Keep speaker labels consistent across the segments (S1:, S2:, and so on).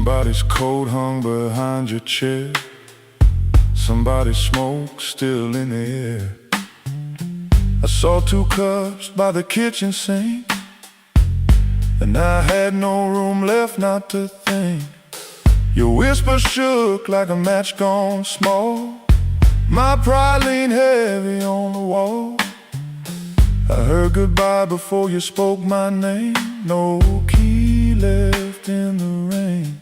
S1: Somebody's coat hung behind your chair. Somebody's smoke still in the air. I saw 2 cups by the kitchen sink, and I had no room left not to think. Your whisper shook like a match gone small. My pride leaned heavy on the wall. I heard goodbye before you spoke my name. No key left in the rain.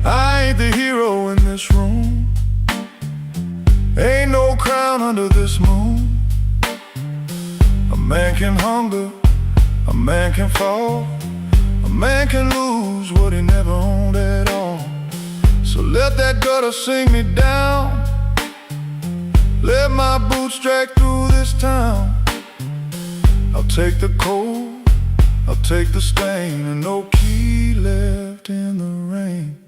S1: I ain't the hero in this room. Ain't no crown under this moon. A man can hunger, a man can fall, a man can lose what he never owned at all. So let that gutter sing me down. Let my boots drag through this town. I'll take the cold, I'll take the stain, and no key left in the rain.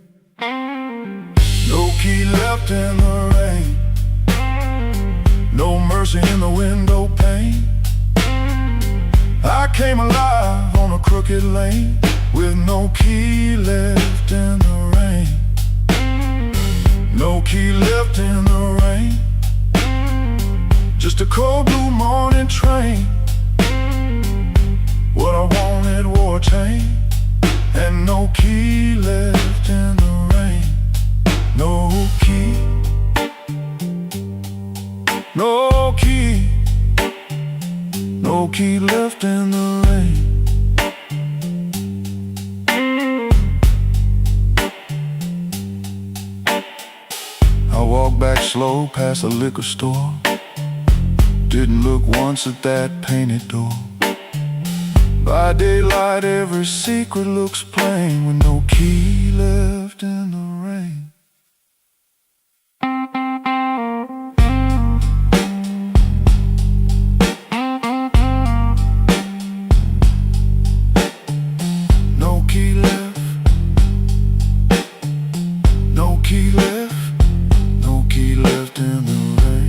S1: No key left in the rain. No mercy in the window pane. I came alive on a crooked lane with no key left in the rain. No key left in the rain. Just a cold blue morning train. What I wanted wore a chain, and no key left in the rain. No key. No key. No key left in the rain. I walked back slow past the liquor store. Didn't look once at that painted door. By daylight every secret looks plain, with no key left in the rain. No key left. No key left. No key left in the rain.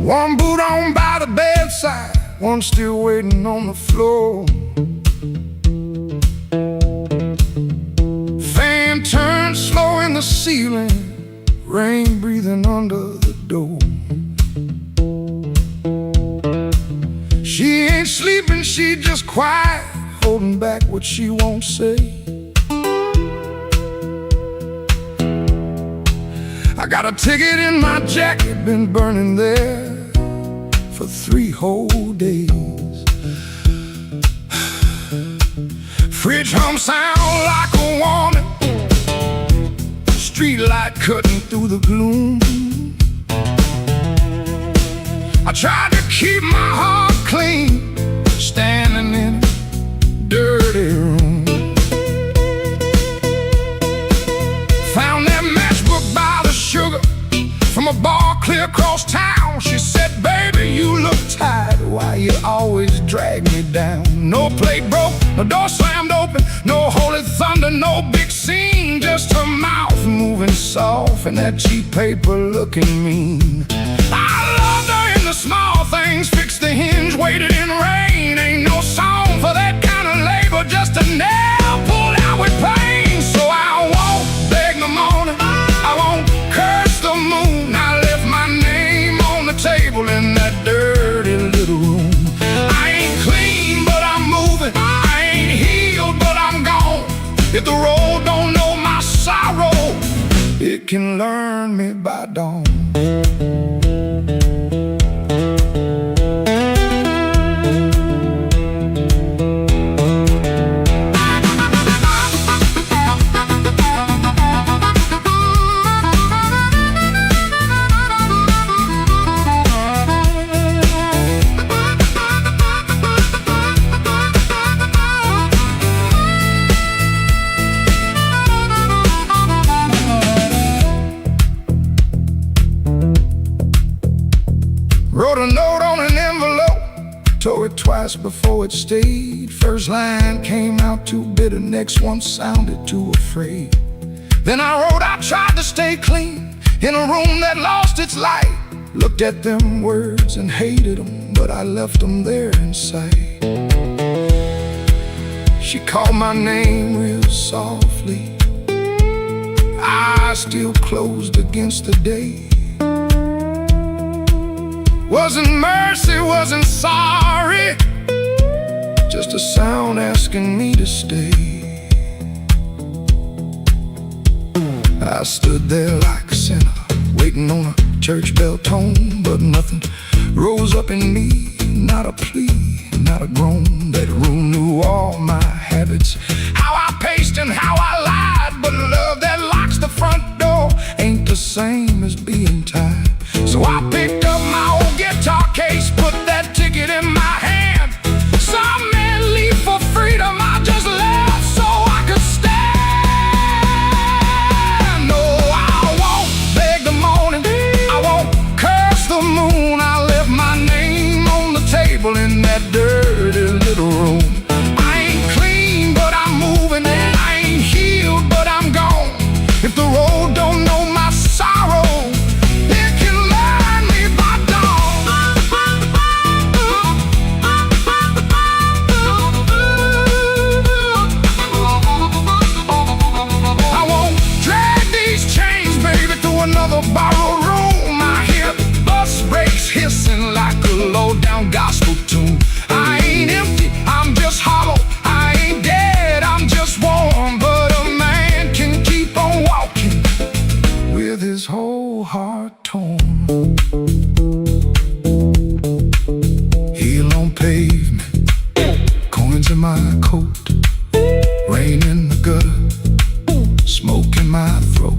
S1: One boot on by the bedside, one still waiting on the floor. Fan turned slow in the ceiling, rain breathing under the door. She ain't sleeping, she just quiet, holding back what she won't say. I got a ticket in my jacket, been burning there for 3 whole days. Fridge hum sound like a woman, street light cutting through the gloom. I tried to keep my heart clean, standing in a dirty room. Found that matchbook by the sugar from a bar clear across town. She said, baby, you look tired, why you always drag me down? No plate broke, no door slammed open, no holy thunder, no big scene, just her mouth moving soft and that cheap paper looking mean. I loved her in the small things, fixed the hinge, waited in rain. Ain't no song for that kind of labor, just a nail pulled out with pain. So I won't beg the morning, I won't curse the moon. I left my name on the table in that dirty little room. I ain't clean, but I'm moving. I ain't healed, but I'm gone. If the road don't know my sorrow, it can learn me by dawn. twice before it stayed. First line came out too bitter, next one sounded too afraid. Then I wrote, I tried to stay clean in a room that lost its light. Looked at them words and hated them, but I left them there inside. She called my name real softly, eyes still closed against the day. Wasn't mercy, wasn't sorry, just a sound asking me to stay. I stood there like a sinner, waiting on a church bell tone, but nothing rose up in me, not a plea, not a groan. That room knew all my habits, how I paced and how I lied, but love that locks the front door ain't the same as being tied. So I picked up my old guitar case, put that ticket in my hand. Some men leave for freedom, I just left so I could stand. No, I won't beg the morning, I won't curse the moon. I left my name on the table in that dirty little room. I ain't clean, but I'm moving, and I ain't healed, but I'm gone. If the road don't know my sorrow, another borrowed room. I hear bus brakes hissing like a low-down gospel tune. I ain't empty, I'm just hollow. I ain't dead, I'm just warm. But a man can keep on walking with his whole heart torn. Heel on pavement, coins in my coat, rain in the gutter, smoke in my throat.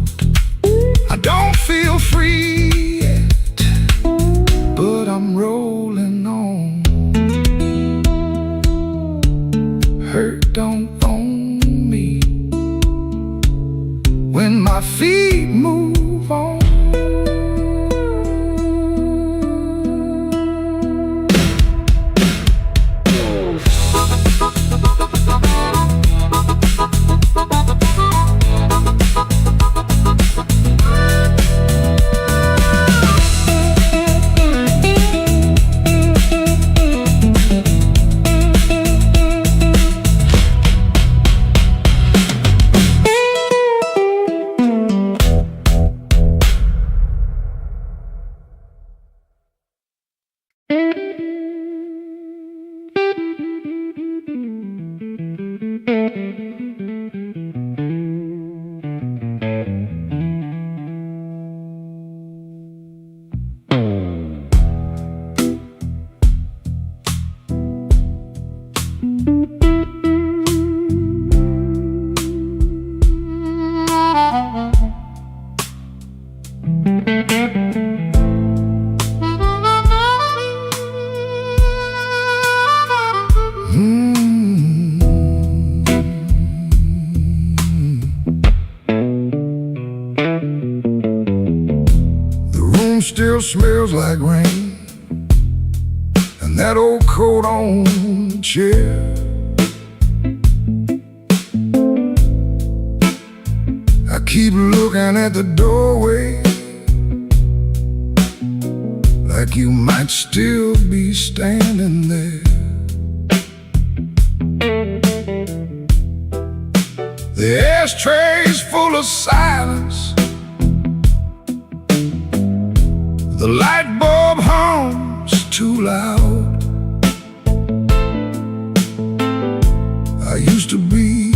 S1: I don't feel free yet, but I'm rolling on. Hurt don't own me when my feet move on. Still smells like rain, and that old coat on the chair. I keep looking at the doorway, like you might still be standing there. The ashtray's full of silence, the light bulb hums too loud. I used to be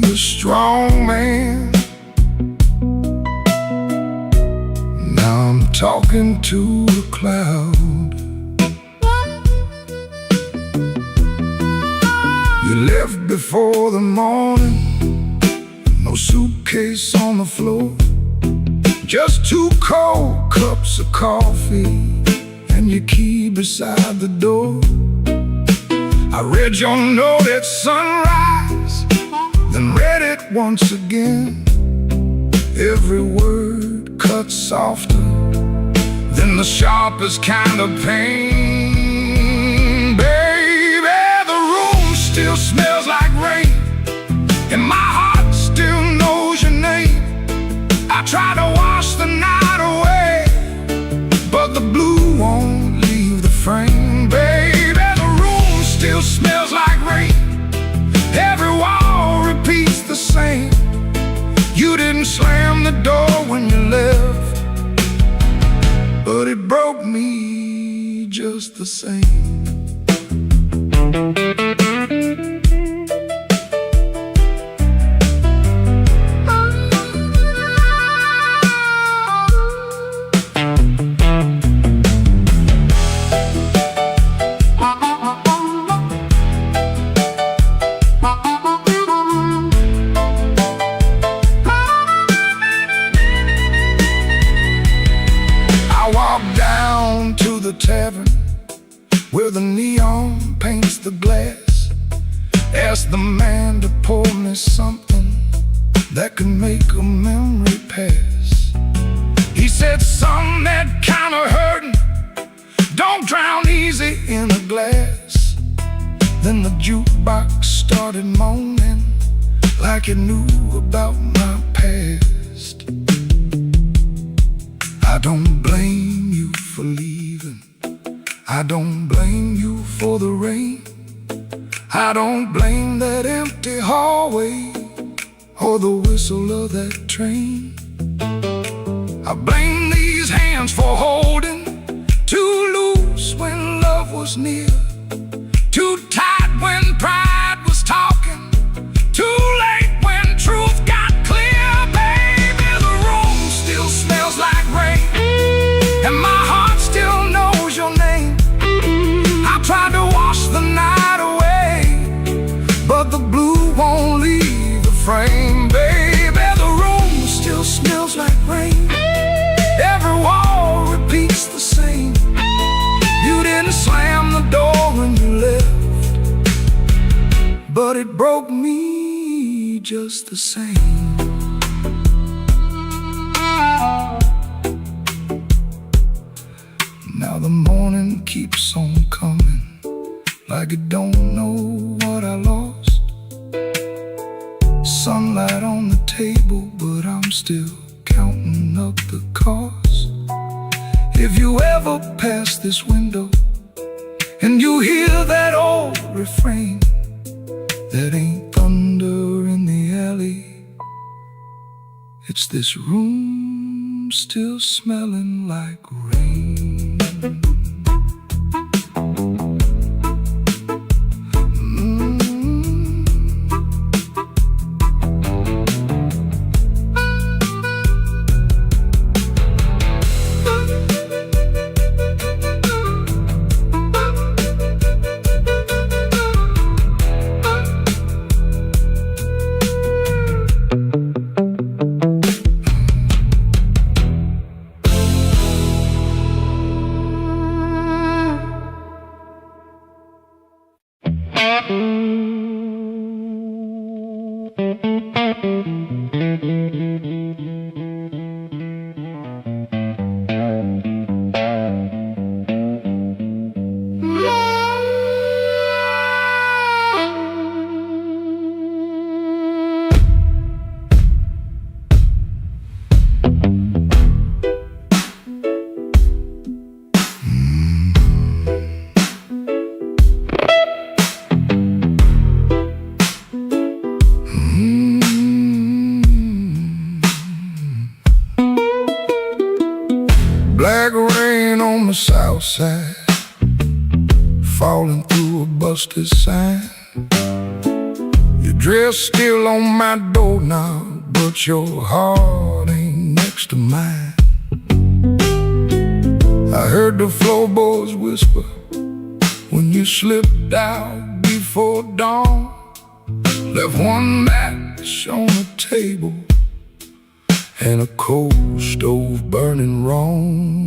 S1: a strong man, now I'm talking to a cloud. You left before the morning, no suitcase on the floor, just 2 cold cups of coffee and your key beside the door. I read your note at sunrise, then read it once again. Every word cut softer than the sharpest kind of pain. Baby, just the same. The tavern where the neon paints the glass. Asked the man to pour me something that could make a memory pass. He said, son, that kind of hurting don't drown easy in a glass. Then the jukebox started moaning like it knew about my past. I don't blame you for leaving, I don't blame you for the rain, I don't blame that empty hallway or the whistle of that train. I blame these hands for holding too loose when love was near, too tight when pride was talking, too late when truth got clear. Baby, the room still smells like rain, and my heart still knows your name. I tried to wash the night away, but the blue won't leave the frame. Baby, the room still smells like rain, every wall repeats the same. You didn't slam the door when you left, but it broke me just the same. Now the morning keeps on coming, like it don't know what I lost. Sunlight on the table, but I'm still counting up the cost. If you ever pass this window and you hear that old refrain, that ain't thunder in the alley, it's this room still smelling like rain. Black rain on the south side, falling through a busted sign. Your dress still on my doorknob, but your heart ain't next to mine. I heard the floorboards whisper when you slipped out before dawn. Left one match on the table and a coal stove burning wrong.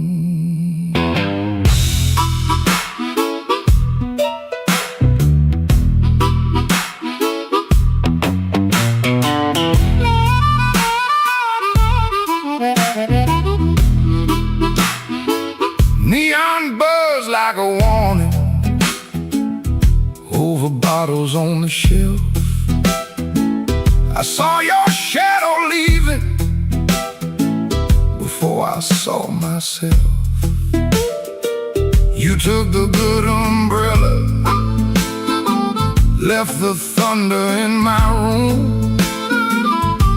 S1: Neon buzz like a warning over bottles on the shelf. I saw your shadow leaving before I saw myself. You took the good umbrella, left the thunder in my room.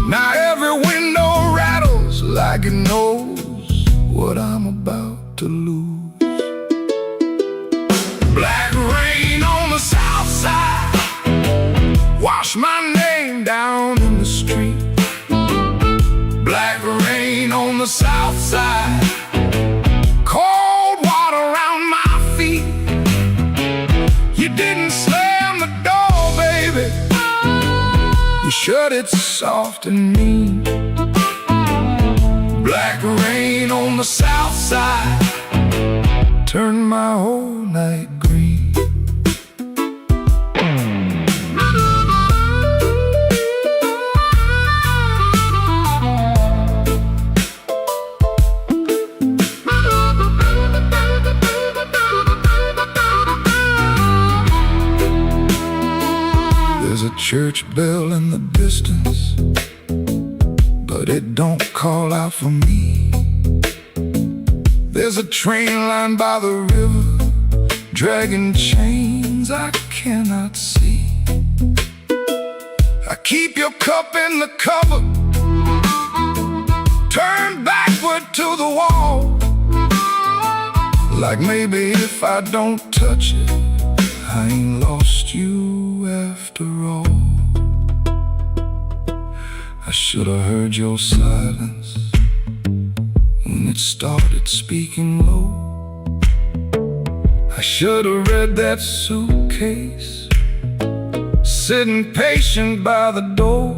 S1: Now every window rattles like it knows what I'm about to lose. shut it soft and mean. Black rain on the south side turned my whole night green. There's a church bell in the distance, but it don't call out for me. There's a train line by the river, dragging chains I cannot see. I keep your cup in the cupboard, turned backward to the wall, like maybe if I don't touch it, I ain't lost you after all. I should have heard your silence when it started speaking low. I should have read that suitcase sitting patient by the door.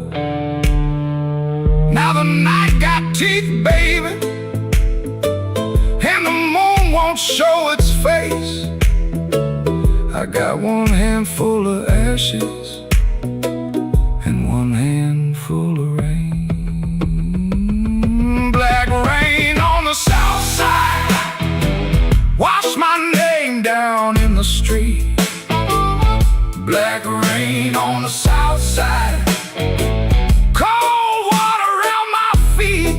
S1: Now the night got teeth, baby, and the moon won't show its face. I got one handful of ashes and one handful of rain. Black rain on the south side, wash my name down in the street. Black rain on the south side, cold water around my feet.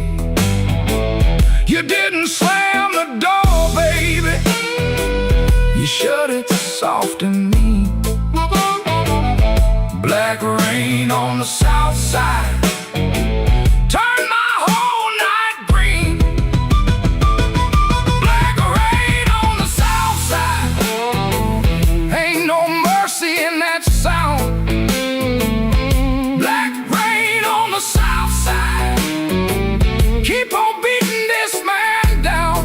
S1: You didn't slam the door, baby, you shut it soft and mean. Black rain on the south side turned my whole night green. Black rain on the south side, ain't no mercy in that sound. Black rain on the south side, keep on beating this man down.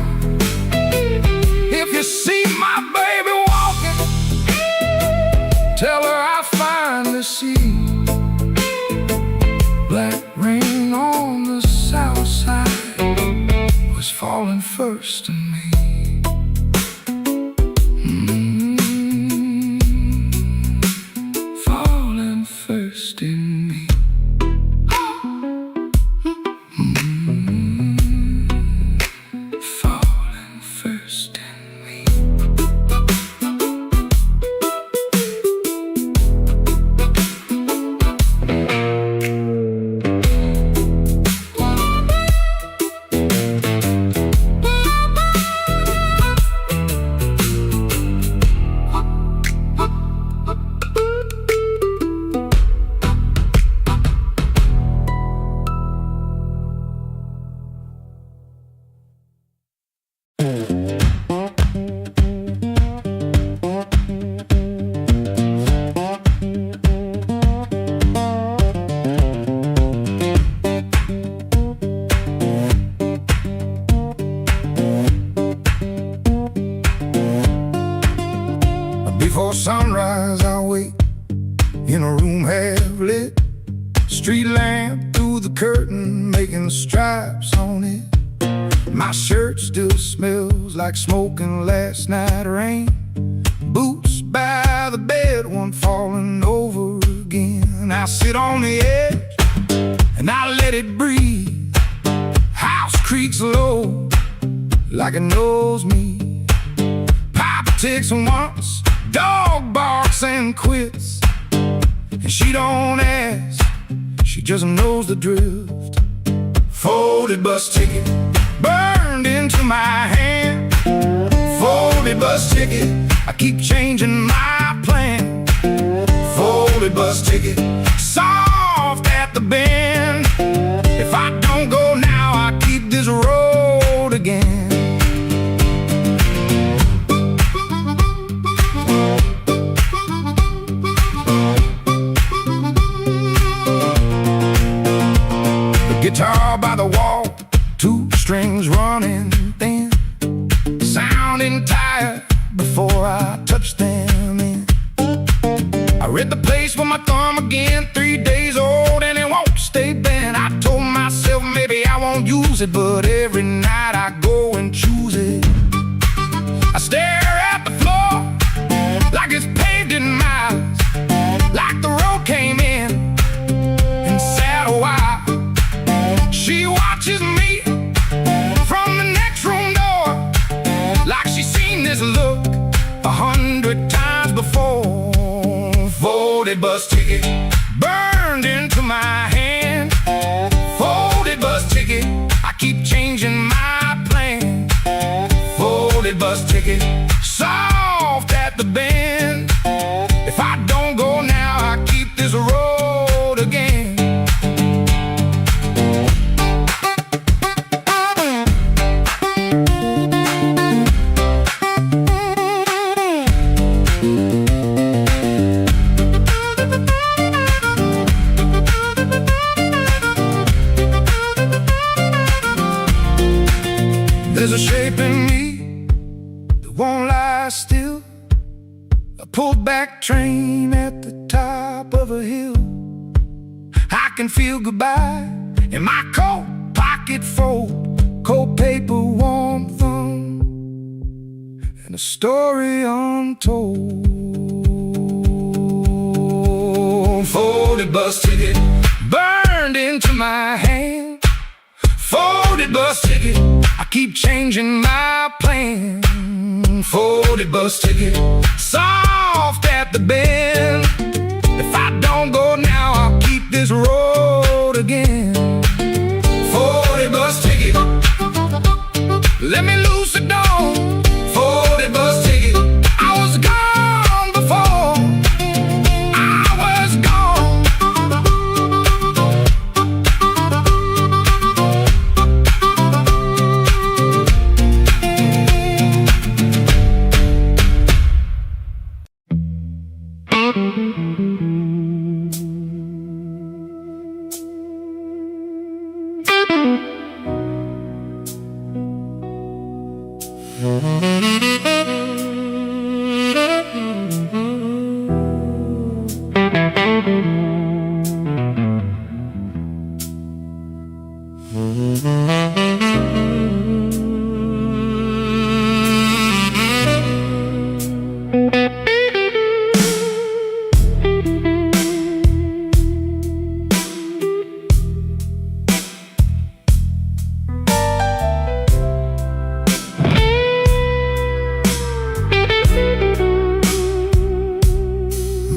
S1: If you see my baby walking, tell her I finally see. Black rain on the south side was falling first to me. Falling first in me. Falling first in me. Before sunrise I'll wait in a room half lit, street lamp through the curtain making stripes on it. My shirt still smells like smoking last night rain. Boots by the bed, one falling over again. I sit on the edge and I let it breathe. House creaks low like it knows me. Papa ticks once, dog barks and quits, and she don't ask, she just knows the drift. Folded bus ticket burned into my hand. Folded bus ticket, I keep changing my plan. Folded bus ticket, soft at the bend. If I don't go now, I keep this road again. Guitar by the wall, two strings running thin, sounding tired before I touch them in. I read the place with my thumb again, 3 days old, and it use it, but every night I go and choose it. I stare at the floor like it's paved in miles, like the road came in and sat a while. She watches me from the next room door, like she's seen this look 100 times before. Folded bus ticket burned into my hand. Folded bus ticket, I keep changing my plan. Folded bus ticket, soft at the bend. If I don't go now, I keep this road again. There's a shape in me that won't lie still. A pulled back train at the top of a hill. I can feel goodbye in my coat pocket fold, cold paper, warm thumb, and a story untold. Folded bus ticket burned into my hand. Folded bus ticket, I keep changing my plan. Folded bus ticket, soft at the bend. If I don't go now, I'll keep this road again. Folded bus ticket, let me loose the door. Folded bus ticket, I was gone before. I was gone.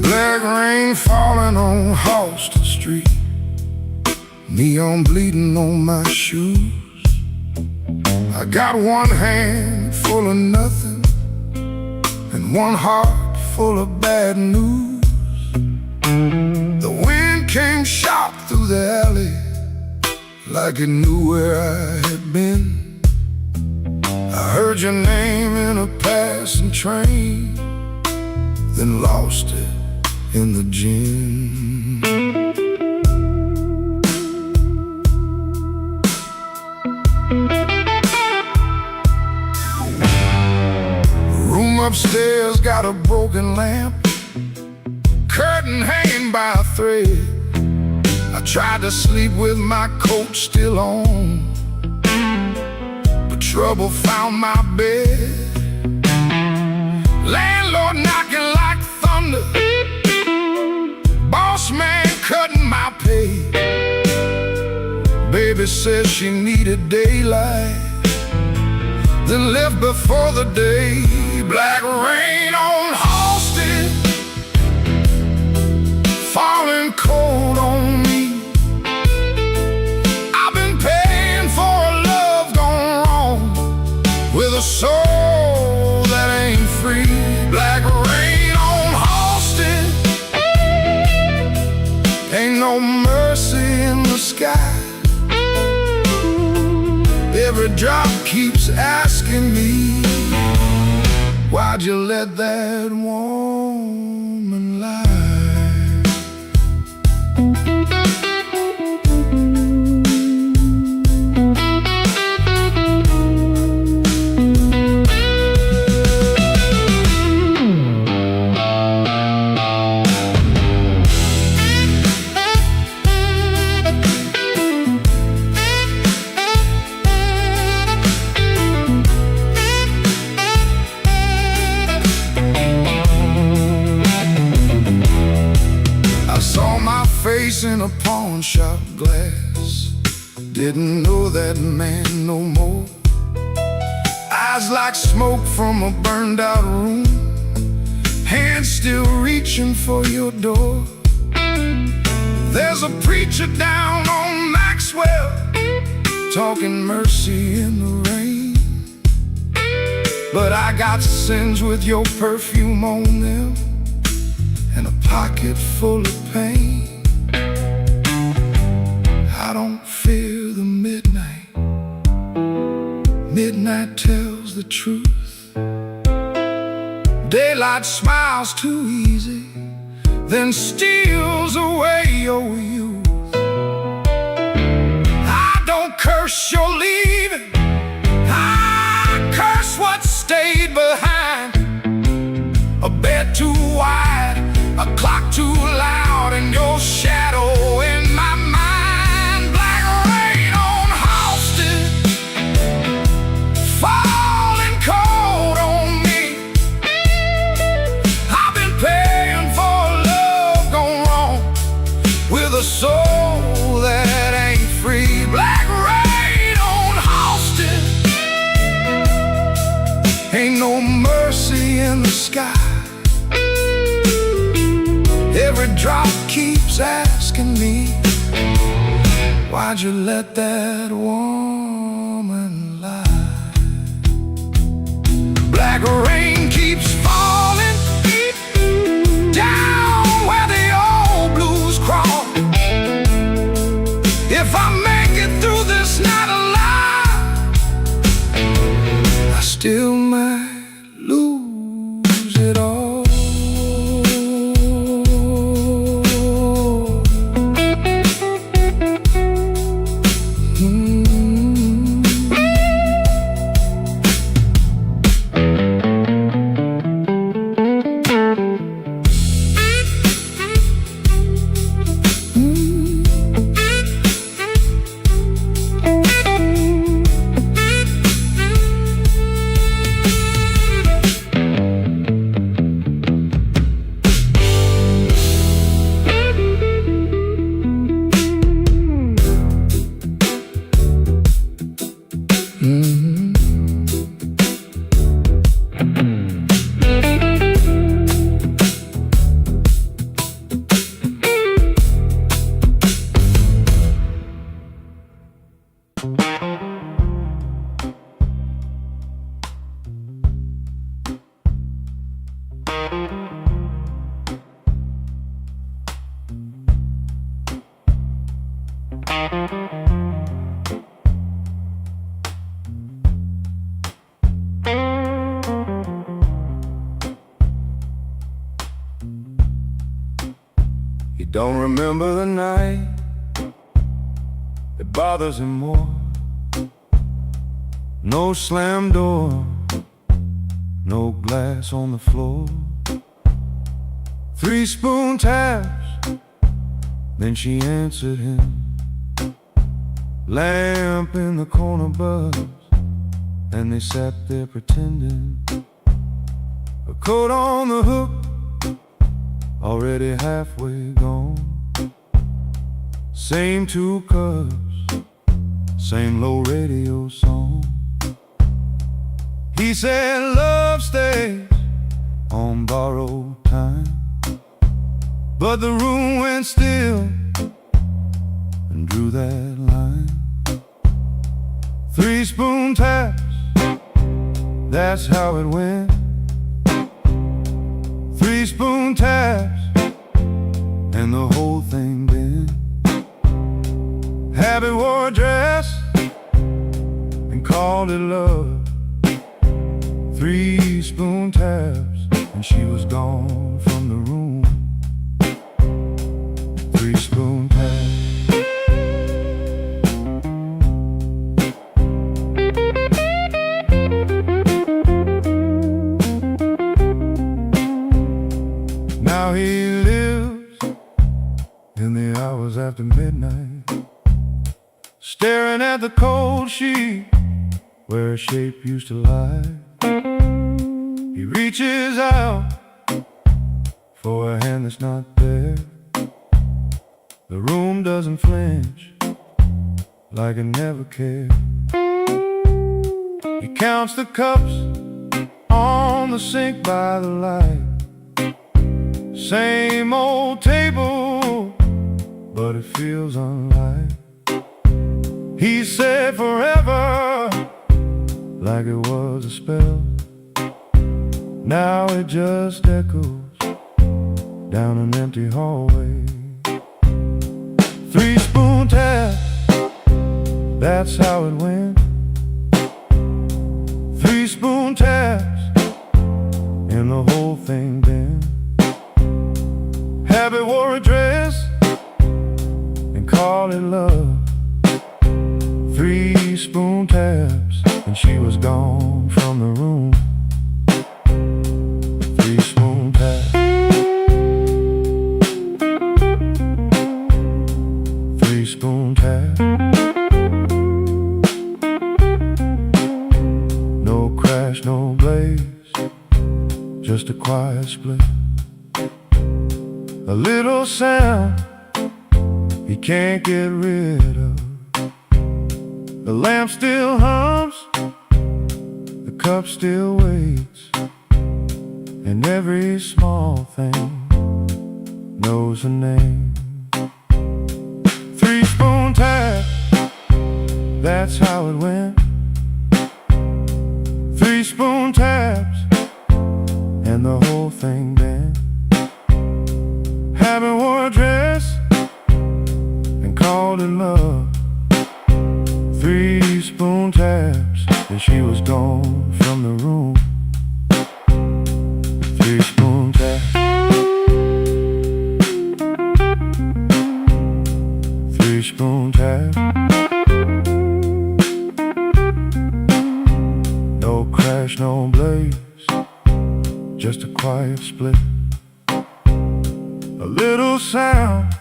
S1: Black rain falling on Halsted Street, neon bleeding on my shoes. I got one hand full of nothing and one heart full of bad news. The wind came sharp through the alley like it knew where I had been. I heard your name in a passing train, then lost it in the gym. Room upstairs got a broken lamp, curtain hanging by a thread. I tried to sleep with my coat still on, but trouble found my bed. Landlord knocking like thunder, boss man cutting my pay. Baby says she needed daylight, then left before the day. Black rain on Halsted, falling cold on me. I've been paying for a love gone wrong, with a soul that ain't free. Black rain on Halsted, ain't no mercy in the sky. Every drop keeps asking me, why'd you let that woman lie? face in a pawn shop glass. Didn't know that man no more. Eyes like smoke from a burned out room, hands still reaching for your door. There's a preacher down on Maxwell, talking mercy in the rain. But I got sins with your perfume on them, and a pocket full of pain. I don't fear the midnight. Midnight tells the truth. Daylight smiles too easy, then steals away your youth. I don't curse your leaving, I curse what stayed behind. A bed too wide, a clock too loud, and your shadow in my mind. Black rain on Halsted, falling cold on me. I've been paying for love gone wrong, with a soul that ain't free. Black rain on Halsted, ain't no mercy in the sky. Every drop keeps asking me, why'd you let that woman lie? Black rain keeps falling down where the old blues crawl. If I make it through this night alive, I still might lose it all.
S2: He don't remember the night, it bothers him more. No slam door, no glass on the floor. 3 spoon taps, then she answered him. Lamp in the corner buzzed, and they sat there pretending. A coat on the hook, already halfway gone. Same 2 cups, same low radio song. He said love stays on borrowed time, but the room went still and drew that line. 3 spoon taps, that's how it went. 3 spoon taps, and the whole thing bent. Habit wore a dress and called it love. 3 spoon taps, and she was gone from the room. 3 spoon taps. Now he lives in the hours after midnight, staring at the cold sheet where a shape used to lie. He reaches out for a hand that's not there. The room doesn't flinch, like it never cared. He counts the cups on the sink by the light. Same old table, but it feels unlike. He said forever, like it was a spell. Now it just echoes down an empty hallway. 3-spoon tap, that's how it went. 3-spoon taps, and the whole thing bent. Habit wore a dress and called it love. 3-spoon taps, and she was gone from the room. 3-spoon taps. 3-spoon tap. No crash, no blaze, just a quiet split. A little sound he can't get rid of. The lamp still hums, the cup still waits, and every small thing knows a name. 3-spoon tap, that's how it went. 3-spoon taps, and the whole thing bent. Habit wore a dress and called it love. 3-spoon taps, and she was gone from the room. 3-spoon taps. 3-spoon taps. No crash, no blaze, just a quiet split. A little sound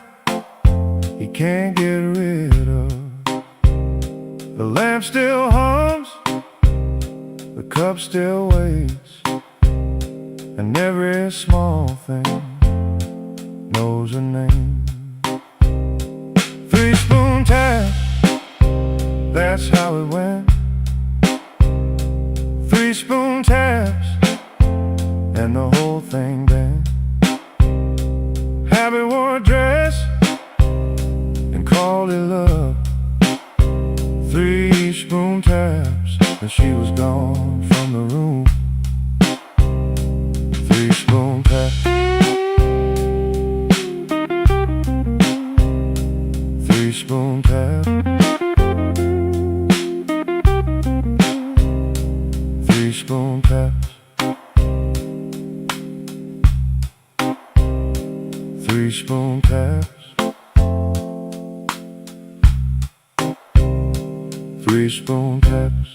S2: he can't get rid of. The lamp still hums, the cup still waits, and every small thing knows a name. 3-spoon tap, that's how it went. 3-spoon taps, and the whole thing bent. Habit wore a dress and called it love. 3-spoon taps, and she was gone from the room. 3-spoon taps. 3-spoon taps. 3-spoon taps. 3-spoon taps. 3-spoon taps.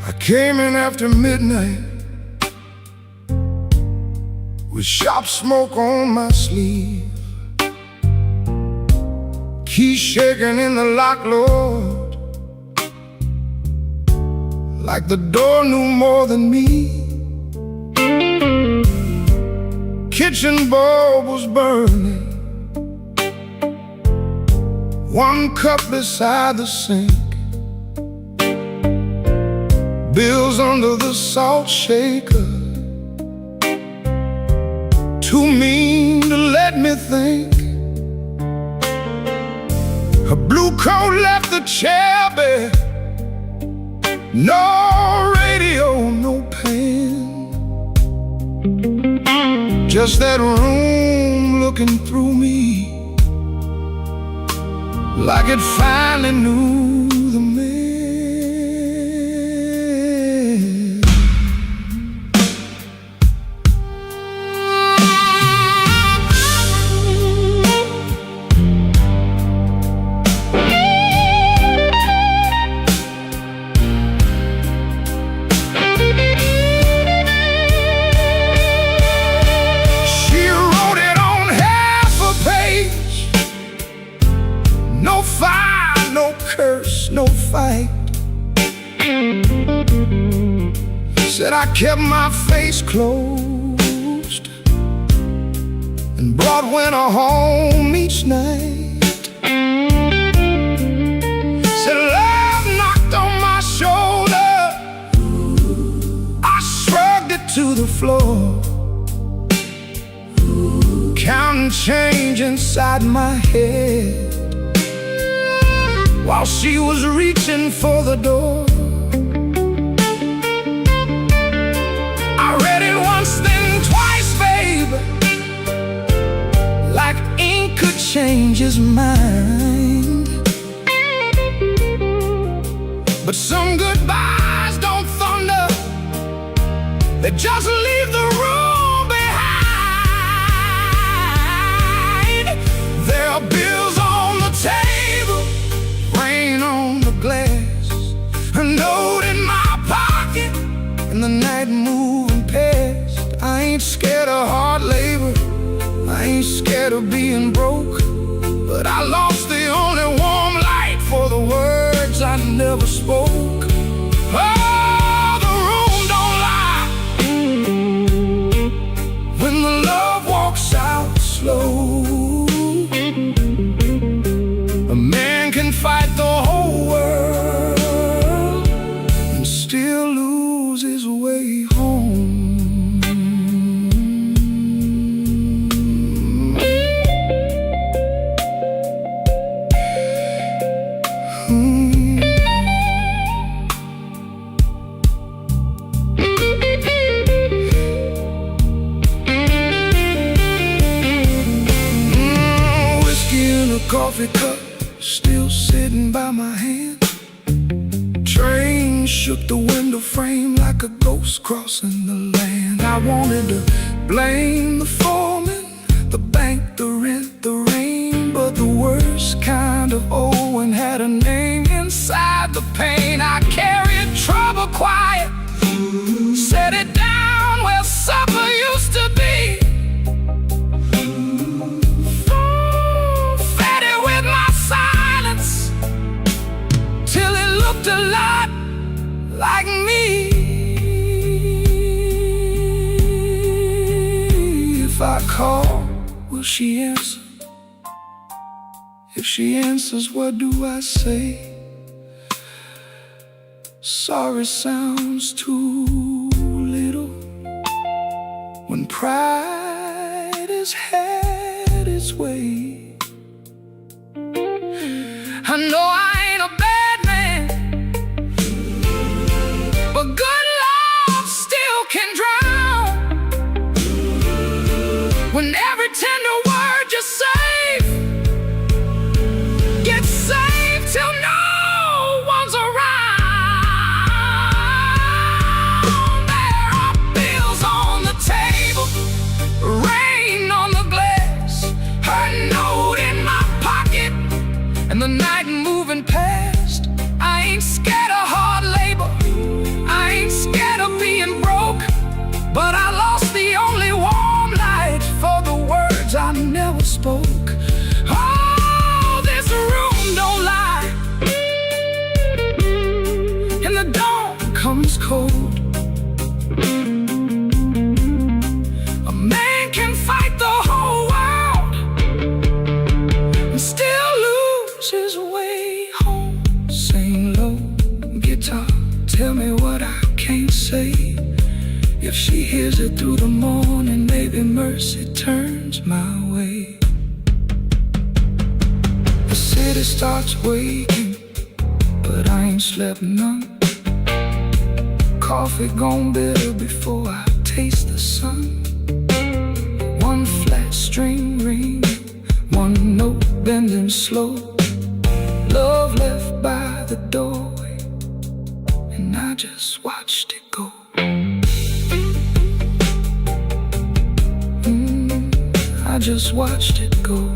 S1: I came in after midnight with sharp smoke on my sleeve, key shaking in the lock, Lord, like the door knew more than me. Kitchen bulb was burning, one cup beside the sink, bills under the salt shaker, too mean to let me think. Her blue coat left the chair bare, no radio, no pen. Just that room looking through me, like it finally knew the man. No fight. Said I kept my face closed and brought winter home each night. Said love knocked on my shoulder, I shrugged it to the floor, counting change inside my head while she was reaching for the door. I read it once, then twice, babe, like ink could change his mind. But some goodbyes don't thunder, they just leave the room behind. There are bills on the table, rain on the glass, a note in my pocket, and the night moving past. I ain't scared of hard labor, I ain't scared of being broke, but I lost the only warm light for the words I never spoke. Oh, the room don't lie when the love walks out slow. Fight the whole world and still lose his way home. Whiskey in a coffee cup, still sitting by my hand. Train shook the window frame like a ghost crossing the land. I wanted to blame the foreman, the bank, the rent, the rain, but the worst kind of Owen had a name inside the pain. I carried trouble quiet, set it down where supper used to be. A lot like me. If I call, will she answer? If she answers, what do I say? Sorry sounds too little when pride has had its way. I know I ain't a bad man, but good love still can drown. When every tender word you save gets saved till no one's around. There are bills on the table, rain on the glass, her note in my pocket, and the night moving past. I ain't scared of hard labor, I ain't scared of being broke, but I lost the only warm light for the words I never spoke. Oh, this room don't lie, and the dawn comes cold. A man can fight the whole world and still lose his way home. Sing low, guitar, tell me what I can't say. If she hears it through the morning, maybe mercy turns my way. The city starts waking, but I ain't slept none. Coffee gone bitter before I taste the sun. string ring, one note bending slow. Love left by the doorway, and I just watched it go. I just watched it go.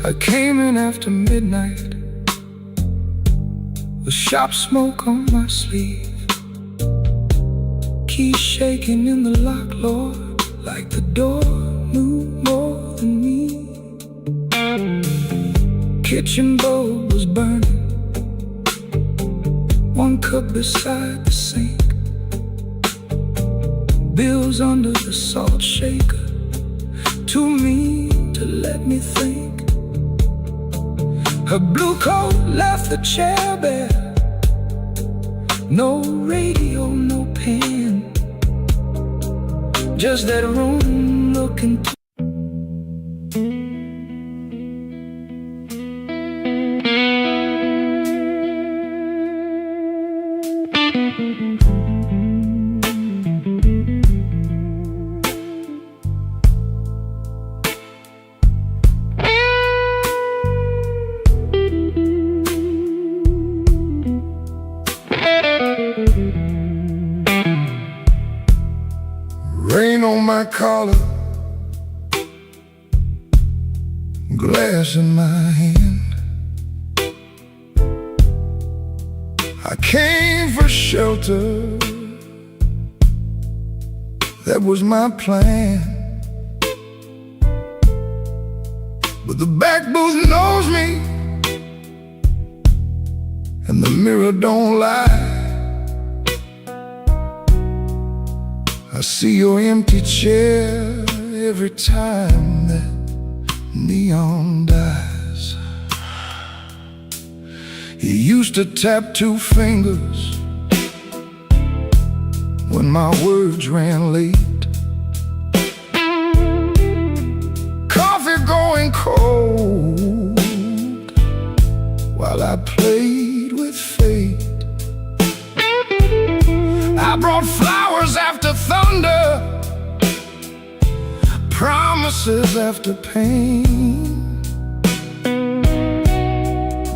S1: I came in after midnight with sharp smoke on my sleeve, keys shaking in the lock, Lord, like the door knew more than me. Kitchen bulb was burning, one cup beside the sink, bills under the salt shaker, too mean to let me think. Her blue coat left the chair bare, no radio, no pen, just that room looking.
S2: Rain on my collar, glass in my hand. I came for shelter, that was my plan. But the back booth knows me, and the mirror don't lie. I see your empty chair every time that neon dies. You used to tap two fingers when my words ran late. Coffee going cold while I played with fate. I brought flowers after thunder, promises after pain,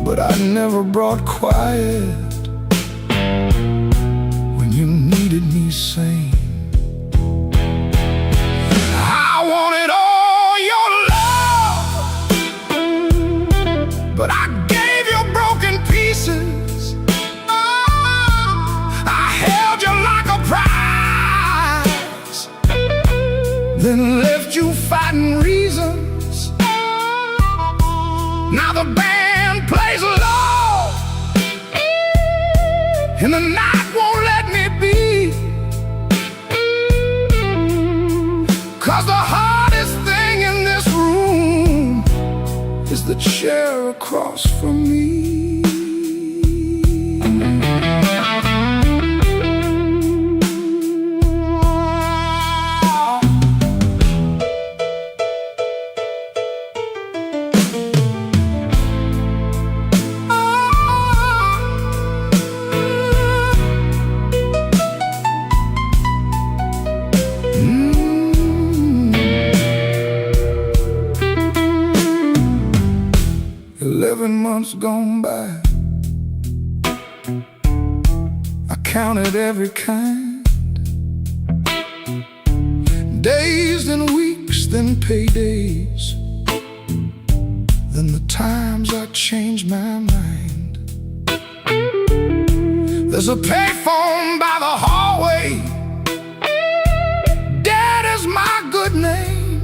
S2: but I never brought quiet when you needed me sane. I wanted all your love, but I gave you broken pieces. Then left you fighting reasons. Now the band plays low, and the night won't let me be. 'Cause the hardest thing in this room is the chair across from me. 11 months gone by, I counted every kind. Days, then weeks, then paydays, then the times I changed my mind. There's a payphone by the hallway, Dad is my good name.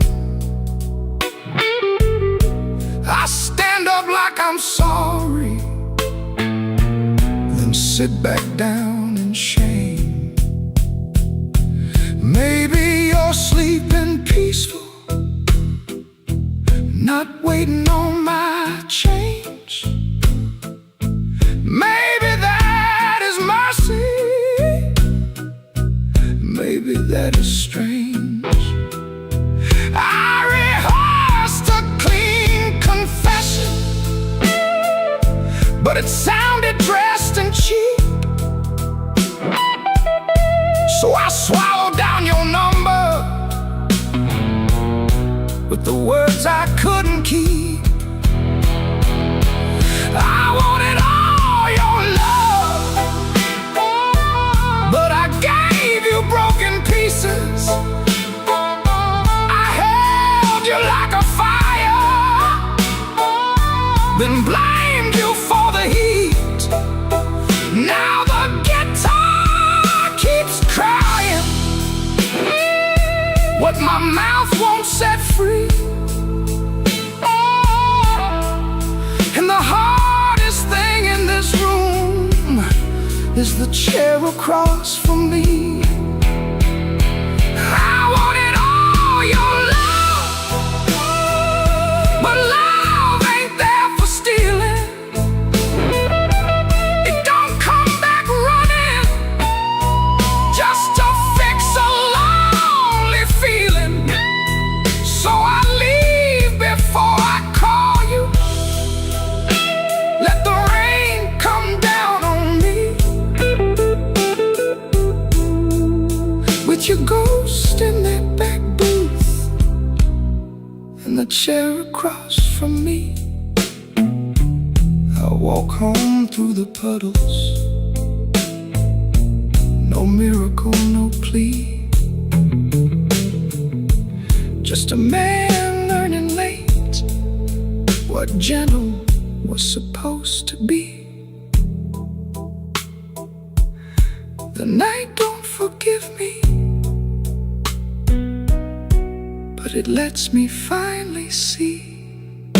S2: I stand up like I'm sorry, then sit back down in shame. Maybe you're sleeping peaceful, not waiting on my change. Maybe that is mercy.
S1: but it sounded dressed and cheap. So I swallowed down your number with the words I couldn't keep. I wanted all your love, but I gave you broken pieces. I held you like a fire, then blamed you for the heat. Now the guitar keeps crying what my mouth won't set free. And the hardest thing in this room is the chair across from me. I wanted all your love, but love ain't there for stealing. It don't come back running just to fix a lonely feeling. So I leave before I call you. Let the rain come down on me with your ghost in that back booth and the chair across from me. I walk home through the puddles. No miracle, no plea. Just a man learning late what gentle was supposed to be. The night don't forgive me, but it lets me finally see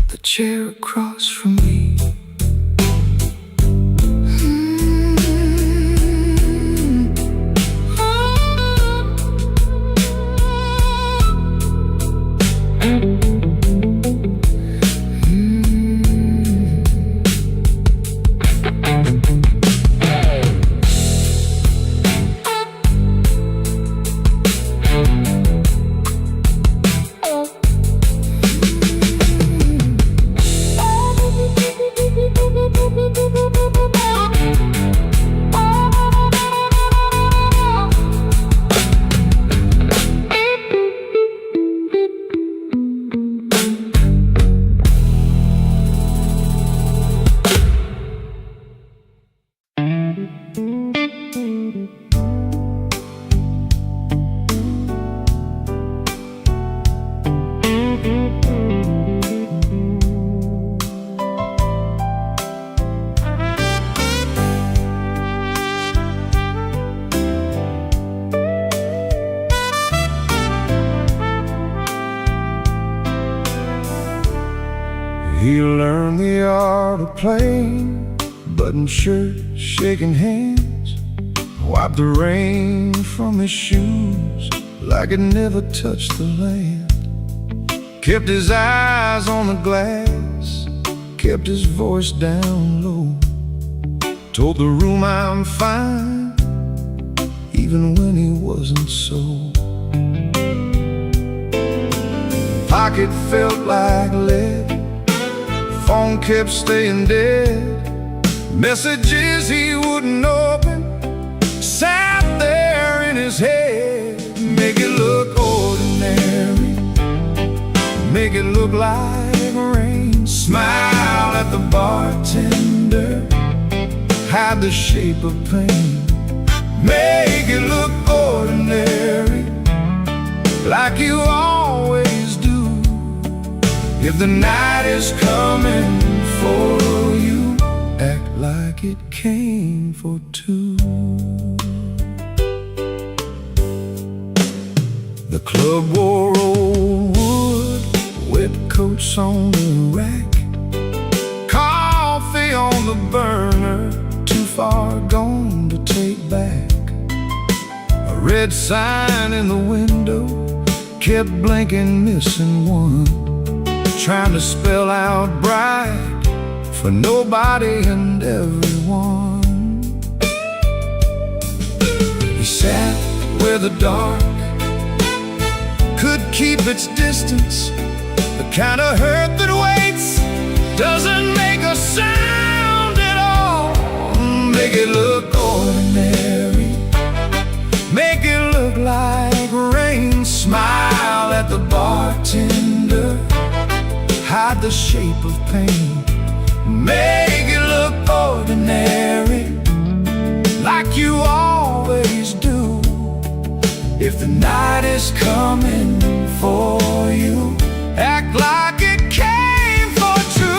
S1: the chair across from me.
S2: He learned the art of playing, button shirt, shaking hands, wiped the rain from his shoes like it never touched the land. Kept his eyes on the glass, kept his voice down low, told the room I'm fine, even when he wasn't so. Pocket felt like lead, phone kept staying dead, messages he wouldn't open sat there in his head. Make it look ordinary, make it look like rain. Smile at the bartender, hide the shape of pain. Make it look ordinary, like you always do. If the night is coming for you, act like it came for two. The club wore old wood, wet coats on the rack, coffee on the burner, too far gone to take back. A red sign in the window kept blinking, missing one, trying to spell out bright for nobody and everyone. He sat where the dark could keep its distance, the kind of hurt that waits doesn't hide the shape of pain. Make it look ordinary, like you always do. If the night is coming for you, act like it came for two.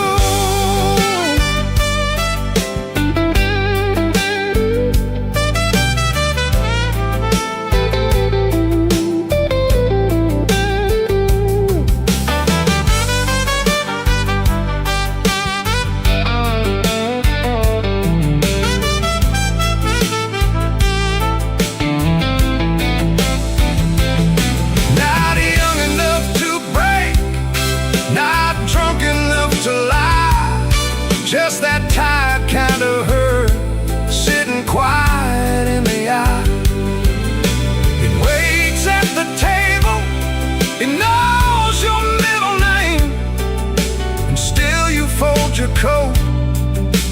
S2: Just that tired kind of hurt, sitting quiet in the eye. It waits at the table, it knows your middle name, and still you fold your coat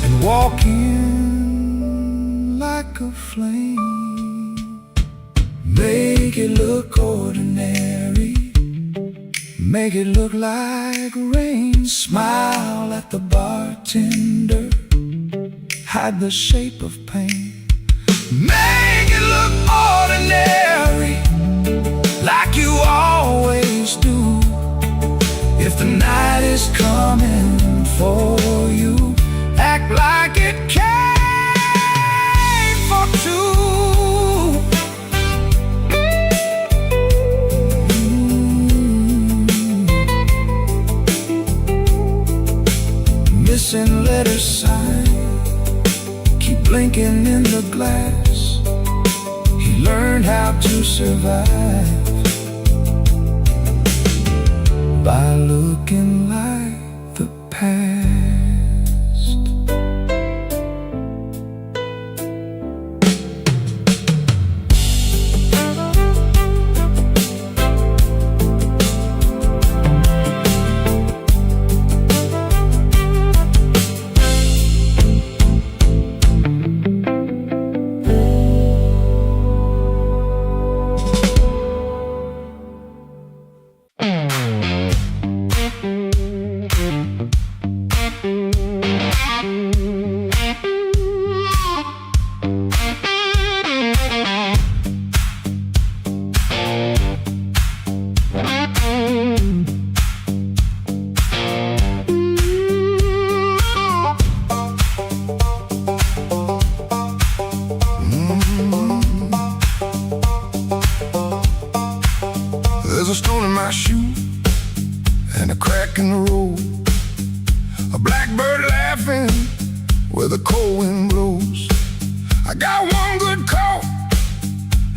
S2: and walk in like a flame. Make it look ordinary, make it look like rain. Smile at the bartender, hide the shape of pain. Make it look ordinary, like you always do. If the night is coming for you, act like it came for two. Missing letters signed, keep blinking in the glass. He learned how to survive by looking like the past. There's a stone in my shoe and a crack in the road, a blackbird laughing where the cold wind blows. I got one good coat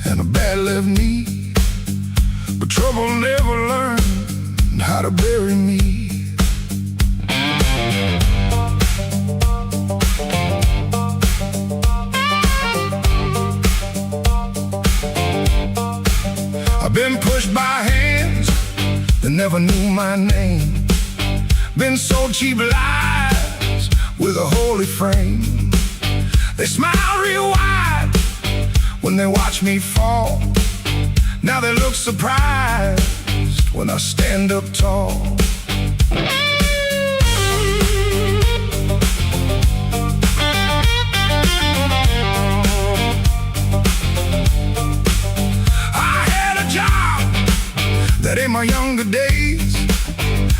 S2: and a bad left knee, but trouble never learned how to bury me. I've been pushed by hands that never knew my name, been sold cheap lies with a holy frame. They smile real wide when they watch me fall. Now they look surprised when I stand up tall. That in my younger days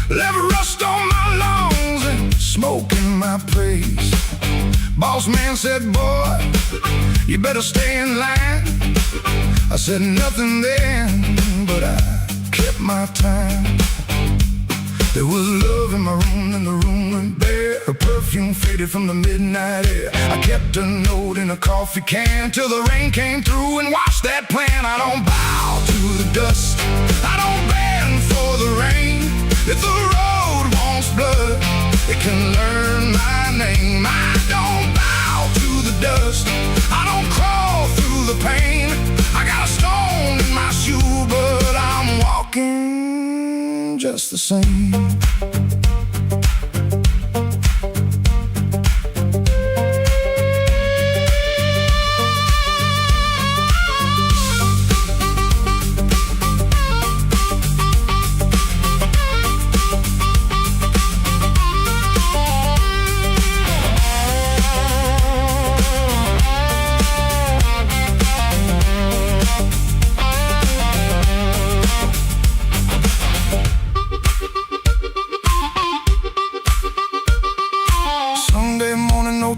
S2: left rust on my lungs and smoke in my praise. Boss man said, boy, you better stay in line. I said nothing then, but I kept my time. There was love in my room and the room went bare. Her perfume faded from the midnight air. I kept a note in a coffee can till the rain came through and washed that plan. I don't bow to the dust, I don't bend for the rain. If the road wants blood, it can learn my name. I don't bow to the dust, I don't crawl through the pain. I got a stone in my shoe, but I'm walking just the same.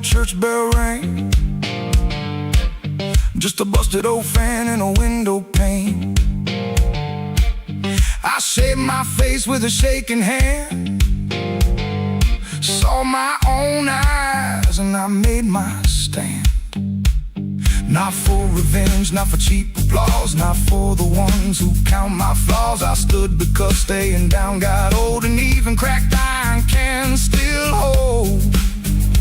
S2: church bell rang. Just a busted old fan and a window pane. I shaved my face with a shaking hand, saw my own eyes, and I made my stand. Not for revenge, not for cheap applause, not for the ones who count my flaws. I stood because staying down got old, and even cracked iron can still hold.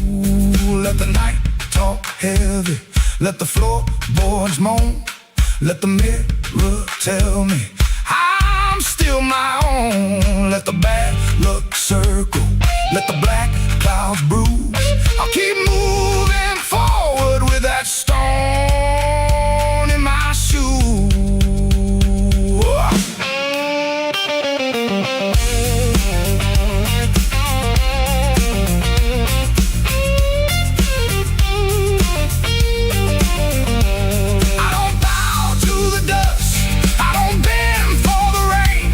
S2: Ooh, let the night talk heavy, let the floorboards moan, let the mirror tell me I'm still my own. Let the bad luck circle, let the black clouds bruise. I'll keep moving forward with that stone in my shoe. I don't bow to the dust, I don't bend for the rain.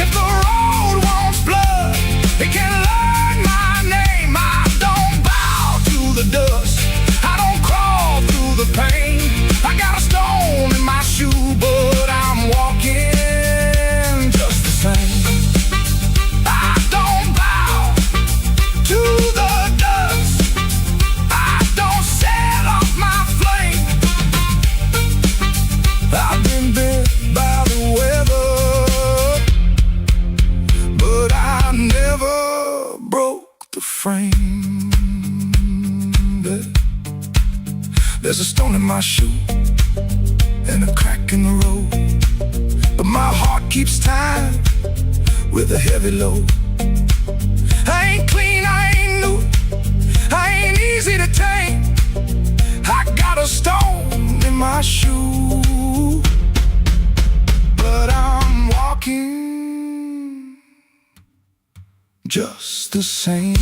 S2: If the road wants blood, it can learn my name. I don't bow to the dust, I don't crawl through the pain. I got a stone in my shoe, but I'm walking just the same. I don't bow to the dust, I don't set off my flame. I've been bit by the weather, but I never broke the frame. There's a stone in my shoe and a crack in the road, but my heart keeps time with a heavy load. I ain't clean, I ain't new, I ain't easy to tame. I got a stone in my shoe, but I'm walking just the same.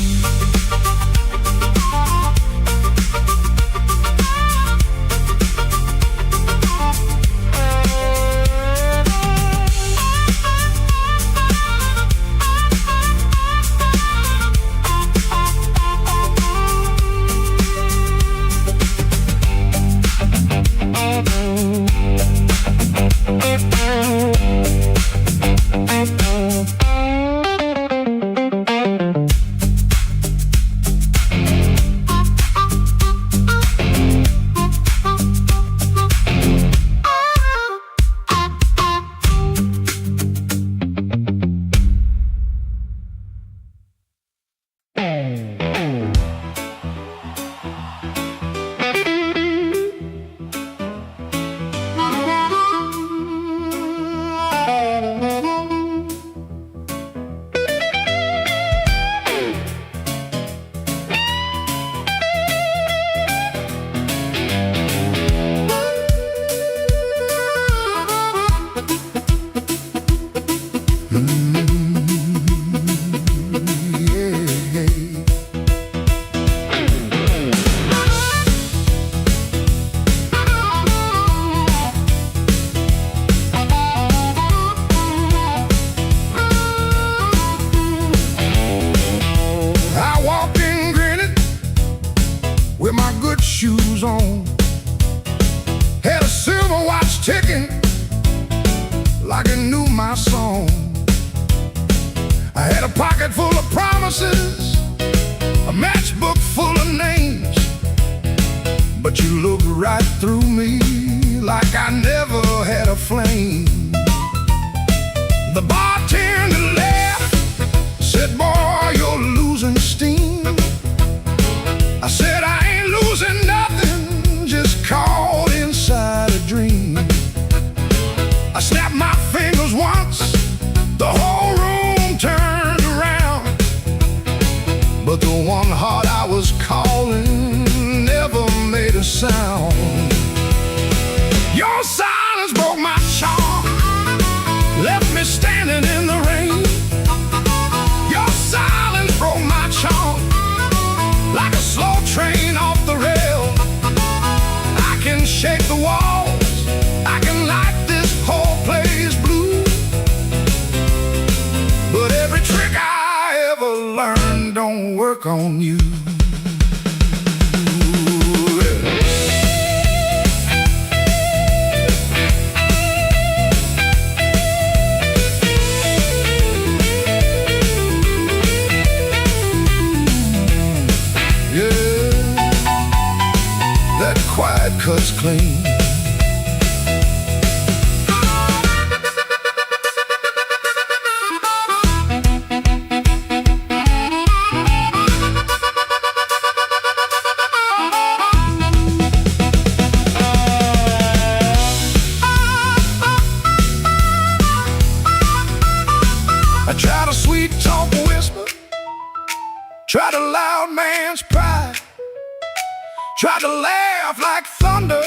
S2: With my good shoes on, had a silver watch ticking like it knew my song. I had a pocket full of promises, a matchbook full of names, but you looked right through me like I never had a flame. The bartender laughed, said, "Boy, you're losing steam." I said, "I ain't losing nothing, just caught inside a dream." I snapped my fingers once, the whole room turned around, but the one heart I was calling never made a sound. Your silence broke my charm, left me standing in the rain. Your silence broke my charm, like a slow train off the rail. I can shake the walls, I can light this whole place blue, but every trick I ever learned don't work on you. that cuts clean.
S1: I try to sweet talk whisper, try to loud man's pride, try to laugh like thunder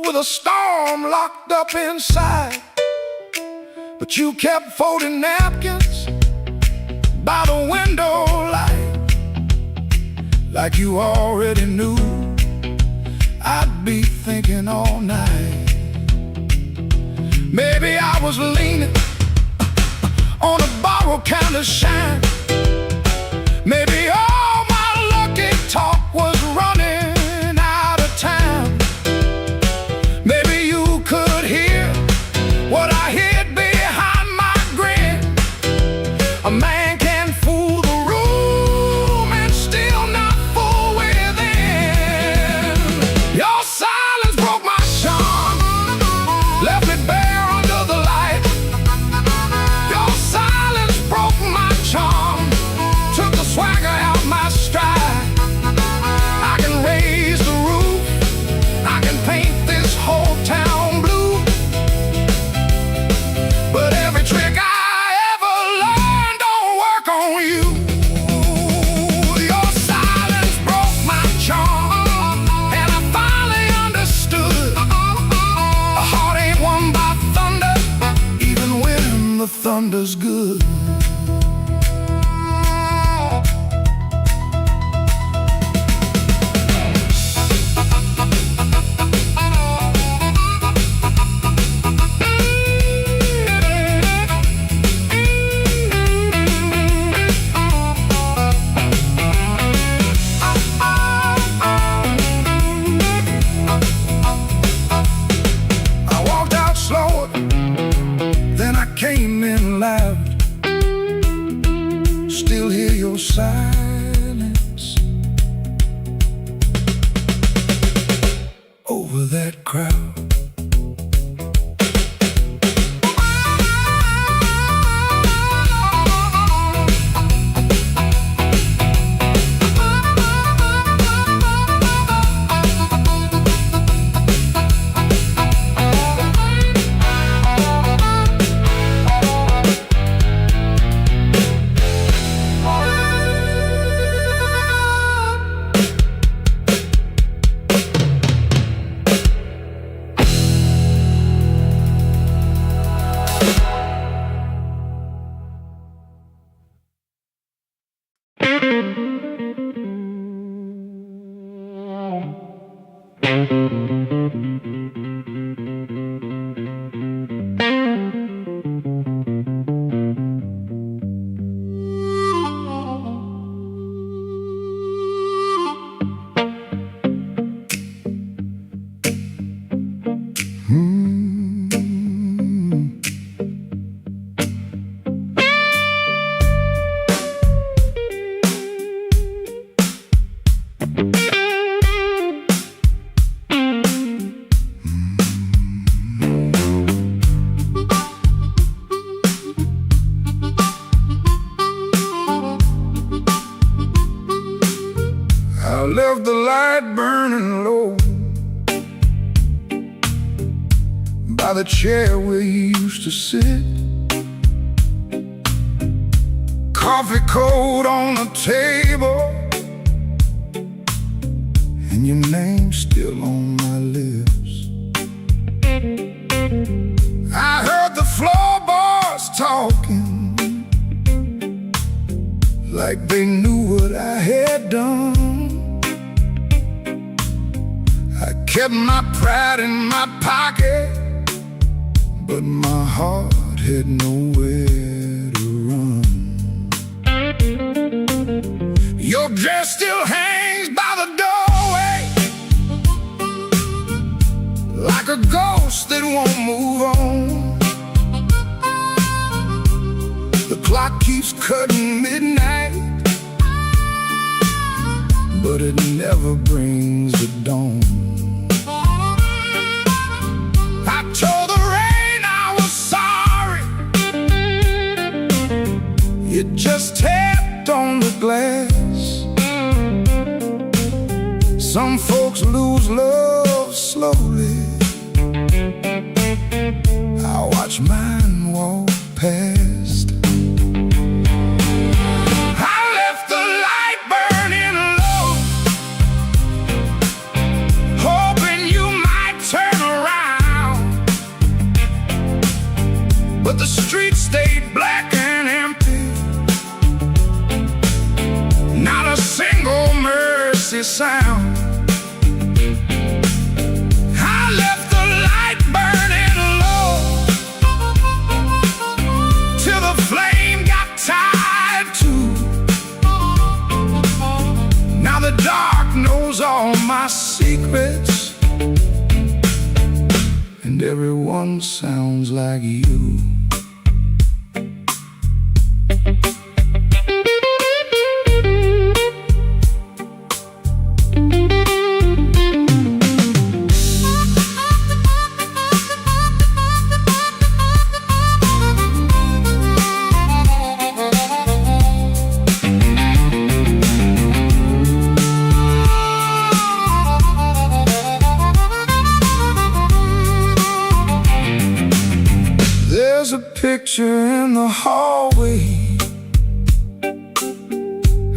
S1: with a storm locked up inside. But you kept folding napkins by the window light, like you already knew I'd be thinking all night. Maybe I was leaning on a borrowed kind of shine. Maybe all my lucky talk was running out of time. Maybe you could hear what I hid behind my grin. A man can fool the room and still not fool within. Your silence broke my charm, left me bare under the light. Your silence broke my charm, took the swagger out my stride. I can raise the roof, I can paint this whole town blue, but every trick I ever learned don't work on you. Your silence broke my charm, and I finally understood a heart ain't won by thunder, even when the thunder's good. I walked out slower, then I came in loud. Still hear your silence over that crowd. I left the light burning low by the chair where you used to sit. Coffee cold on the table, and your name's still on my lips. I heard the floorboards talking like they knew what I had done. I kept my pride in my pocket, but my heart had nowhere to run. Your dress still hangs by the doorway like a ghost that won't move on. The clock keeps cutting midnight, but it never brings the dawn.
S2: just tapped on the glass. Some folks lose love slowly. I watch mine walk past. I left the light burning low, hoping you might turn around. But the street stayed black and empty. Not a single mercy sound. I left the light burning low till the flame got tired too. Now the dark knows all my secrets, and everyone sounds like you. There's a picture in the hallway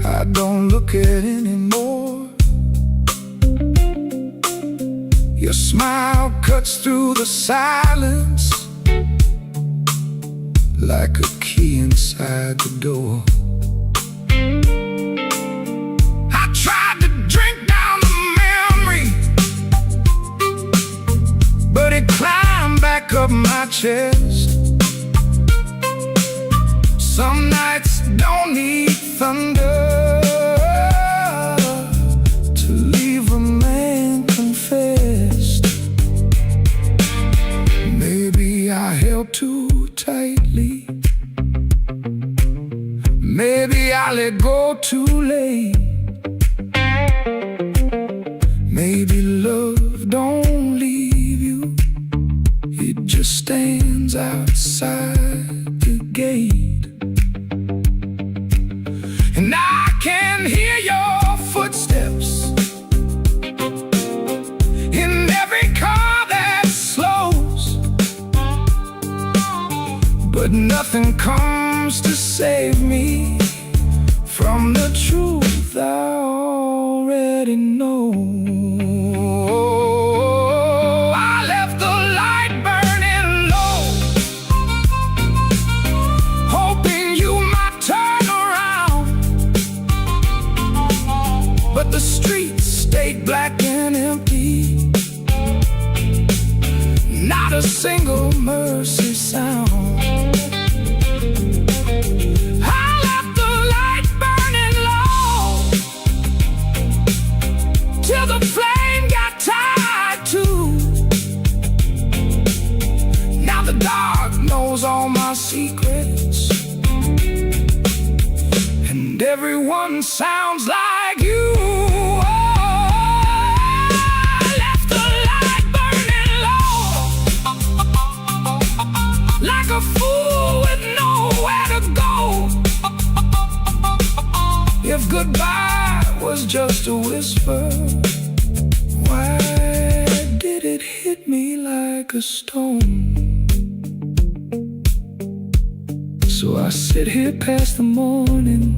S2: I don't look at anymore. Your smile cuts through the silence like a key inside the door. I tried to drink down the memory, but it climbed back up my chest. Some nights don't need thunder to leave a man confessed. Maybe I held too tightly. Maybe I let go too late. Maybe love don't leave you, it just stands outside the gate. And I can hear your footsteps in every car that slows, but nothing comes to save me from the truth I already know. I left the light burning low, hoping you might turn around. But the streets stayed black and empty. Not a single mercy sound. I left the light burning low till the flame got tired too. Now the dark knows all my secrets, and everyone sounds like you. I left the light burning low, like a fool with nowhere to go. If goodbye was just a whisper, why did it hit me like a stone? So I sit here past the morning,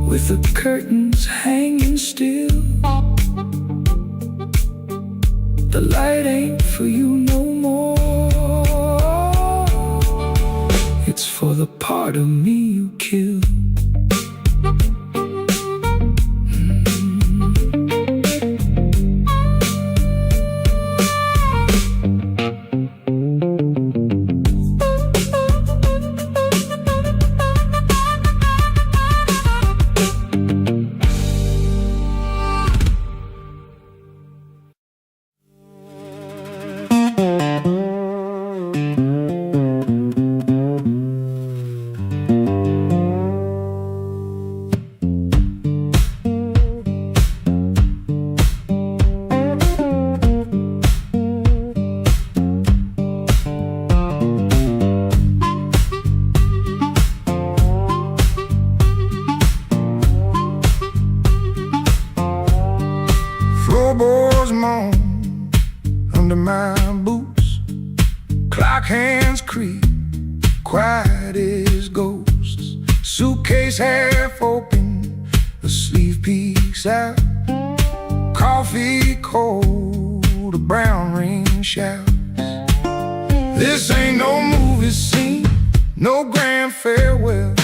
S2: with the curtains hanging still. The light ain't for you no more. It's for the part of me you killed. my boots, clock hands creak, quiet as ghosts. Suitcase half open, the sleeve peeks out. Coffee cold, a brown ring shouts. This ain't no movie scene, no grand farewell,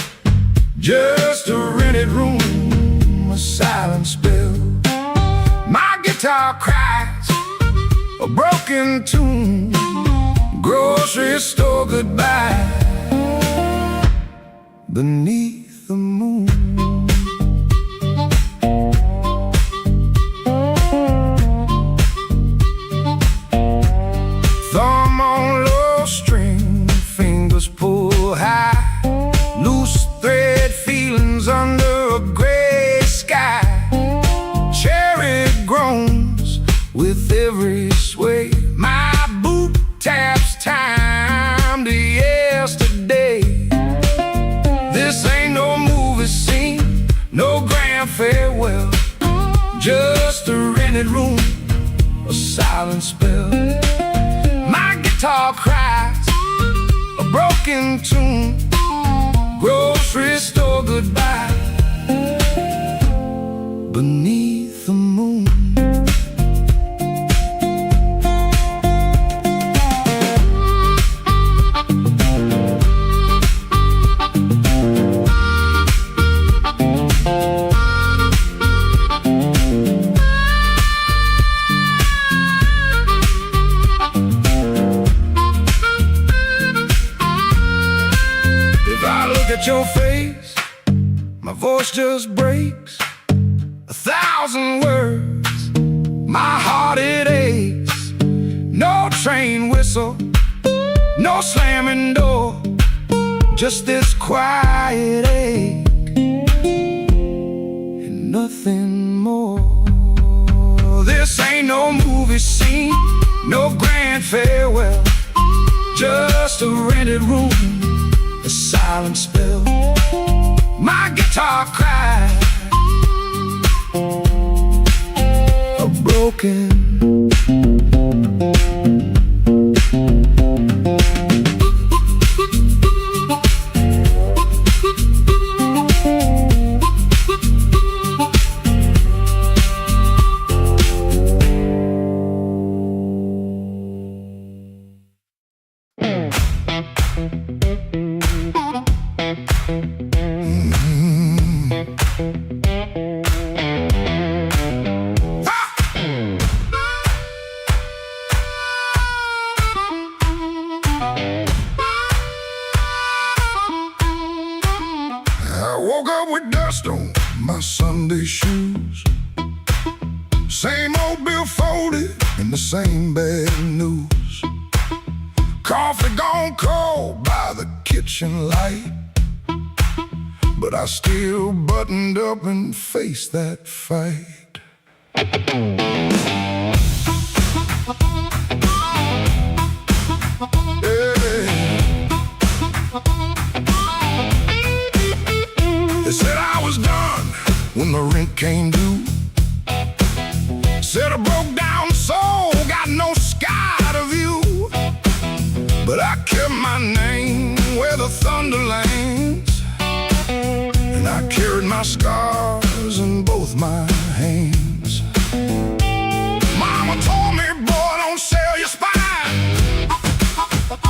S2: just a rented room, a silent spell. My guitar cries a broken tune, grocery store goodbye beneath the moon. Thumb on low string, fingers pull high, loose thread feelings under a gray sky. Cherry groans with every sway. My boot taps time to yesterday. This ain't no movie scene, no grand farewell, just a rented room, a silent spell. My guitar cries a broken tune, grocery store goodbye beneath the moon. At your face, my voice just breaks 1,000 words, my heart it aches. No train whistle, no slamming door, just this quiet ache and nothing more. This ain't no movie scene, no grand farewell, just a rented room, a silent spell. My guitar cries a broken woke up with dust on my Sunday shoes, same old bill folded and the same bad news. Coffee gone cold by the kitchen light, but I still buttoned up and faced that fight. They said I was done when the rent came due. Said I broke down soul, got no sky to view. But I kept my name where the thunder lands, and I carried my scars in both my hands. Mama told me, boy, don't sell your spine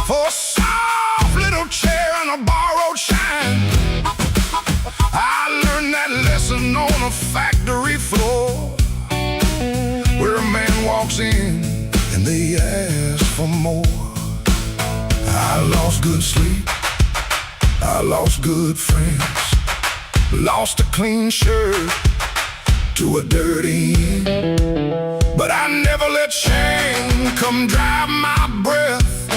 S2: for a soft little chair and a borrowed shine. I learned that lesson on a factory floor, where a man walks in and they ask for more. I lost good sleep, I lost good friends, lost a clean shirt to a dirty end. But I never let shame come drive my breath.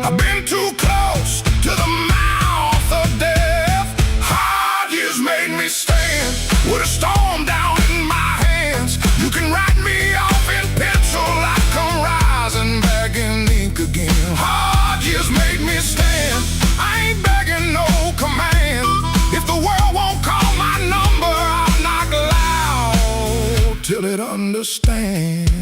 S2: I've been too close to the mouth of death. Hard years made me stand with a storm down in my hands. You can write me off in pencil, I come rising back in ink again. Hard years made me stand, I ain't begging no command. If the world won't call my number, I'll knock loud till it understands.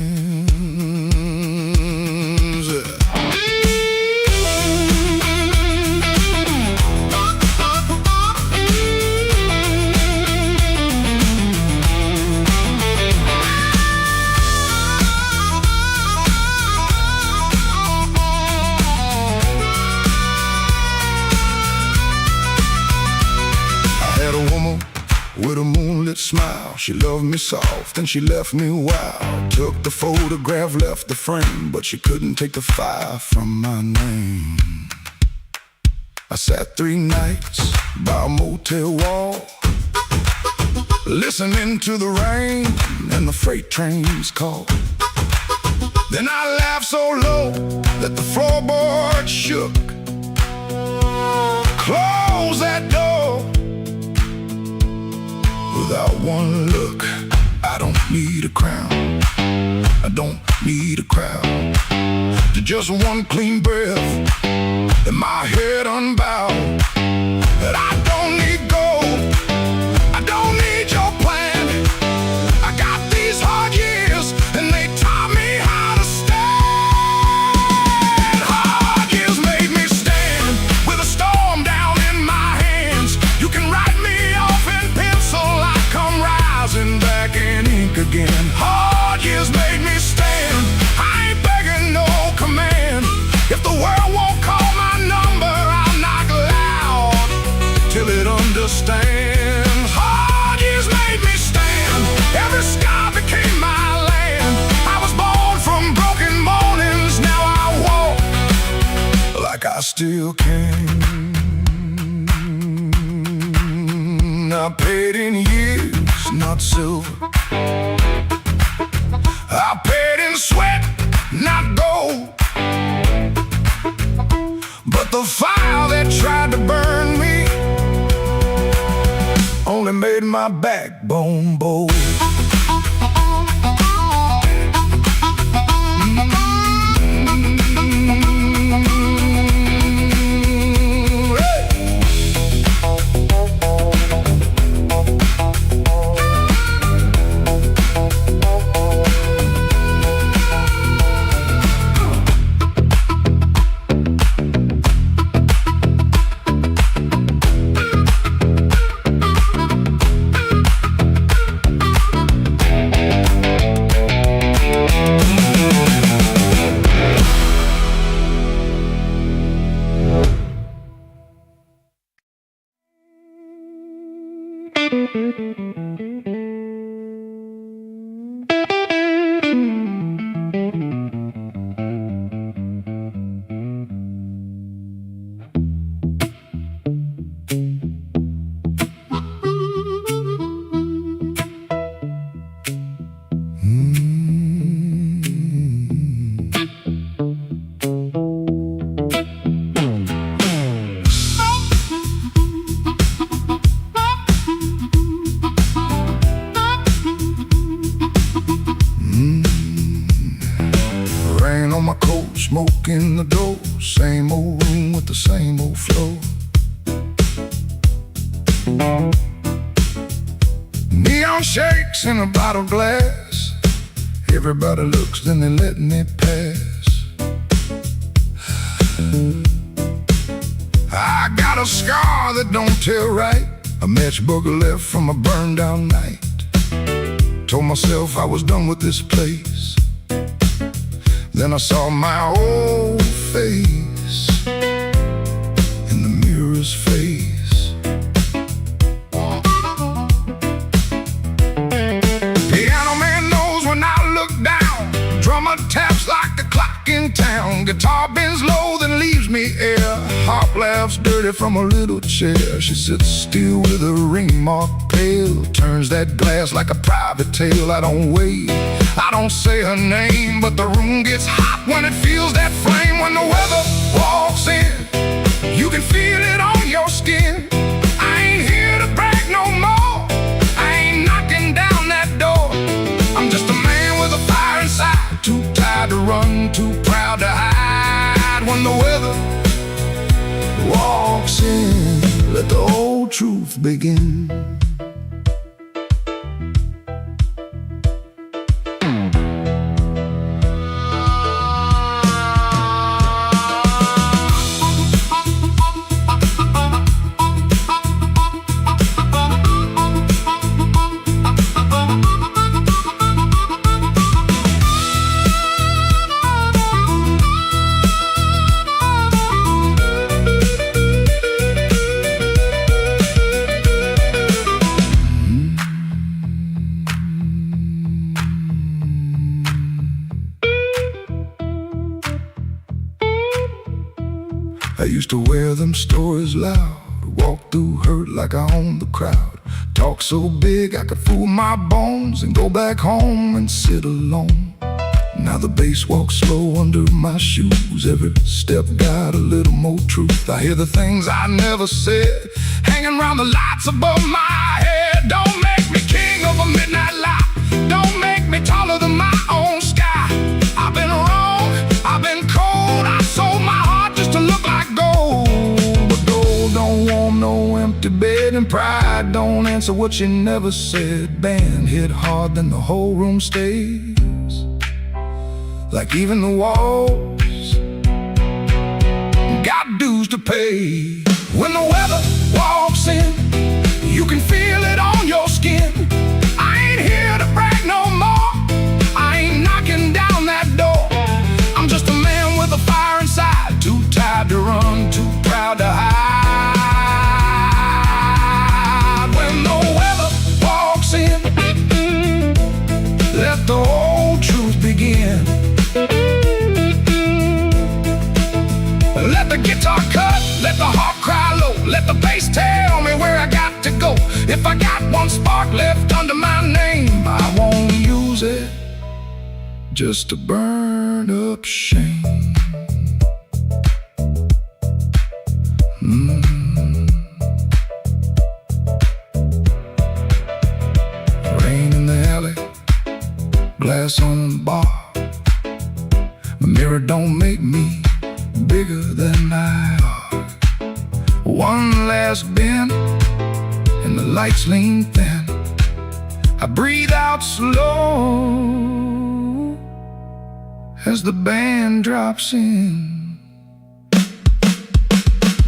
S2: with a moonlit smile. She loved me soft and she left me wild. Took the photograph, left the frame, but she couldn't take the fire from my name. I sat 3 nights by a motel wall, listening to the rain and the freight trains call. Then I laughed so low that the floorboard shook. Close that door without one look. I don't need a crown, I don't need a crowd, just one clean breath and my head unbowed. And I don't need gold, I don't need your plan. I got these hard years and they taught me how to stand. Hard years made me stand with a storm down in my hands. You can write me off in pencil, I come rising back in ink again. Hard years made me stand, I ain't begging no command. If the world won't call my number, I'll knock loud till it understands. Hard years made me stand, every scar became my land. I was born from broken mornings, now I walk like I still can. I paid in years, not silver. I paid in sweat, not gold. But the fire that tried to burn me only made my backbone bold. Smoke in the door, same old room with the same old floor. Neon shakes in a bottle glass. Everybody looks, then they let me pass. I got a scar that don't tell right, a matchbook left from a burned down night. Told myself I was done with this place. Then I saw my old face in the mirror's face. Piano man knows when I look down. Drummer taps like the clock in town. Guitar bends low, then leaves me air. Harp laughs dirty from a little chair. She sits still with a ring mark pale. Turns that glass like a private tale. I don't wait, I don't say her name, but the room gets hot when it feels that flame. When the weather walks in, you can feel it on your skin. I ain't here to brag no more, I ain't knocking down that door. I'm just a man with a fire inside, too tired to run, too proud to hide. When the weather walks in, let the old truth begin. I used to wear them stories loud, walk through hurt like I owned the crowd, talk so big I could fool my bones and go back home and sit alone. Now the bass walks slow under my shoes, every step got a little more truth. I hear the things I never said, hanging around the lights above my head. Don't make me king of a midnight light, don't make me taller than my own sky. I've been wrong, I've been cold, I sold my heart just to look like gold. But gold don't want no empty bed, and pride don't answer what you never said. Band hit hard, then the whole room stays, like even the walls got dues to pay. When the weather walks in, you can feel it on your skin. I ain't here to brag no more, I ain't knocking down that door. I'm just a man with a fire inside, too tired to run, too proud to hide. When the weather walks in, let the old truth begin. Let the guitar cut, let the heart cry low, let the bass tell me where I got to go. If I got one spark left under my name, I won't use it just to burn up shame. Rain in the alley, glass on the bar. My mirror don't make me bigger than I are. One last bend, and the lights lean thin. I breathe out slow as the band drops in.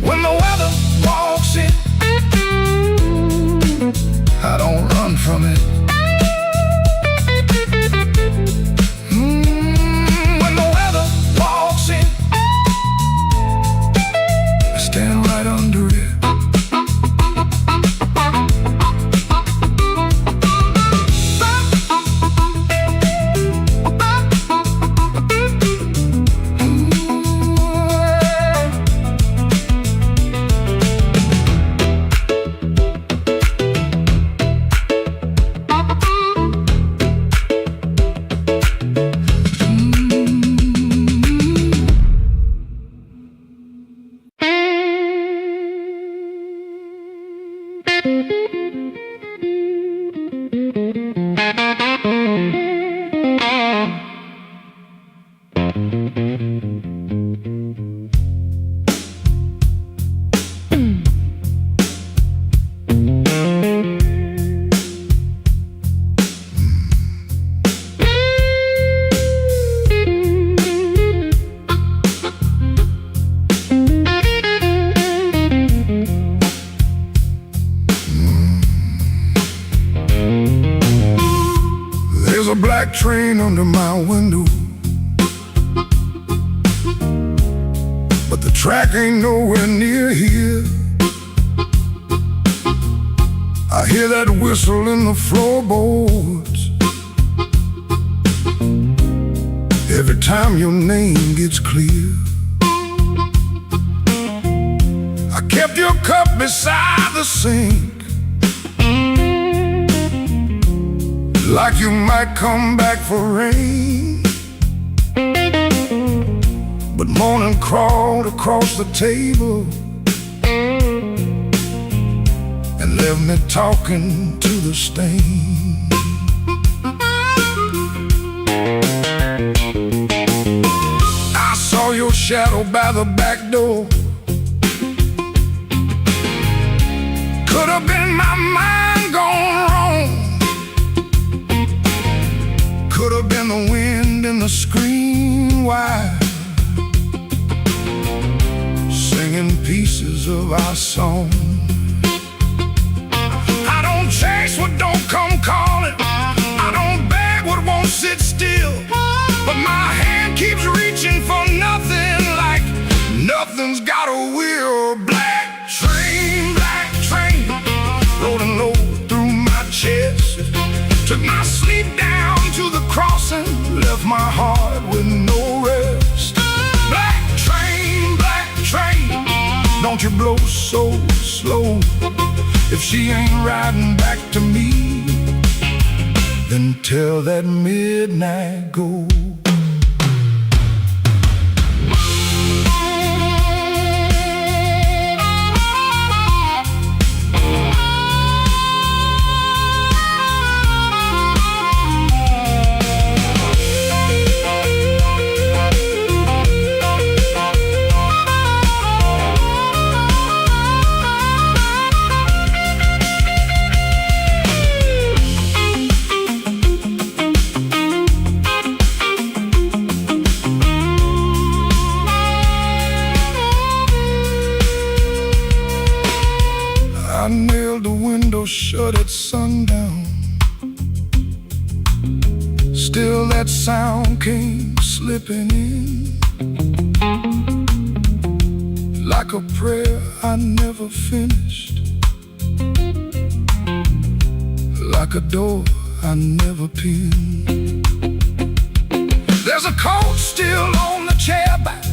S2: When the weather walks in, I don't run from it. When the weather walks in, I stand right under it. There's a black train under my window, but the track ain't nowhere near here. I hear that whistle in the floorboards every time your name gets clear. I kept your cup beside the sink, like you might come back for rain. But morning crawled across the table and left me talking to the stain. I saw your shadow by the back door. Could have been my mind gone wrong, could have been the wind in the screen wire, singing pieces of our song. I don't chase what don't come calling, I don't beg what won't sit still, but my hand keeps reaching for nothing, like nothing's got a wheel. Black train, rolling low through my chest, took my sleep down to the crossing, left my heart with no rest. Black train, you blow so slow. If she ain't riding back to me, then tell that midnight go. I nailed the window shut at sundown. Still that sound came slipping in, like a prayer I never finished, like a door I never pinned. There's a coat still on the chair back.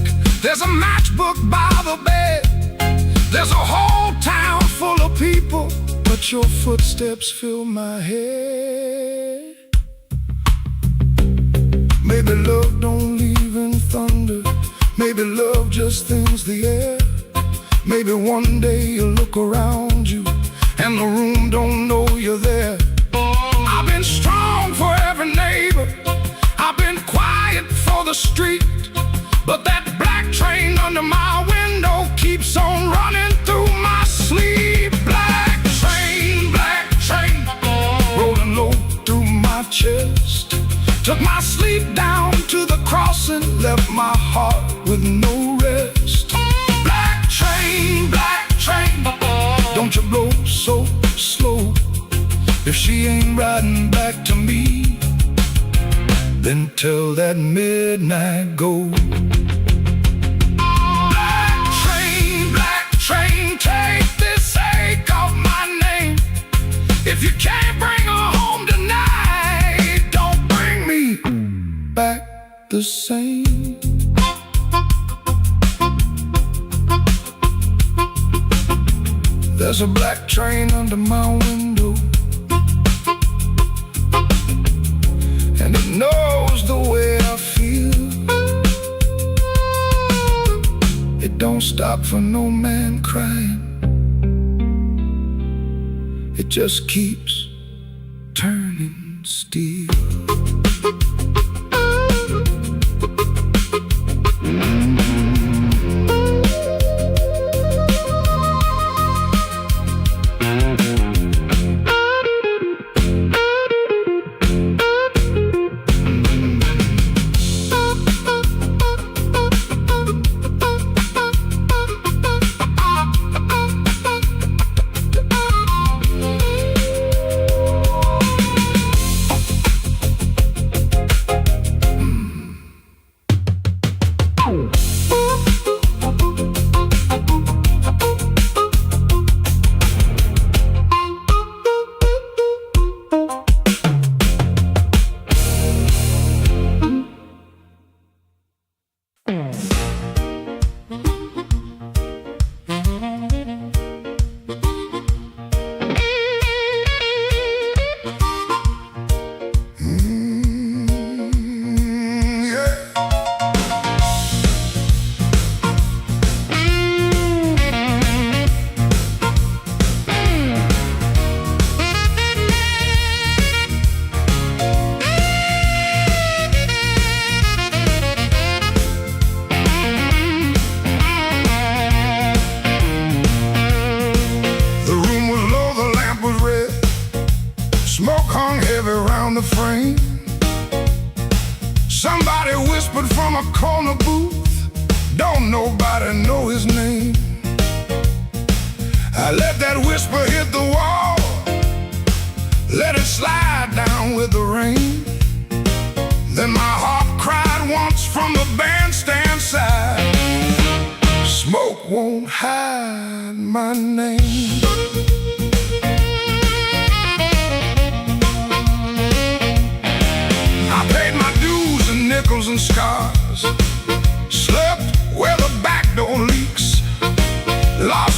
S2: There's a matchbook by the bed. There's a whole town full of people, but your footsteps fill my head. Maybe love don't leave in thunder. Maybe love just thins the air. Maybe one day you look around you and the room don't know you're there. I've been strong for every neighbor, I've been quiet for the street, but that black train under my window keeps on running through my sleep. Black train, rolling low through my chest, took my sleep down to the crossing, left my heart with no rest. Black train, don't you blow so slow. If she ain't riding back to me, then tell that midnight go. Black train, take this ache off my name. If you can't bring her home tonight, don't bring me back the same. There's a black train under my window, and it knows the way I feel. It don't stop for no man crying. It just keeps turning steel. the frame. Somebody whispered from a corner booth, don't nobody know his name. I let that whisper hit the wall, let it slide down with the rain. Then my heart cried once from the bandstand side, smoke won't hide my name. I paid my dues in nickels and scars, slept where the back door leaks, lost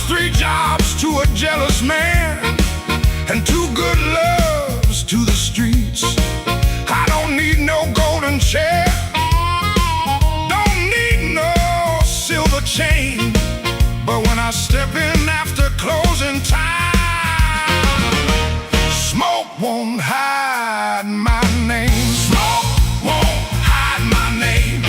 S1: good loves to the streets. I don't need no golden chair, don't need no silver chain, but when I step in after closing time, smoke won't hide my name. Smoke won't hide my name.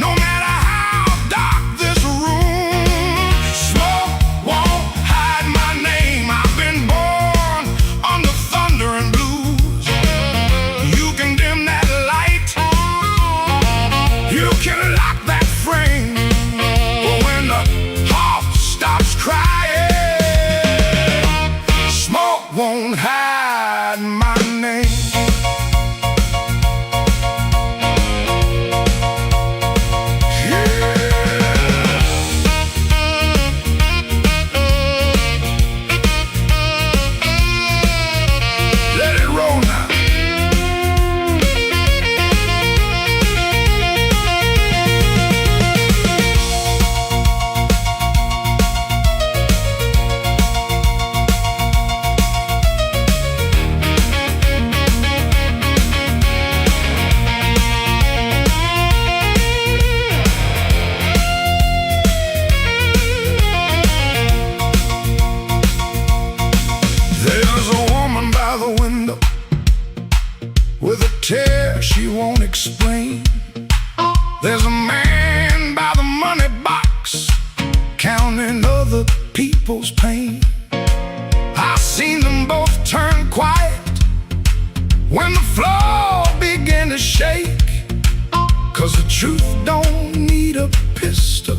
S1: No matter how dark this room, smoke won't hide my name. I've been born under thunder and blues. You can dim that light, you can lock that frame, but when the heart stops crying, smoke won't hide my name. Let it roll now. There's a woman by the window with a tear she won't explain. There's a man by the money box counting other people's pain. I've seen them both turn quiet when the floor began to shake, 'cause the truth don't need a pistol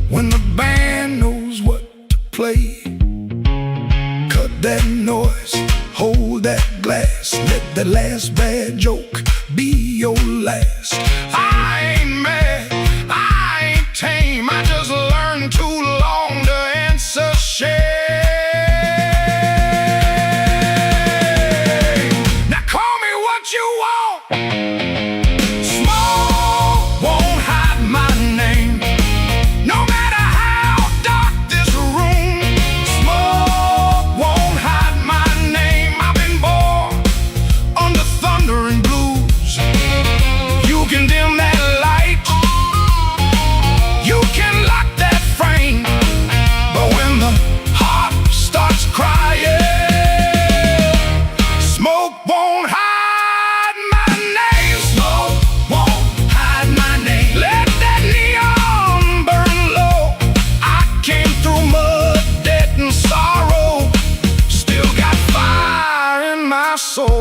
S1: when the band knows what to play. Cut that noise, hold that glass, let that last bad joke be your last. I ain't mad, I ain't tame, I just learned too long to answer shame. Now call me what you want, smoke won't hide my name. No matter how dark this room, smoke won't hide my name. I've been born under thunder and blues. You can dim that light, you can lock that frame, but when the heart starts crying, smoke won't hide my name. Smoke won't hide my name. Let that neon burn low. I came through mud, debt, and sorrow, still got fire in my soul.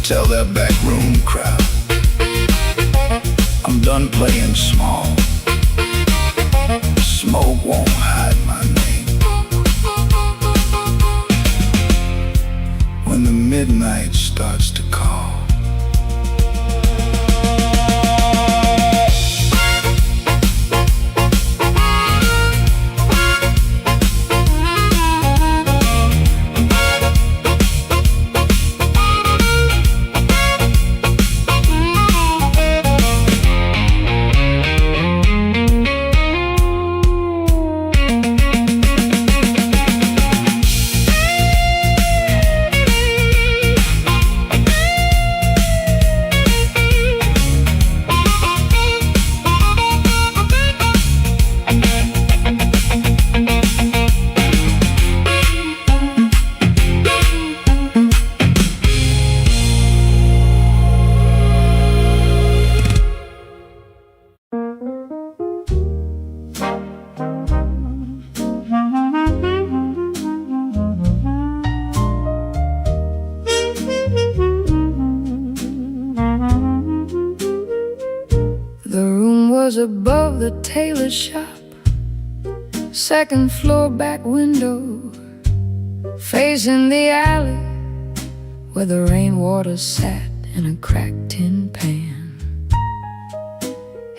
S1: Tell that backroom crowd I'm done playing small. Smoke won't hide my name. When the midnight starts to call, was above the tailor shop, second floor back window, facing the alley where the rainwater sat in a cracked tin pan.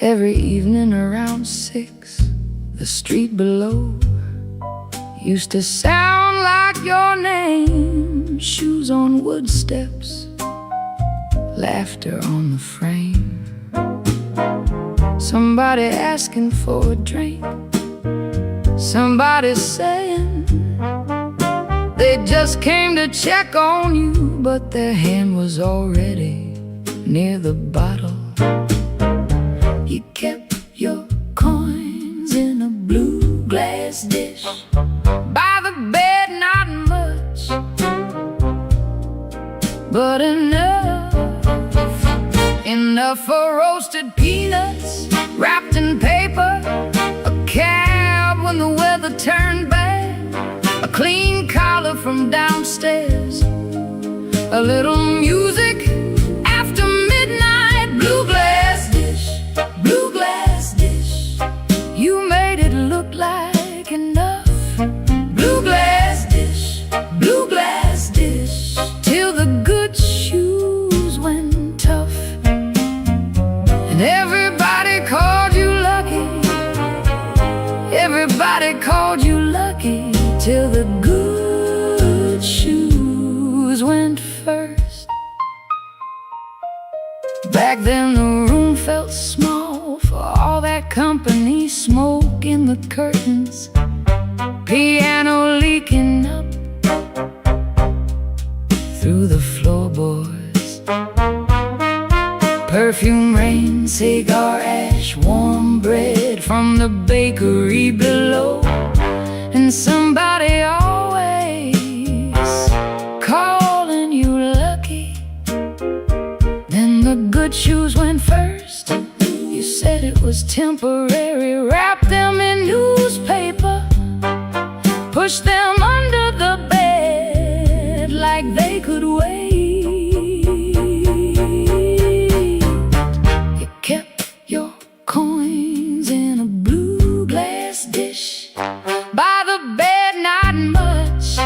S1: Every evening around 6, the street below used to sound like your name. Shoes on wood steps, laughter on the frame, somebody asking for a drink, Somebody's saying they just came to check on you, but their hand was already near the bottle. You kept your coins in a blue glass dish by the bed, not much, but enough for roasted peanuts wrapped in paper, a cab when the weather turned bad, a clean collar from downstairs, a little music after midnight. Blue glass dish, blue glass dish, you made it look like enough. Blue glass dish, blue glass dish, till the good shoes went tough. And everybody called you lucky, everybody called you lucky, till the good shoes went first. Back then the room felt small for all that company, smoke in the curtains, piano leaking up through the floorboards, perfume rain, cigar ash, warm bread from the bakery below, and somebody always calling you lucky. Then the good shoes went first. You said it was temporary, wrap them in newspaper, push them under the bed like they could wait. You kept your coins in a blue glass dish by the bed, not much,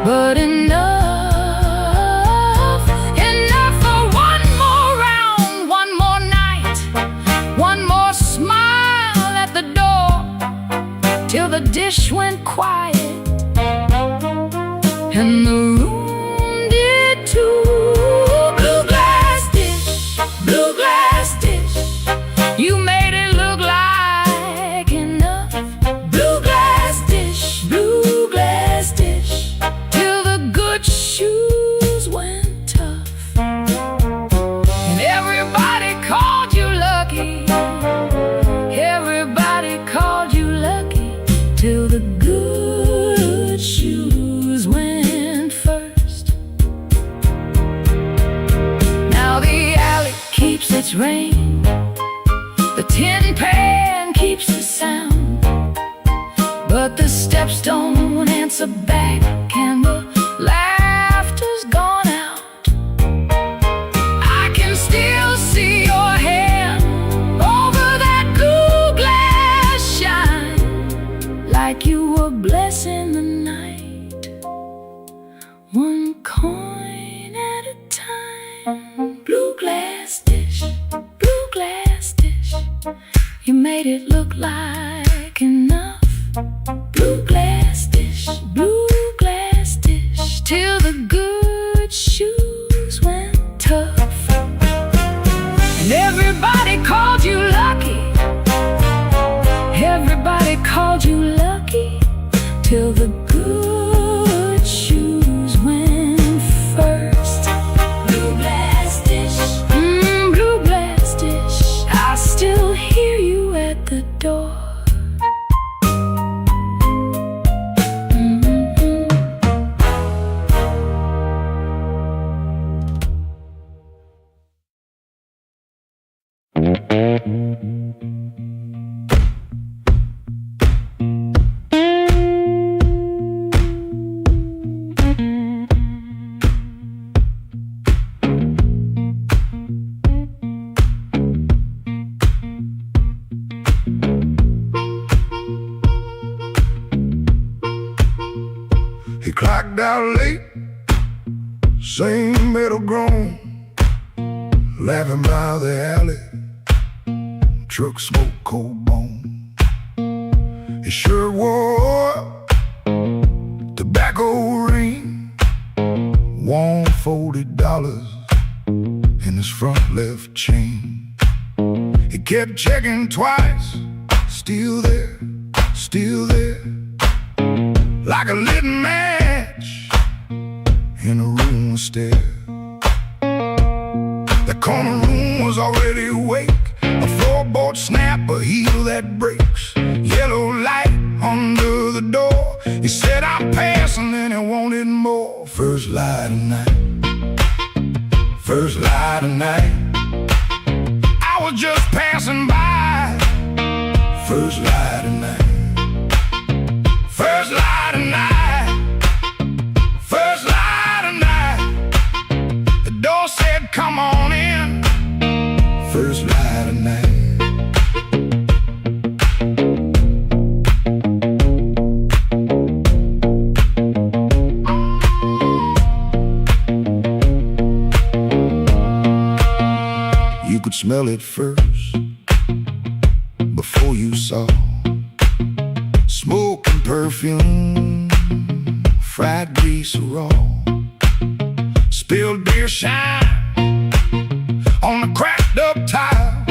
S1: but enough for one more round, one more night, one more smile at the door, till the dish went quiet and the room did too. Blue glass dish, blue glass dish, you made it look like enough. Blue glass dish, blue glass dish, till the good shoes went tough. And everybody called you lucky, everybody called you lucky, till the good shoes went first. Now the alley keeps its rain, the tin pan keeps the sound, but the steps don't answer back and the laughter's gone out. I can still see your hand over that blue glass shine, like you were blessing the night, one coin at a time. Blue glass dish, blue glass dish, you made it look like enough. Blue glass dish, blue glass dish, till the good shoes went tough. And everybody called you lucky, everybody called you lucky, till the good shoes went first. Blue glass dish, blue glass dish, I still hear you at the door.
S2: He clocked out late, same metal groan, laughing by the alley, truck smoke, cold bone. His shirt wore tobacco rain, warm $40 in his front left chain. He kept checking twice, still there, still there, like a lit match in a room of stairs. The corner room was already awake, a floorboard snap, a heel that breaks, yellow light under the door. He said I'm passing and he wanted more. First light of night, first light of night, I was just passing by. First light of night, first light of night, first light of night. The door said come on in. First light of night. You could smell it first, before you saw smoke and perfume, fried grease raw, spilled beer shine on the cracked up tile,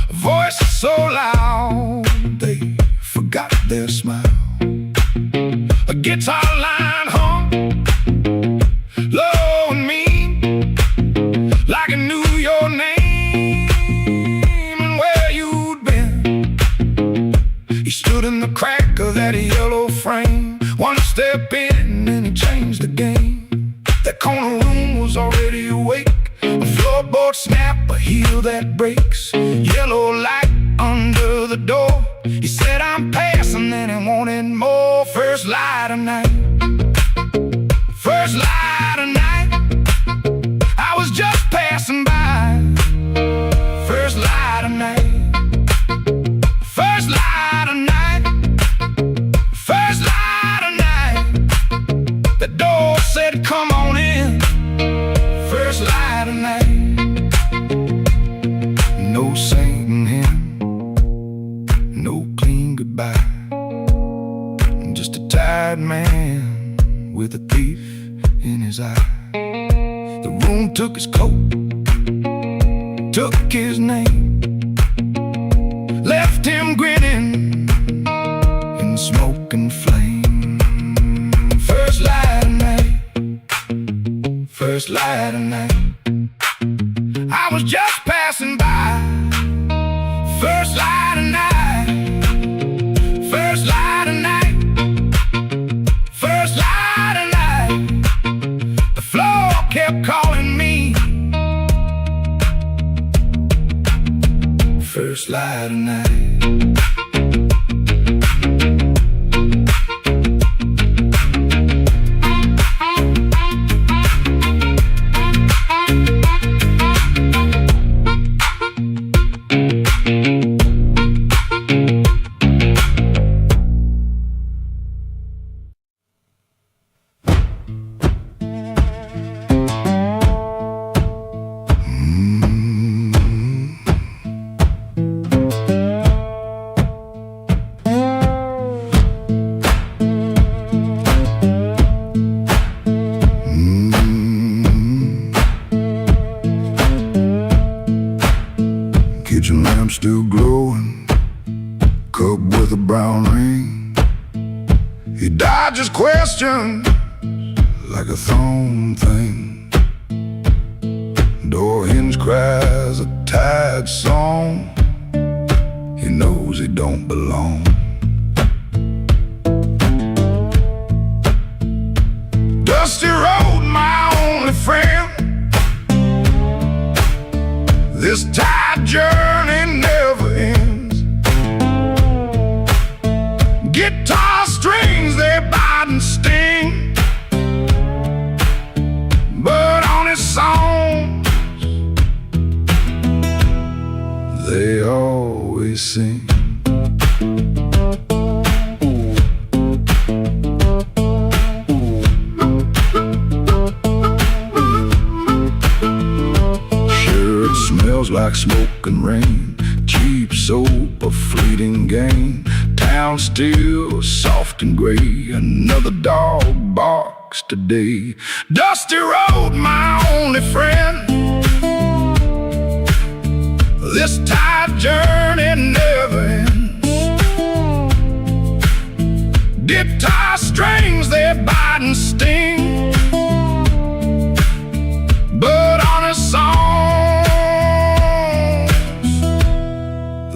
S2: a voice so loud they forgot their smile. A guitar line hung low and mean, like it knew your name and where you'd been. He stood in the crack of that yellow frame, one step in and he changed the game. That corner room was already awake, a floorboard snap, a heel that breaks, yellow light under the door. He said I'm passing and he wanted more. First light of night, first light of night, I was just passing by. First light of night, first light of night, first light of night. The door said come on in. First light of night. No singing hymn, no clean goodbye, just a tired man with a thief in his eye. The room took his coat, took his name, left him grinning in smoke and flame. First light of night, first light of night, I was just passing by. First light of night, first light of night, first light of night. The floor kept calling me. First light of night. Kitchen lamp still glowing, cup with a brown ring. He dodges questions like a thrown thing. Door hinge cries a tired song. He knows he don't belong. Dusty road, my only friend. This tired journey never ends. Guitar strings, they bite and sting, but on his songs they always sing. Like smoke and rain, cheap soap, a fleeting gain. Town still soft and gray, another dog barks today. Dusty road, my only friend. This tired journey never ends.
S1: guitar strings, they bite and sting, but honest songs,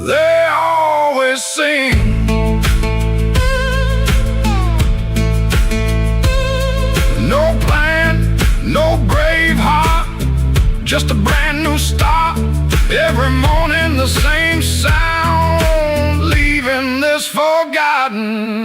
S1: they always sing. No plan, no brave heart, just a brand new start. Every morning the same sound, leaving this forgotten.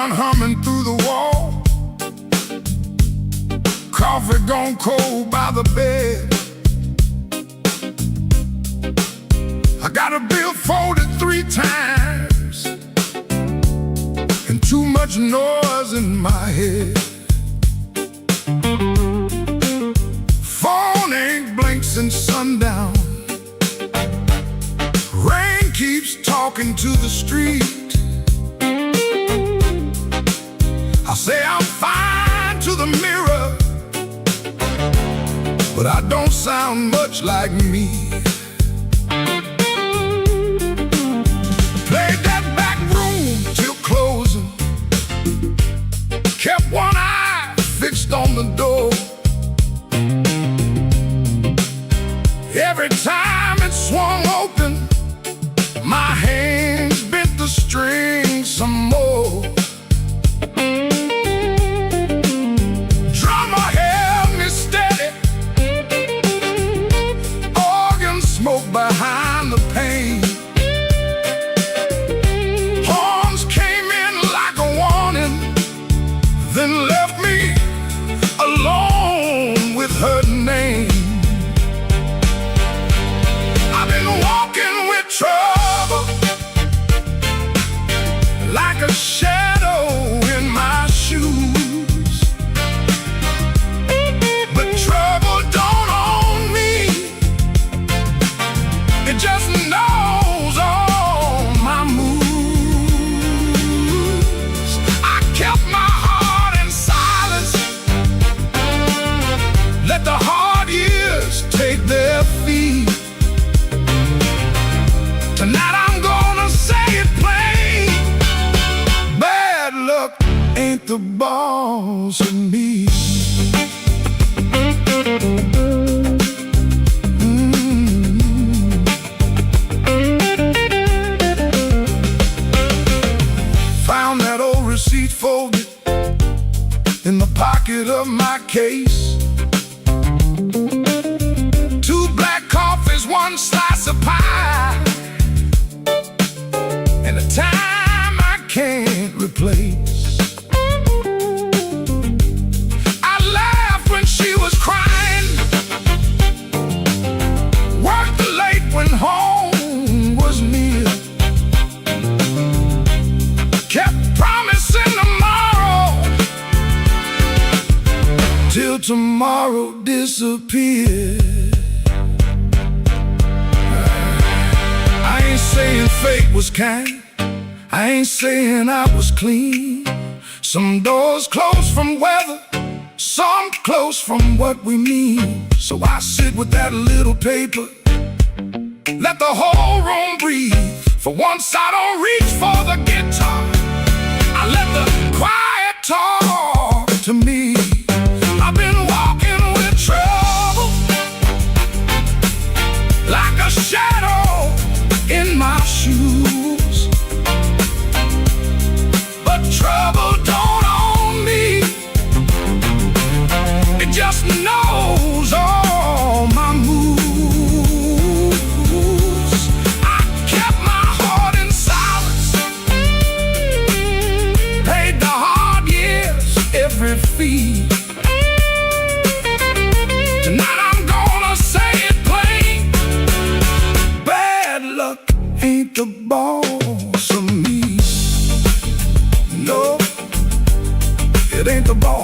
S1: Humming through the wall, coffee gone cold by the bed. I got a bill folded 3 times and too much noise in my head. Phone ain't blinked since sundown. Rain keeps talking to the street. I say I'm fine to the mirror, but I don't sound much like me. Played that back room till closing, kept one eye fixed on the door. Every time it swung open, my hands bent the strings some more. Behind the pain, horns came in like a warning, then left me alone with her name. I've been walking with trouble, like a shadow in my shoes, but trouble don't own me. It just knows all my moves. I kept my heart in silence, let the hard years take their feet. Tonight I'm gonna say it plain, bad luck ain't the boss of me. Folded in the pocket of my case. 2 black coffees, 1 slice of pie, and a time I can't replace. I laughed when she was crying, worked late when home was near, kept promising tomorrow till tomorrow disappeared. I ain't saying fate was kind, I ain't saying I was clean. Some doors close from weather, some close from what we mean. So I sit with that little paper, let the whole room breathe. For once I don't reach for the guitar, I let the quiet talk to me. I've been walking with trouble, like a shadow in my shoes, but trouble don't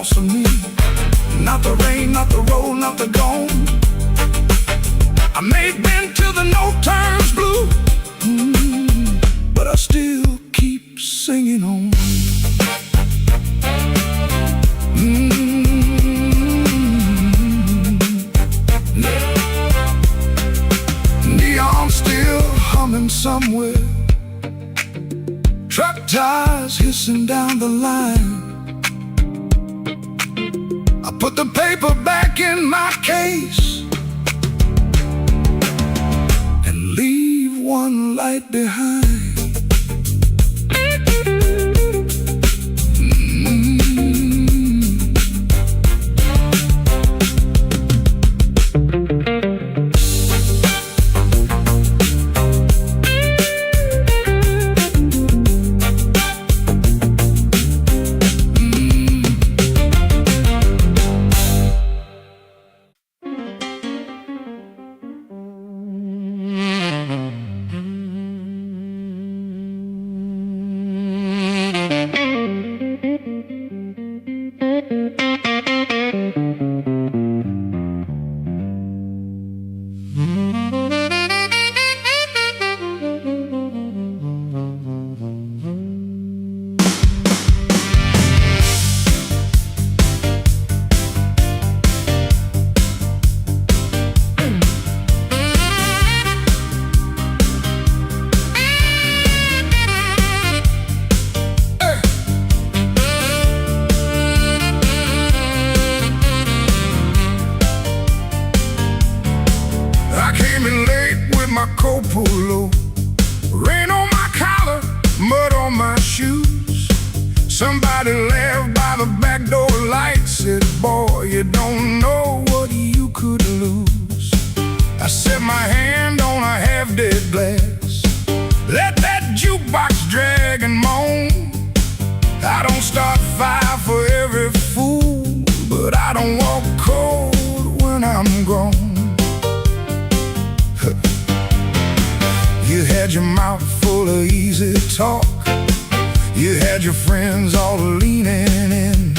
S1: lost of me. Not the rain, not the road, not the gone. I may have been to the no turns blue, but I still keep singing on. Neon still humming somewhere, truck tires hissing down the line. I put the paper back in my case and leave one light behind. Polo, rain on my collar, mud on my shoes. Somebody laughed by the back door light, said, boy, you don't know what you could lose. I set my hand on a half-dead glass, let that jukebox drag and moan. I don't start fire for every fool, but I don't walk cold when I'm gone. You had your mouth full of easy talk, you had your friends all leaning in,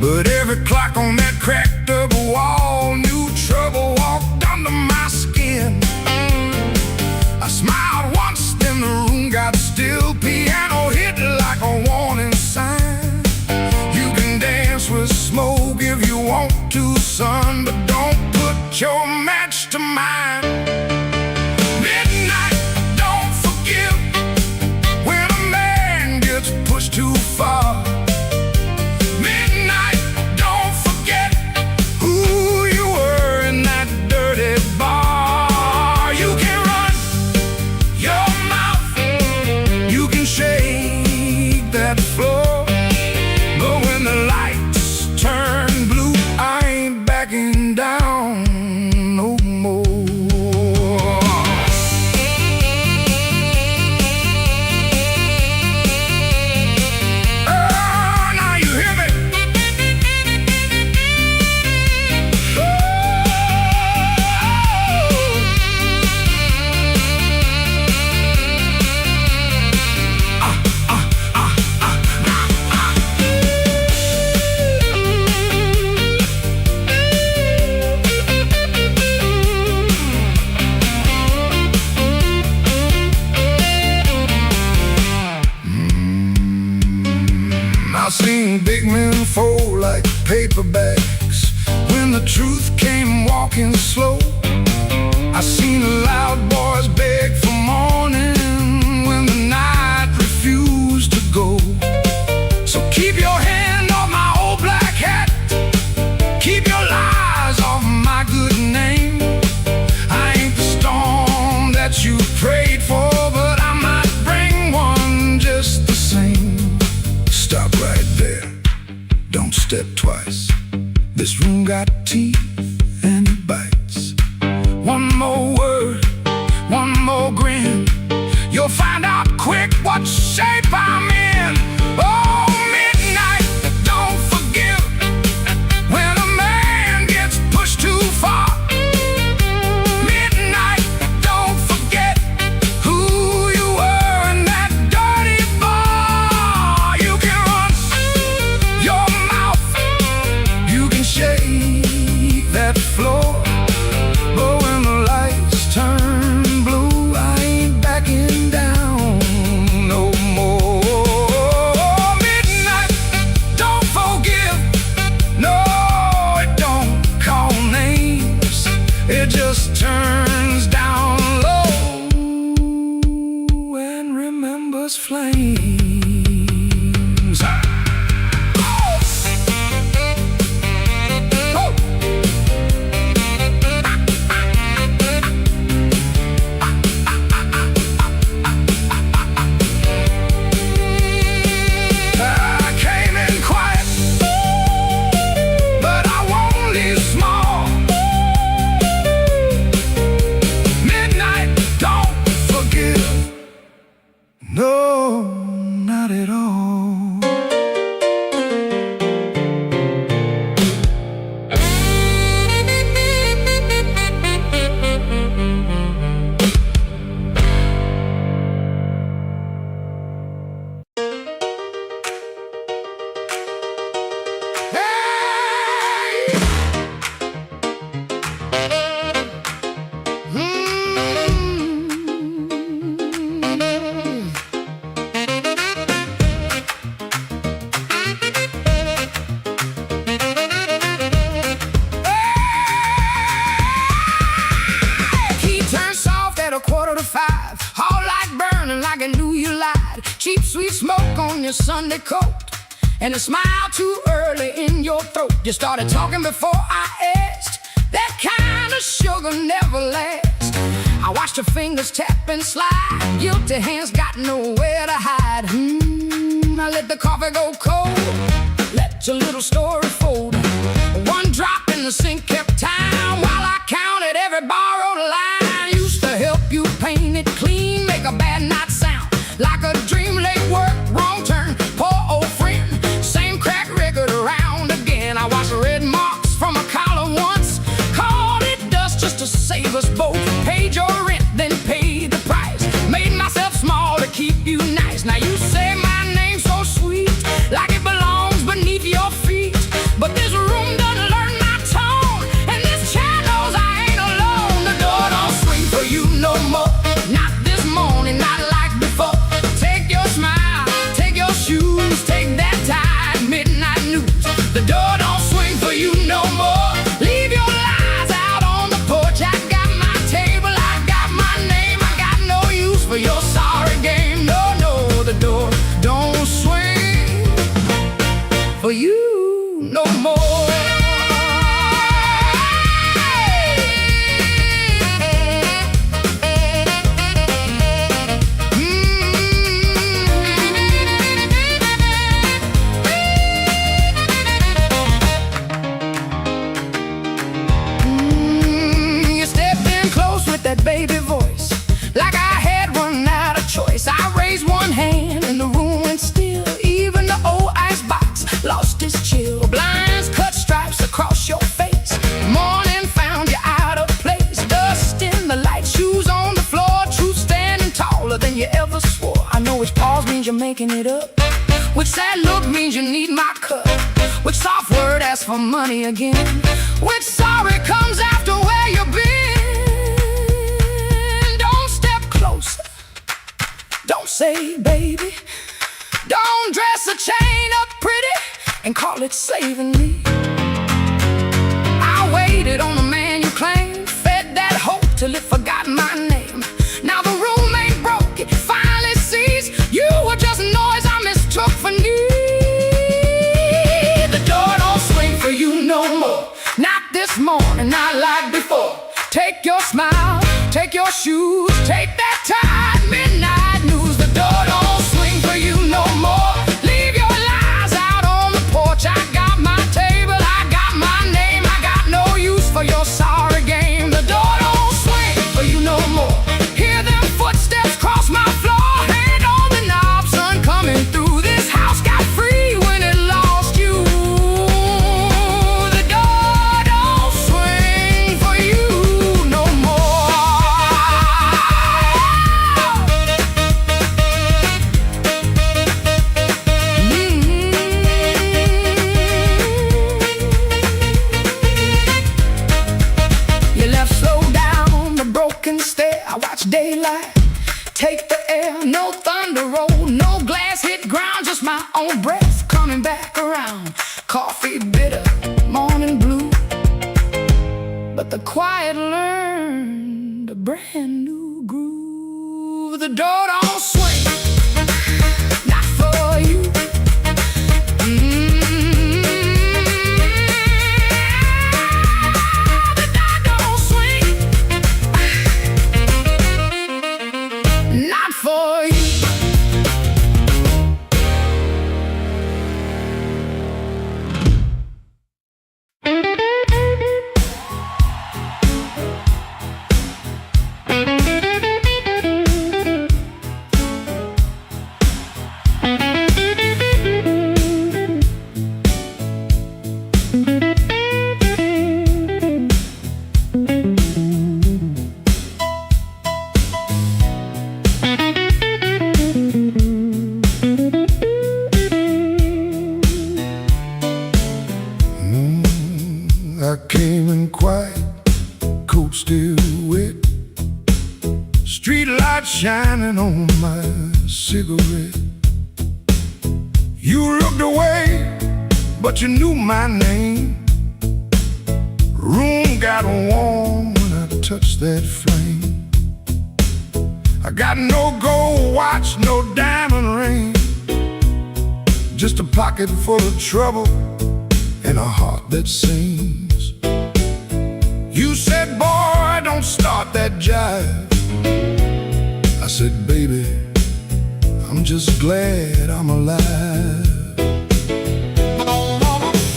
S1: but every clock on that cracked up wall knew trouble walked under my skin. I smiled once, then the room got still, piano hit like a warning sign. You can dance with smoke if you want to, son, but don't put your match to mine. Too far. Midnight, don't forget who you were in that dirty bar. You can run your mouth, you can shake that floor, but when the lights turn blue, I ain't backing down no more. I've seen big men fold like paper bags when the truth came walking slow. I seen loud boys beg for morning when the night refused to go. So keep your hand off my old black hat, keep your lies off my good name. I ain't the storm that you prayed for, but I might bring one just the same. Stop right there, don't step twice. This room got teeth and it bites. One more word, one more grin, you'll find out quick what shape I'm in. Oh, midnight, don't forgive when a man gets pushed too far. Midnight, don't forget who you were in that dirty bar. You can run your mouth, back on your Sunday coat and a smile too early in your throat. You started talking before I asked. That kind of sugar never lasts. I watched your fingers tap and slide. Guilty hands got nowhere to hide. I let the coffee go cold. Let your little story fold. One drop in the sink kept time while I counted every borrowed line. Used to help you paint it clean, make a bad night sound like a dream. Late work, wrong turn, poor old friend. Same crack record around again. I watched red marks from a collar once. Called it dust just to save us both. Paid your rent, then paid the price. Made myself small to keep you nice. Now you say my name so sweet, like it belongs beneath your feet. But this room doesn't learn my tone, and this chair knows I ain't alone. The door don't swing for you no more. Not this morning, not like before. Take your smile, take your shoes, take that tired midnight news. The door don't swing for you no more. Leave your lies out on the porch. I got my table, I got my name. I got no use for your sorry game. No, no, the door don't swing for you no more. You stepped in close with that baby voice, like I had run out of choice. I raised one hand and the room went still. Even the old icebox lost its chill. Blinds cut stripes across your face. Morning found you out of place. Dust in the light, shoes on the floor. Truth standing taller than you ever swore. I know which pause means you're making it up, which sad look means you need my cup, which soft word asks for money again, which sorry comes after where you've been. Don't step closer, don't say baby. Don't dress a chain up pretty and call it saving me. I waited on the man you claimed, fed that hope till it forgot my name. Now the room ain't broke, it finally sees you were just noise I mistook for need. The door don't swing for you no more. Not this morning, not like before. Take your smile, take your shoes, take that tired midnight news. The door don't swing for you no more. Leave your lies out on the porch. I got my table, I got my name. I got no use for your sorry game. The door don't swing for you no more. Hear them footsteps cross my floor. Hand on the knob, sun coming through. This house got free when it lost you. The door don't swing for you no more. You left slow down the broken stair. I watched daylight take the air. No thunder roll, no glass hit ground, just my own breath coming back around. Coffee bitter, morning blue, but the quiet learned a brand new groove. The door don't swing, not for you. The door don't swing, not for you.
S2: I came in quiet, coat still wet, street light shining on my cigarette. You looked away, but you knew my name. Room got warm when I touched that flame. I got no gold watch, no diamond ring, just a pocket full of trouble and a heart that sings. You said, boy, don't start that jive. I said, baby, I'm just glad I'm alive.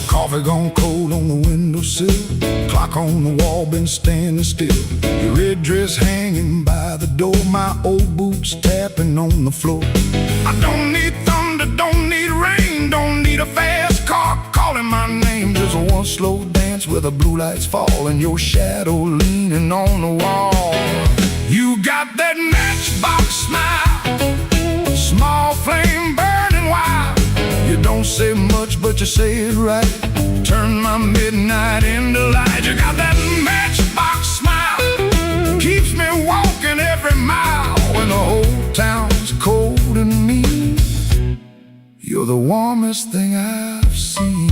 S2: Coffee gone cold on the windowsill, clock on the wall been standing still. Your red dress hanging by the door, my old boots tapping on the floor. I don't need thunder, don't need rain, don't need a fast car calling my name. Just one slow dance where the blue lights fall and your shadow leaning on the wall. You got that matchbox smile, small flame burning wild. You don't say much, but you say it right. Turn my midnight into light. You got that matchbox smile, keeps me walking every mile. When the whole town's cold and mean, you're the warmest thing I've seen.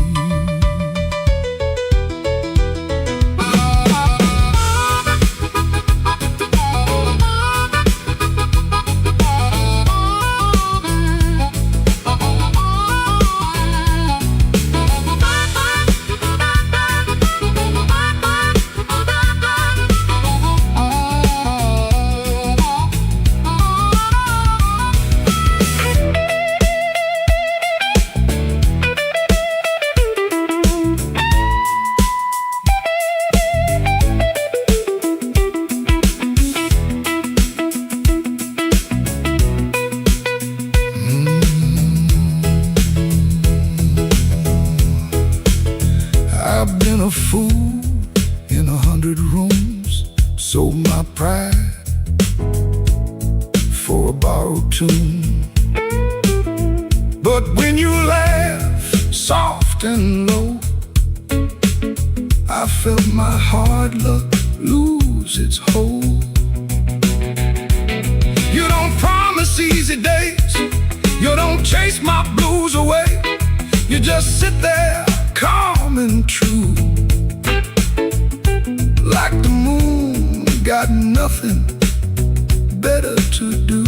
S2: I've been a fool in 100 rooms, sold my pride for a borrowed tune. But when you laugh soft and low, I felt my hard luck lose its hold. You don't promise easy days, you don't chase my blues away. You just sit there calm and true, like the moon got nothing better to do.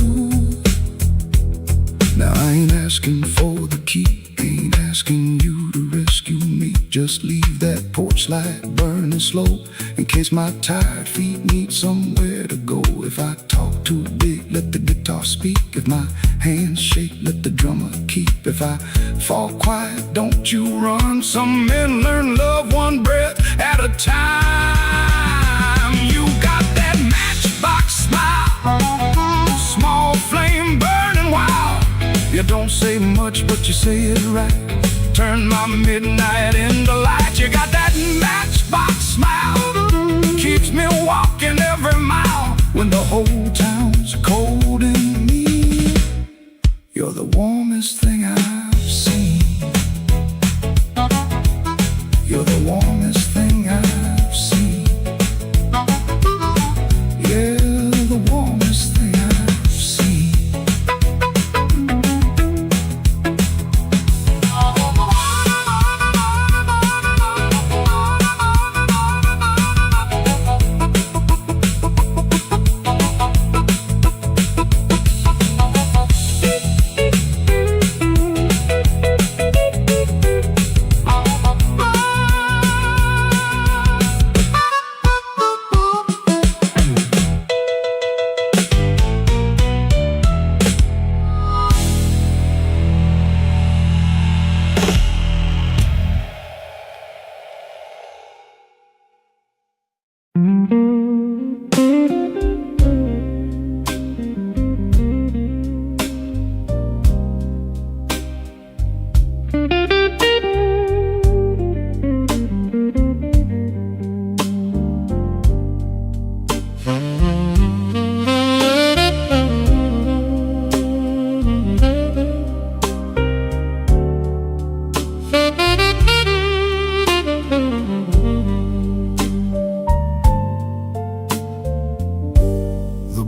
S2: Now I ain't asking for the key, ain't asking you to rescue me. Just leave that porch light burning slow, in case my tired feet need somewhere to go. If I talk too big, let the guitar speak. If my hands shake, let the drummer keep. If I fall quiet, don't you run. Some men learn love one breath at a time. You got that matchbox smile, small flame burning wild. You don't say much, but you say it right. Turn my midnight into light. You got that matchbox smile, keeps me walking every mile. When the whole town's cold and mean, you're the warmest thing I've seen. You're the warmest thing I've seen. Yeah, the warmest thing I've seen.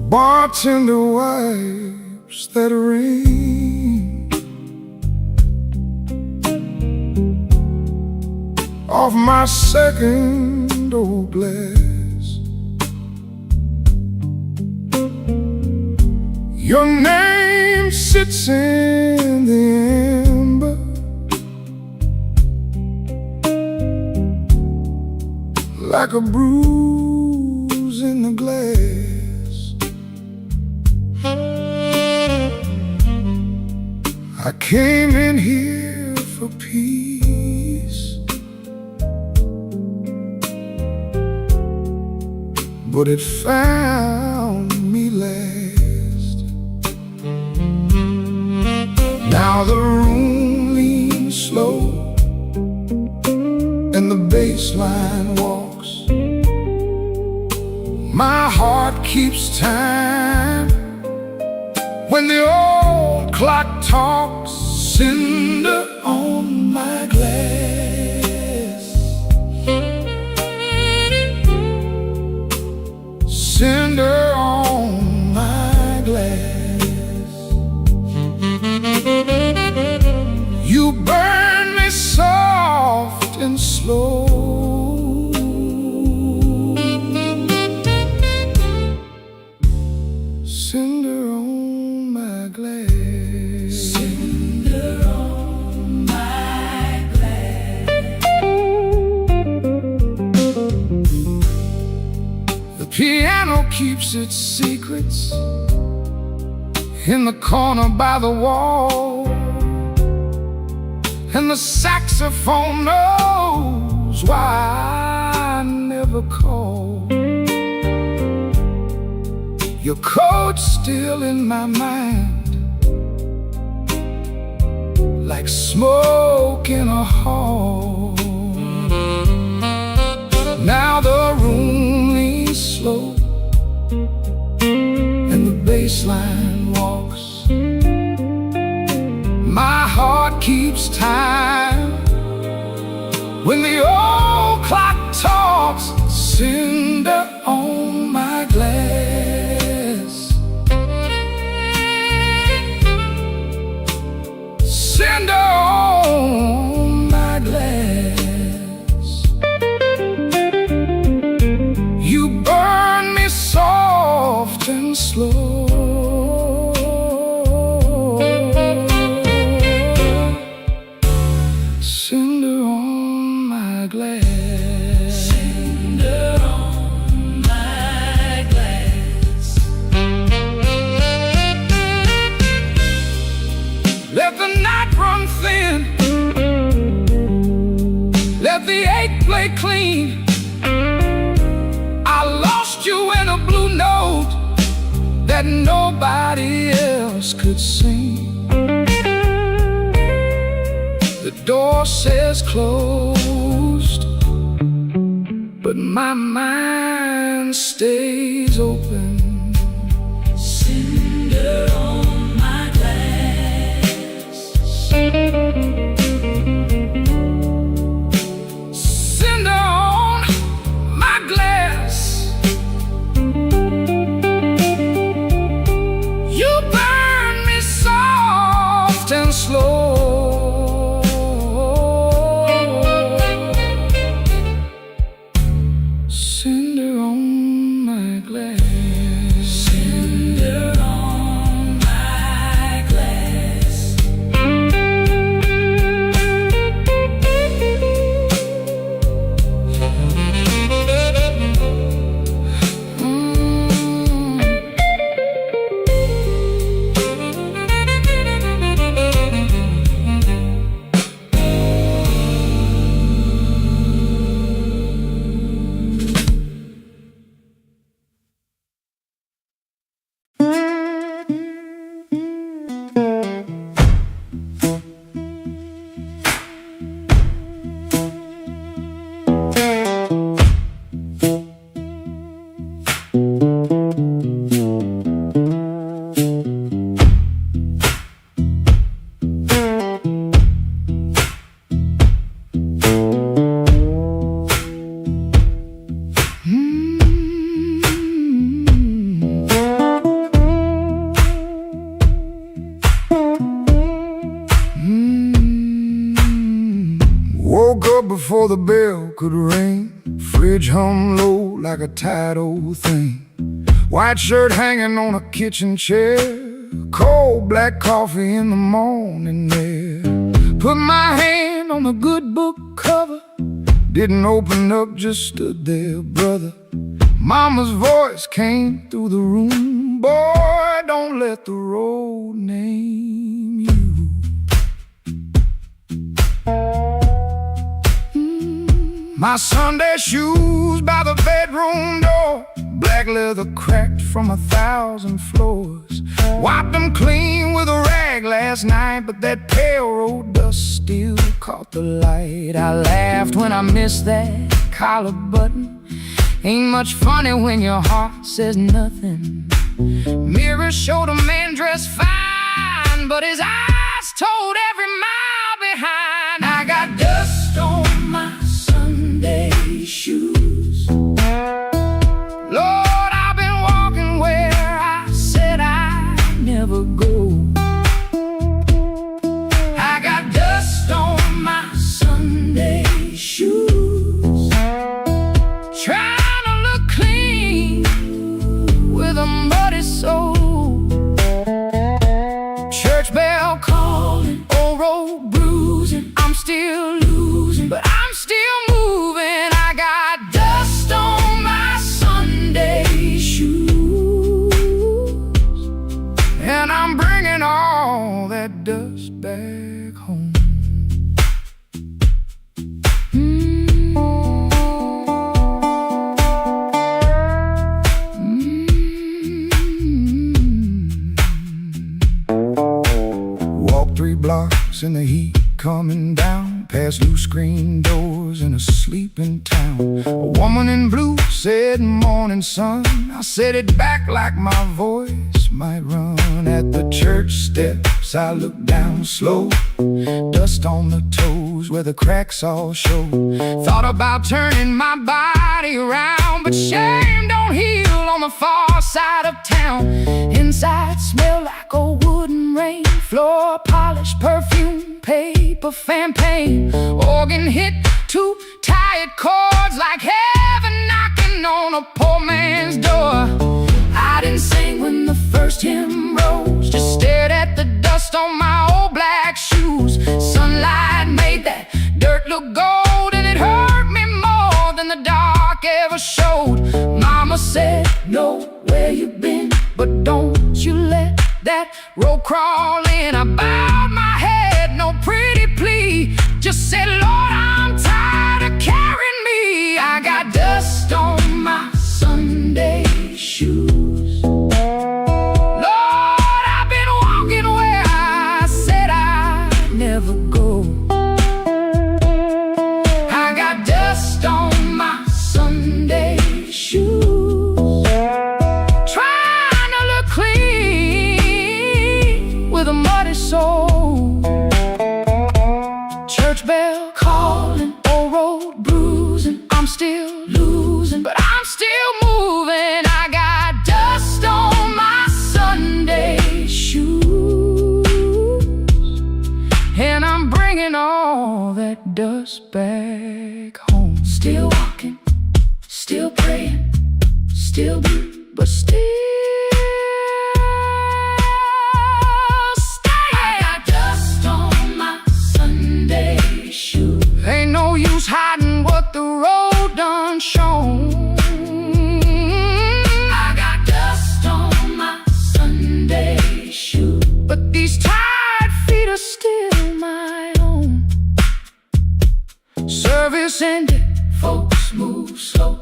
S2: Bartender wipes that rain off my second old glass. Your name sits in the amber like a bruise in the glass. I came in here for peace, but it found me last. Now the room leans slow and the bass line walks. My heart keeps time when the old clock talks. Cinder on my glass, cinder on my glass. You burn me soft and slow. Cinder on my glass, cinder on my glass. The piano keeps its secrets in the corner by the wall, and the saxophone knows why I never call. Your coat's still in my mind, like smoke in a hall. Now the room leans slow and the bass line walks. My heart keeps time when the old clock talks. Cinder on my glass, cinder on my glass. You burn me soft and slow. Cinder on my glass, cinder on my glass. Let the night run thin, let the ache play clean. I lost you in a blue note that nobody else could sing. The door says closed, but my mind stays open. Cinder on my glass, cinder on my glass. You burn me soft and slow. Cinder on my glass, cinder on my glass. Woke up before the bell could ring. Fridge hum low like a tired old thing. White shirt hanging on a kitchen chair. Cold black coffee in the morning air. Put my hand on the good book cover. Didn't open up, just stood there, brother. Mama's voice came through the room. Boy, don't let the road name you. My Sunday shoes by the bedroom door, black leather cracked from 1,000 floors. Wiped them clean with a rag last night, but that pale road dust still caught the light. I laughed when I missed that collar button. Ain't much funny when your heart says nothing. Mirror showed a man dressed fine, but his eyes told every mile behind. I got dust on my Sunday shoes. Lord, I've been walking where I said I'd never go. I got dust on my Sunday shoes. Trying to look clean with a muddy soul. Church bell calling, old road bruising. I'm still losing, but I'm still moving. I got dust on my Sunday shoes, and I'm bringing all that dust back home. Walked 3 blocks in the heat coming down, past loose screen doors in a sleeping town. A woman in blue said, "Morning, sun." I said it back like my voice might run. At the church steps I looked down slow, dust on the toes where the cracks all show. Thought about turning my body around, but shame don't heal on the far side of town. Inside smell like a wooden rain, floor polish, perfume, paper, fan paint. Organ hit 2 tired chords like heaven knocking on a poor man's door. I didn't sing when the first hymn rose, just stared at the dust on my old black shoes. Sunlight made that dirt look gold, and it hurt me more than the dark ever showed. Mama said, "Know where you've been, but don't you let that road crawl in." I bowed my head, no pretty plea, just said, "Lord, I'm tired of carrying me." I got dust on my Sunday shoes. Lord, I've been walking where I said I'd never go. I got dust on my Sunday shoes. Trying to look clean with a muddy soul. Church bell calling, old road bruising. I'm still losing, but I'm still moving. I got dust on my Sunday shoes, and I'm bringing all that dust back home. Still walking, still praying, still blue, but still staying. I got dust on my Sunday shoes. Ain't no use hiding what the road done shown. I got dust on my Sunday shoes, but these tired feet are still my own. Service ended, folks move slow.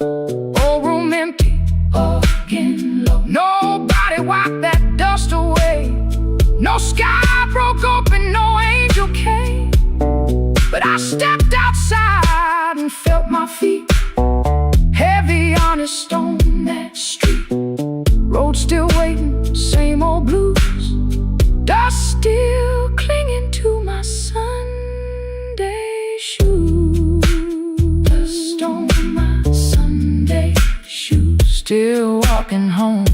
S2: Old room empty, organ low. Nobody wiped that dust away. No sky broke open, no angel came. But I stepped outside and felt my feet heavy on a stone that street. Road still waiting, same old blues. Dust still clinging to my Sunday shoes. Dust on my Sunday shoes. Still walking home.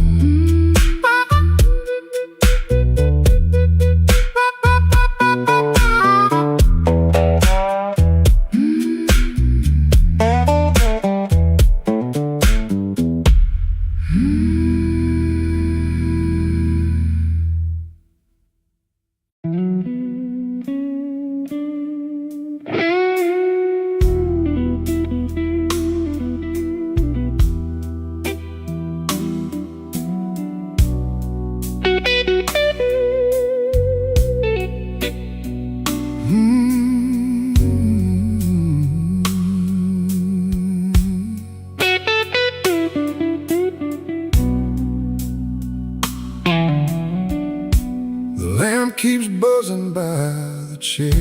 S2: chair.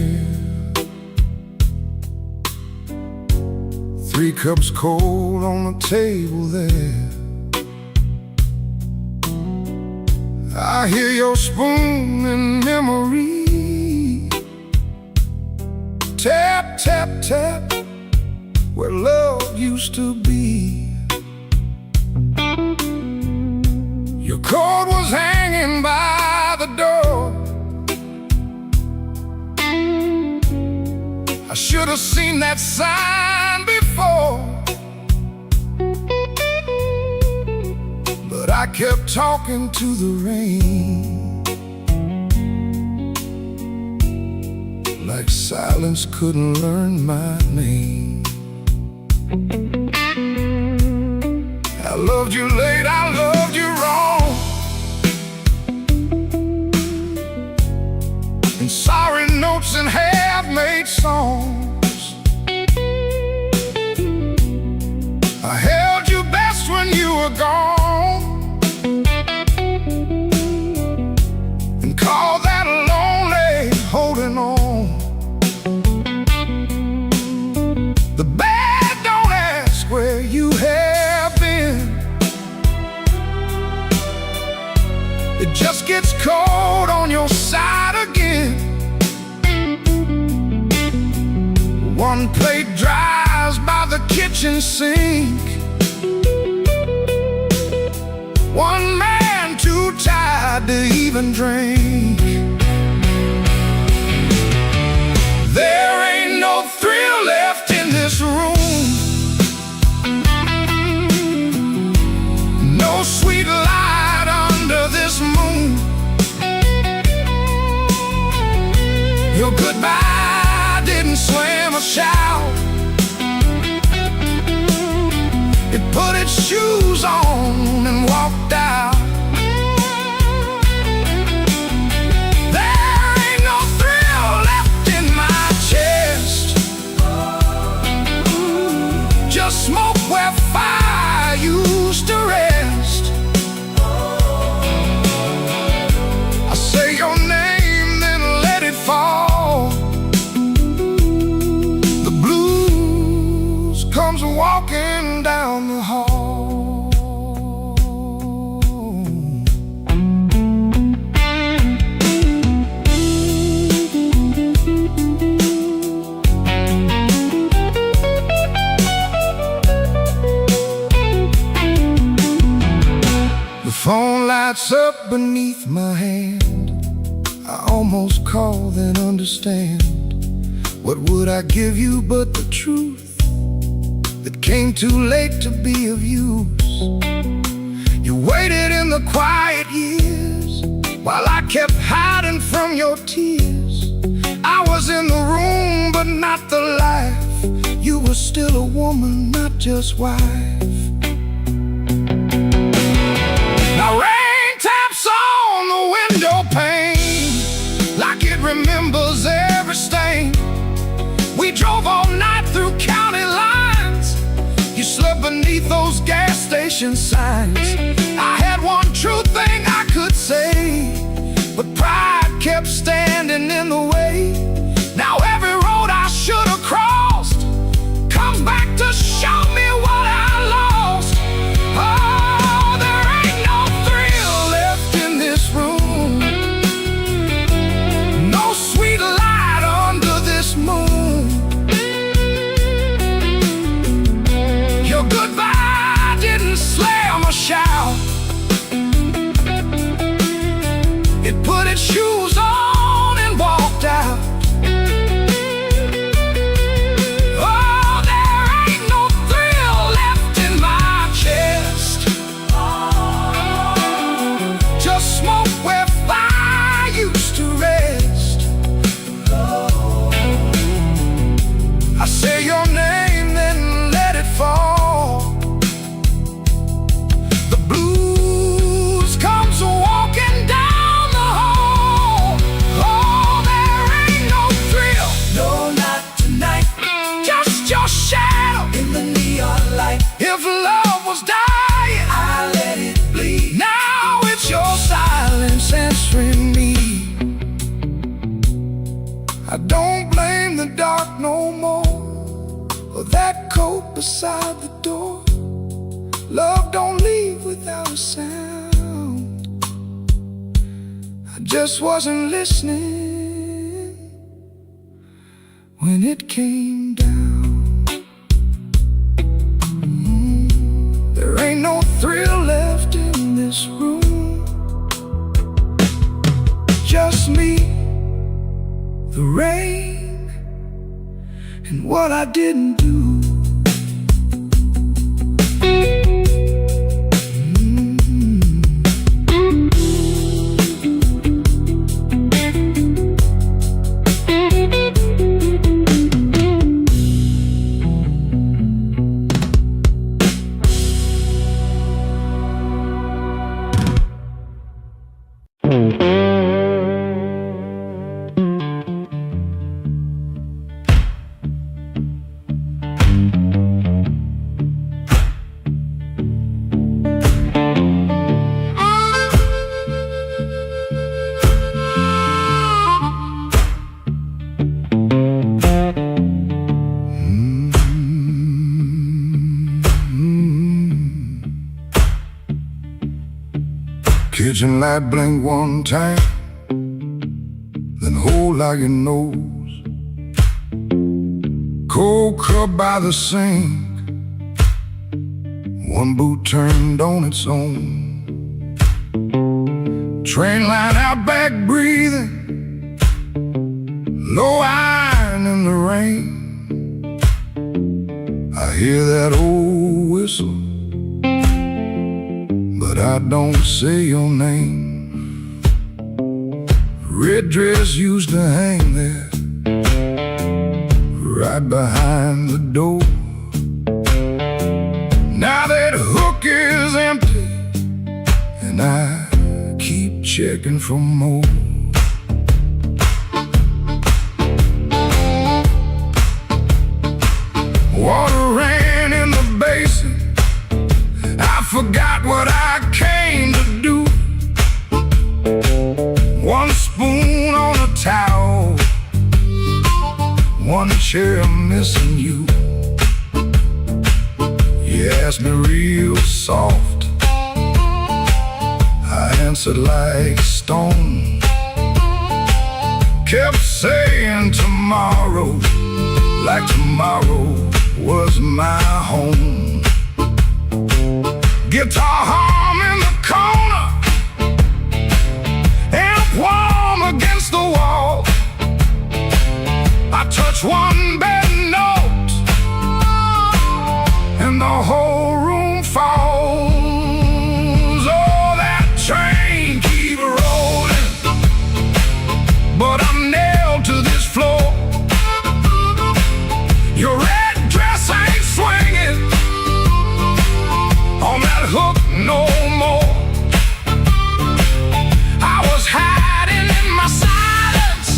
S2: 3 cups cold on the table there. I hear your spoon in memory. Tap, tap, tap, where love used to be. Your coat was hanging by the door. I should have seen that sign before, but I kept talking to the rain, like silence couldn't learn my name. I loved you late, I loved you wrong, and sorry notes and half-made songs. I held you best when you were gone, and called that lonely holding on. The bad don't ask where you have been. It just gets cold on your side again. One plate dries by the kitchen sink. One man too tired to even drink. There ain't no thrill left in this room, no sweet light under this moon. Your goodbye didn't slam a shout. It put its shoes on and walked out. There ain't no thrill left in my chest, just smoke where fire used to rest. I say your name, then let it fall. The blues comes walking down the hall. The phone lights up beneath my hand. I almost call, then understand. What would I give you but the truth that came too late to be of use? You waited in the quiet years while I kept hiding from your tears. I was in the room but not the life. You were still a woman, not just wife. Now rain taps on the window pane like it remembers every stain. We drove all night through county lines. You slept beneath those gas station signs. I had one true thing I could say, but pride kept standing in the way. Now every road I should have crossed comes back to show me what I lost. Oh, there ain't no thrill left in this room, no sweet light under this moon. Your goodbye didn't slam a shout. It put its shoes on and walked out. Oh, there ain't no thrill left in my chest, just smoke where fire used to rest. I say your name, then let it fall. The blues comes walking down the hall. don't blame the dark no more, or that coat beside the door. Love don't leave without a sound. I just wasn't listening when it came down. There ain't no thrill left in this room. Just me, the rain, and what I didn't do. Kitchen light blink one time, then hold like your nose. Cold cup by the sink, one boot turned on its own. Train line out back breathing, low iron in the rain. I hear that old whistle, but I don't say your name. Red dress used to hang there, right behind the door. Now that hook is empty, and I keep checking for more. Water ran in the basin, I forgot what I came to do. One spoon on a towel, one chair missing you. You asked me real soft, I answered like stone. Kept saying tomorrow, like tomorrow was my home. Guitar hum in the corner, amp warm against the wall. I touch one bad note, and the whole room falls. Oh, that train keep rolling, but I'm nailed to this floor. Your red dress ain't swinging on that hook no more. I was hiding in my silence,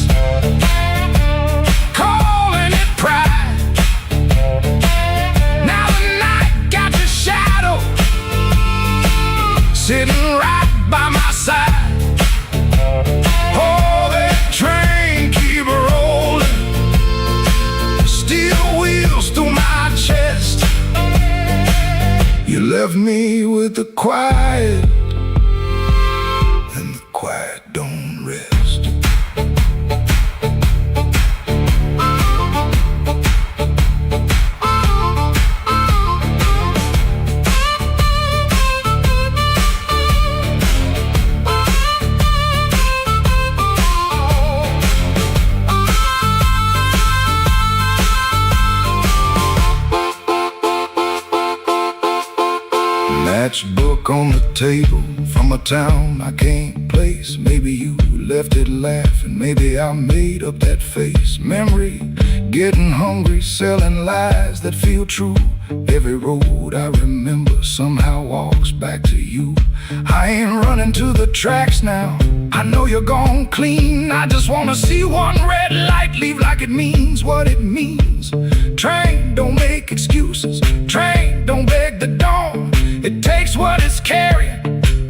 S2: calling it pride. Now the night got your shadow sitting right by my side. Oh, that train keep rolling, steel wheels through my chest. You left me with the quiet, and the quiet don't rest. Matchbook on the table from a town I can't place. Maybe you left it laughing, maybe I made up that face. Memory getting hungry, selling lies that feel true. Every road I remember somehow walks back to you. I ain't running to the tracks now, I know you're gone clean. I just wanna see one red light leave like it means what it means. Train don't make excuses, train don't beg the dawn. It takes what it's carrying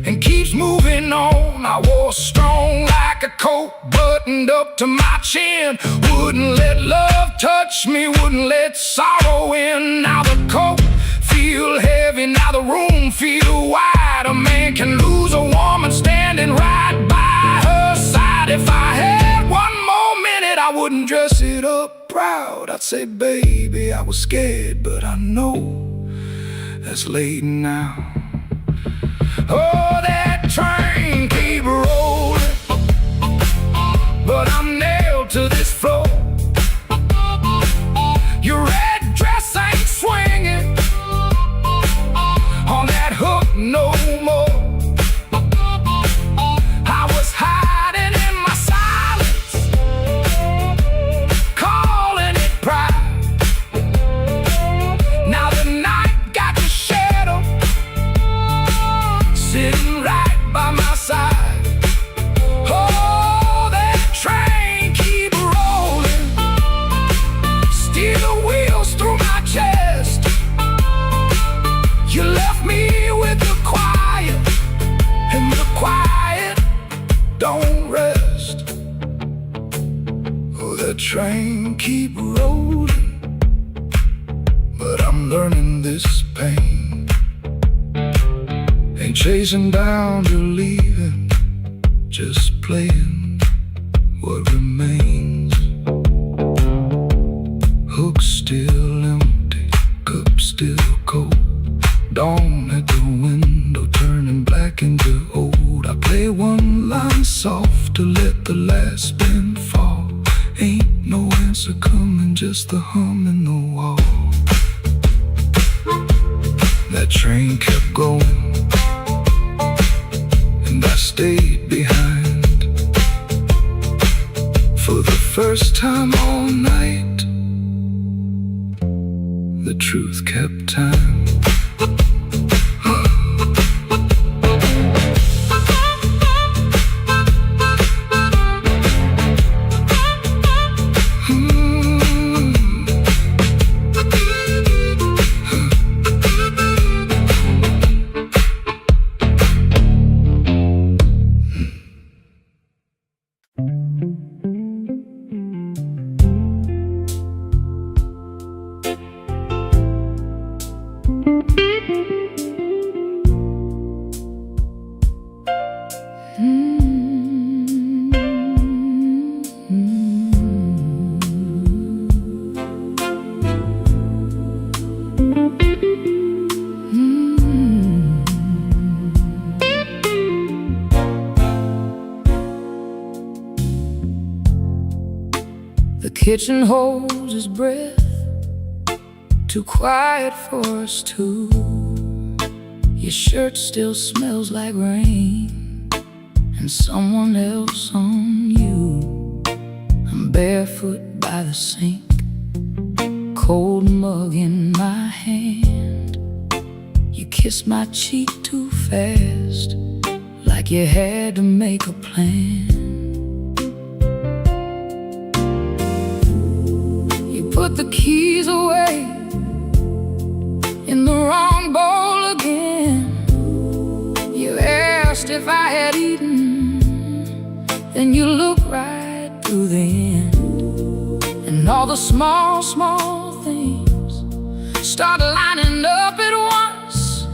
S2: and keeps moving on. I wore strong like a coat, but
S1: buttoned up to my chin. Wouldn't let love touch me, wouldn't let sorrow in. Now the coat feel heavy, now the room feel wide. A man can lose a woman standing right by her side. If I had one more minute, I wouldn't dress it up proud. I'd say, baby, I was scared, but I know that's late now. Oh, that train keep rolling, but I'm nailed to this floor. Your red dress ain't swinging on that hook no more. I was hiding in my silence, calling it pride. Now the night got the shadow sitting right by my side. Oh, that train keep rolling, steer the wheels through my chest. You left me with the quiet, and the quiet don't rest. Oh, that train keep rolling, but I'm learning this pain. Ain't chasing down your leaving, just playing what remains. Hook still empty, cup still cold. Dawn at the window, turning black into old. I play one line soft to let the last spin fall. Ain't no answer coming, just the hum in the wall. That train kept going, and I stayed behind. For the first time all night, the truth kept time.
S3: The kitchen holds his breath, too quiet for us two. Your shirt still smells like rain and someone else on you. I'm barefoot by the sink, cold mug in my hand. You kiss my cheek too fast, like you had to make a plan. Put the keys away in the wrong bowl again. You asked if I had eaten, then you looked right through the end. And all the small, small things start lining up at once.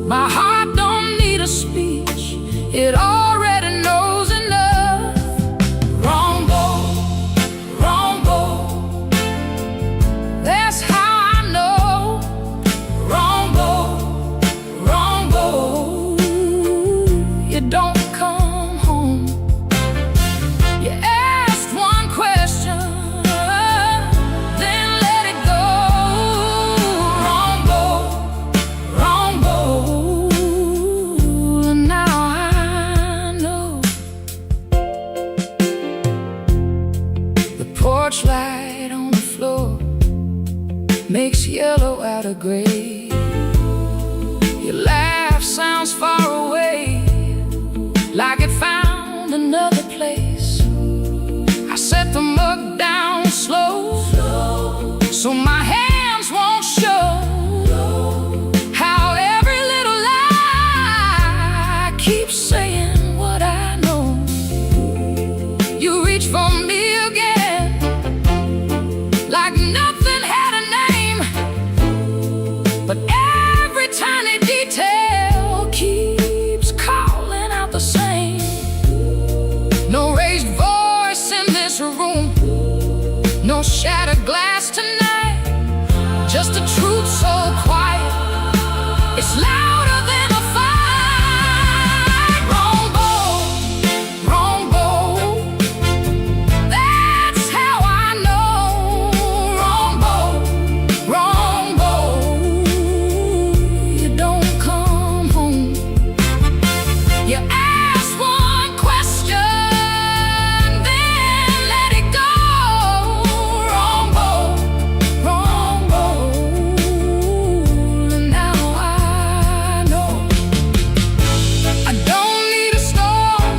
S3: My heart don't need a speech, it already knows enough. Wrong bowl, wrong bowl, that's how I know. Wrong bowl, wrong bowl, you don't come home. You asked one question, then let it go. Wrong bowl, wrong bowl, and now I know. The porch light on the floor makes yellow out of gray. Your laugh sounds far away, like it found another place. I set the mug down slow, so my hands won't show how every little lie keeps saying what I know. You reach like nothing had a name. But every tiny detail keeps calling out the same. No raised voice in this room, no shattered glass tonight. Just a truth so quiet, it's louder than a fight. Wrong bow, wrong bow, that's how I know. Wrong bow, wrong bow, you don't come home. You ask one question, then let it go. Wrong bow, wrong bow, and now I know. I don't need a storm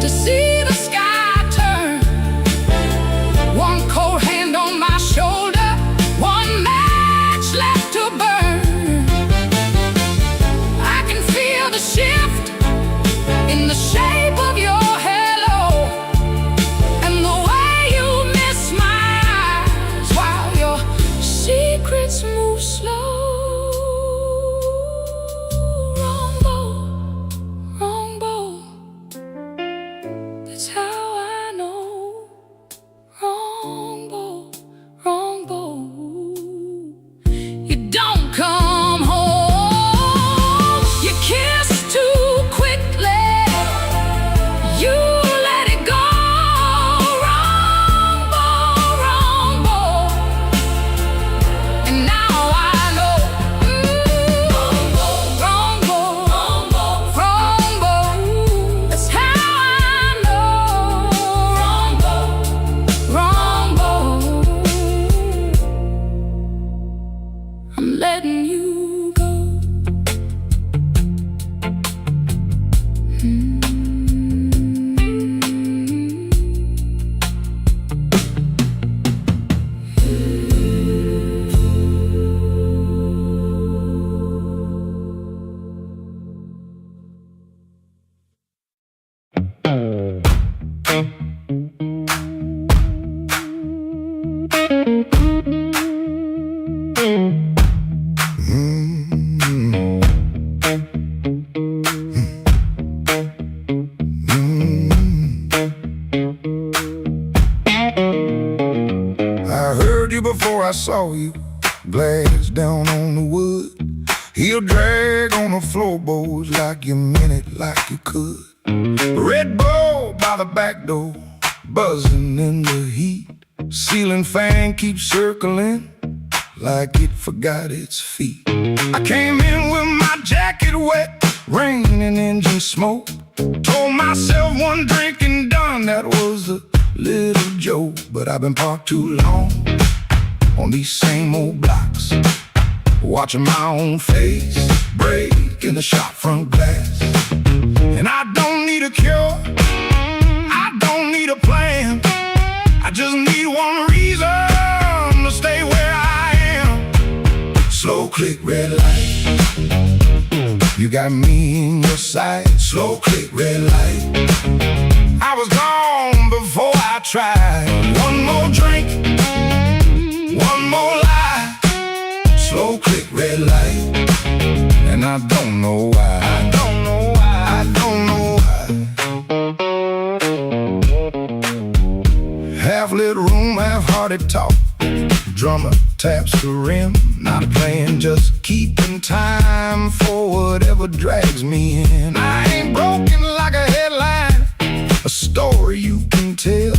S3: to see the sky turn. One cold hand on my shoulder, one match left to burn. I can feel the shift in the shape of your halo, and the way you miss my eyes while your secrets move slow. Wrong bow, wrong bow, that's how I know. Wrong bow, wrong bow, you don't come home. You kiss too quickly, you let it go. Wrong bow, and now I know. Wrong bow, that's how I know. Wrong bow, I'm letting you go.
S2: I heard you before I saw you. Glass down on the wood. Heel drag on the floorboards like you meant it, like you could. Red Bull by the back door, buzzing in the heat. Ceiling fan keeps circling like it forgot its feet. I came in with my jacket wet, rain and engine smoke. Told myself one drink and done, that was a little joke. But I've been parked too long on these same old blocks, watching my own face break in the shop front glass. And I don't need a cure, I don't need a plan, I just need one reason to stay where I am. Slow click, red light, you got me in your sight. Slow click, red light, I was gone before I tried. One more drink, one more lie. Slow click, red light, and I don't know why. I don't know why. I don't know why. Half lit room, half-hearted talk. Drummer taps the rim, not playing, just keeping time for whatever drags me in. I ain't broken like a headline, a story you can tell.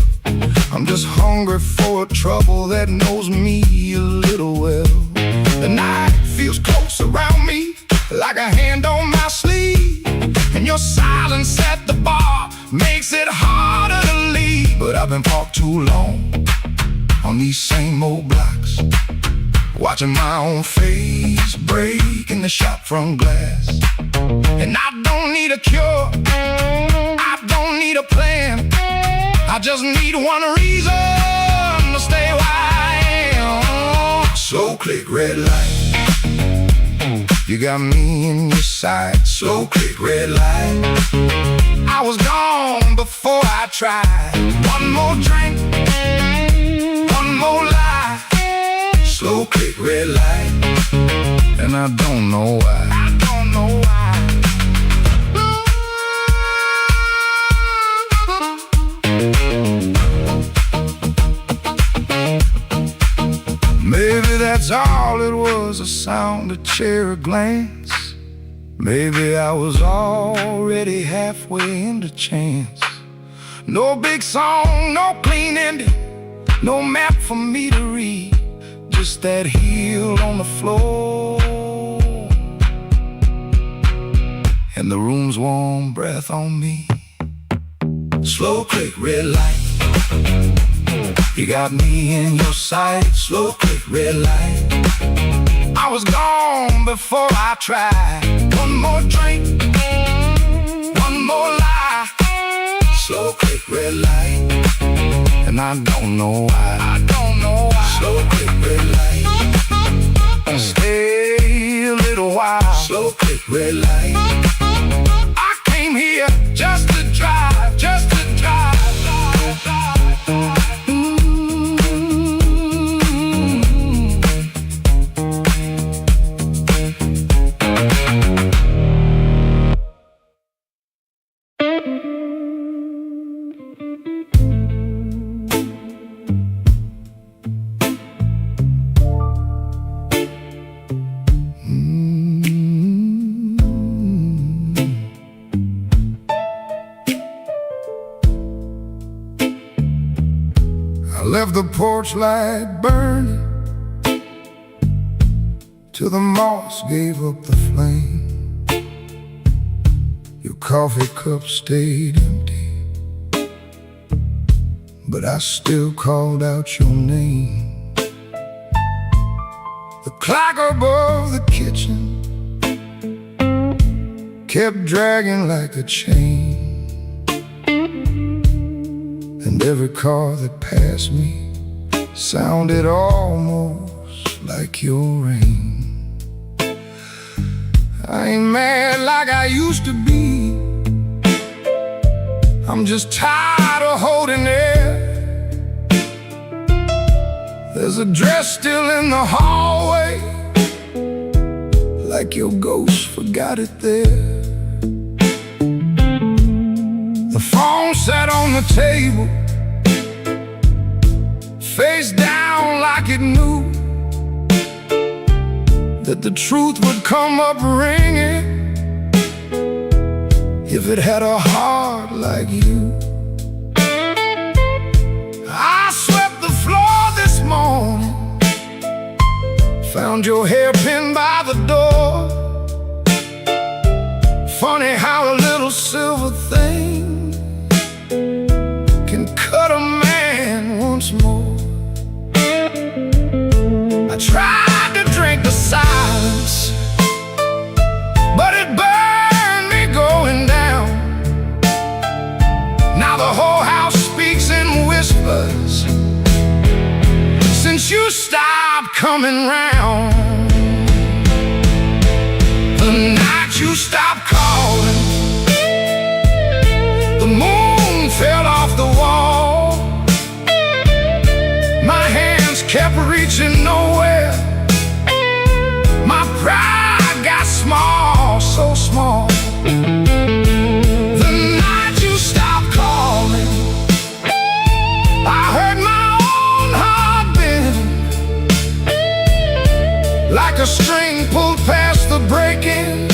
S2: I'm just hungry for trouble that knows me a little well. The night feels close around me, like a hand on my sleeve, and your silence at the bar makes it harder to leave. But I've been parked too long on these same old blocks, watching my own face break in the shop front glass. And I don't need a cure, I don't need a plan, I just need one reason to stay where I am. Slow click, red light, you got me in your sight. Slow click, red light, I was gone before I tried. One more drink, one more life. red light, and I don't know why. I don't know why. Maybe that's all it was, a sound, a chair, a glance. Maybe I was already halfway into chance. No big song, no clean ending, no map for me to read, just that heel on the floor and the room's warm breath on me. Slow click, red light, you got me in your sight. Slow click, red light, I was gone before I tried. One more drink, one more lie. Slow click, red light, and I don't know why. I don't know why. Slow click, red light, stay a little while. Slow click, red light, I came here just to drive, just to drive. I left the porch light burning till the moss gave up the flame. Your coffee cup stayed empty, but I still called out your name. The clock above the kitchen kept dragging like a chain, and every car that passed me sounded almost like your rain. I ain't mad like I used to be, I'm just tired of holding air. There's a dress still in the hallway, like your ghost forgot it there. The phone sat on the table, face down like it knew that the truth would come up ringing if it had a heart like you. I swept the floor this morning, found your hairpin by the door. Funny how a little silver thing can cut a man once more. I tried to drink the silence, but it burned me going down. Now the whole house speaks in whispers since you stopped coming round. The night you stopped calling, the moon fell off the wall. My hands kept reaching nowhere, my pride got small, so small. The night you stopped calling, I heard my own heart bend, like a string pulled past the breaking,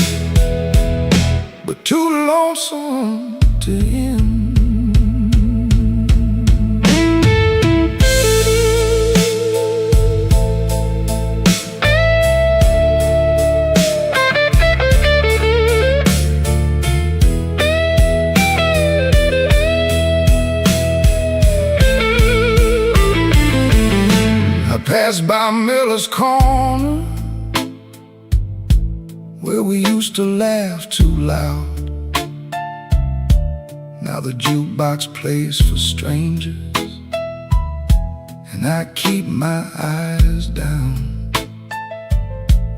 S2: but too lonesome to end. Passed by Miller's Corner, where we used to laugh too loud. Now the jukebox plays for strangers, and I keep my eyes down.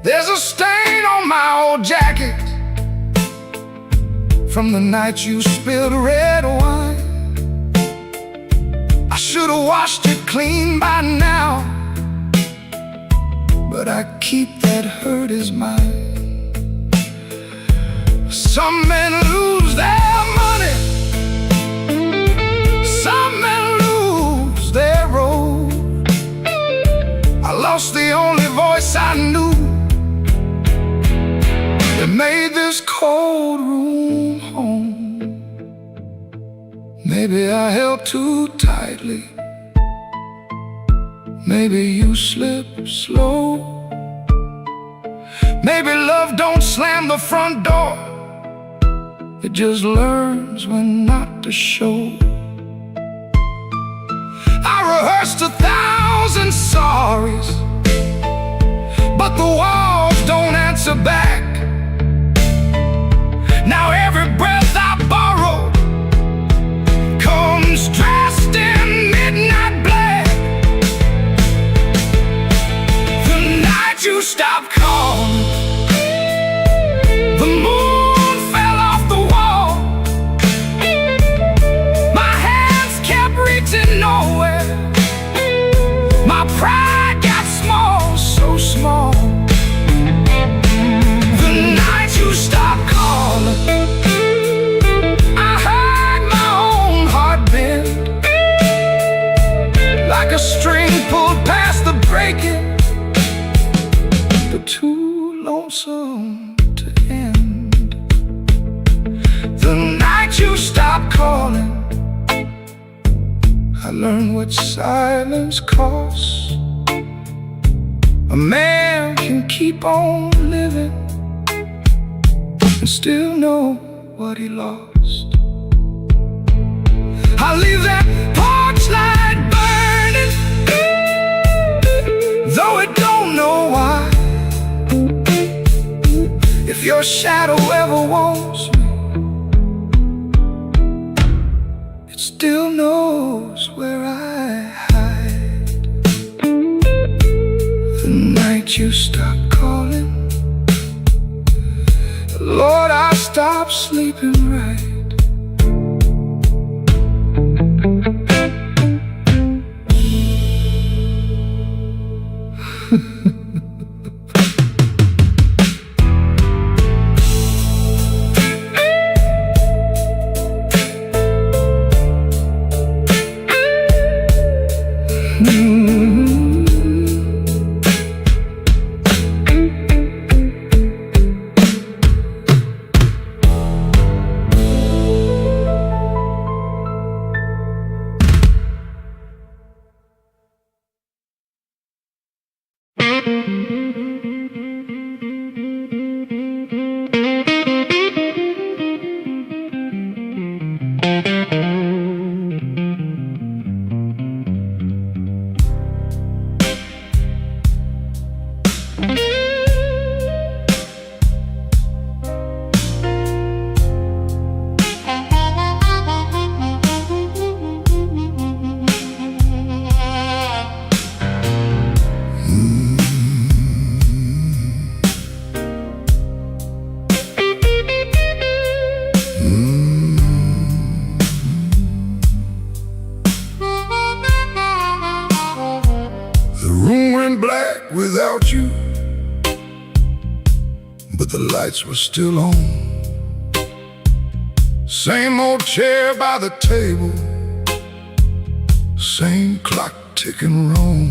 S2: There's a stain on my old jacket from the night you spilled red wine. I should've washed it clean by now,
S1: but I keep that hurt as mine. Some men lose their money, some men lose their road. I lost the only voice I knew that made this cold room home. Maybe I held too tightly, maybe you slip slow. Maybe love don't slam the front door, it just learns when not to show. I rehearsed 1,000 sorries, but the walls don't answer back. Now every breath I borrow comes dressed in midnight black. The night you stopped calling, the moon fell off the wall. My hands kept reaching nowhere, my pride got small, so small. The night you stopped calling, I heard my own heart bend, like a string pulled past the breaking, but too lonesome to end. The night you stopped calling, I learned what silence costs. A man can keep on living and still know what he lost. I leave that porch light burning, though it don't know why. If your shadow ever wants me, it still knows where I hide. The night you stopped calling, Lord, I stopped sleeping right. Without you, but the lights were still on. Same old chair by the table, same clock ticking wrong.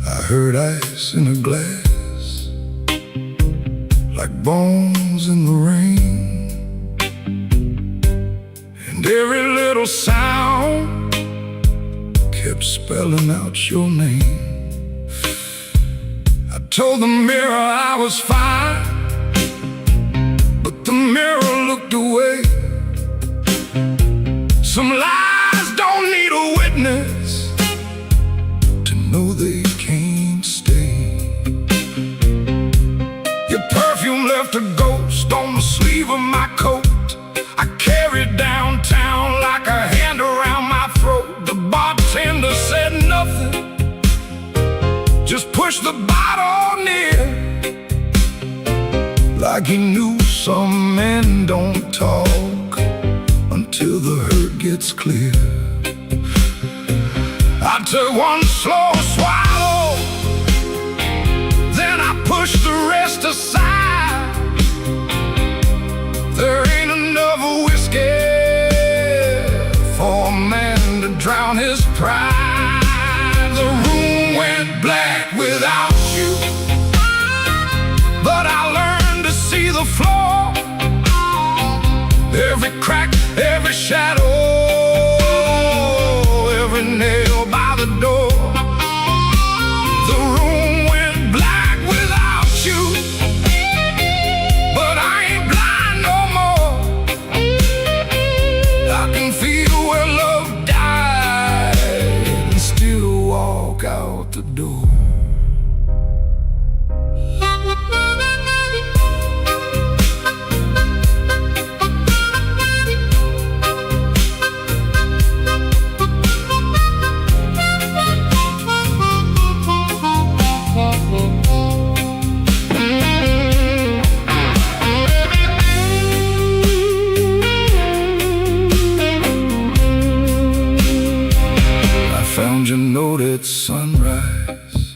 S1: I heard ice in a glass, like bones in the rain, and every little sound kept spelling out your name. I told the mirror I was fine, but the mirror looked away. Some lies don't need a witness to know they can't stay. Your perfume left a ghost on the sleeve of my coat. I carried downtown like a hand around my throat. The bartender said nothing, just pushed the bottle near, like he knew some men don't talk until the hurt gets clear. I took one slow swallow, a sigh. There ain't enough whiskey for a man to drown his pride. The room went black without you, but I learned to see the floor, every crack, every shadow, every nail by the door. The room went black without you, but I ain't blind no more. I can feel where love died and still walk out the door. Found your note at sunrise,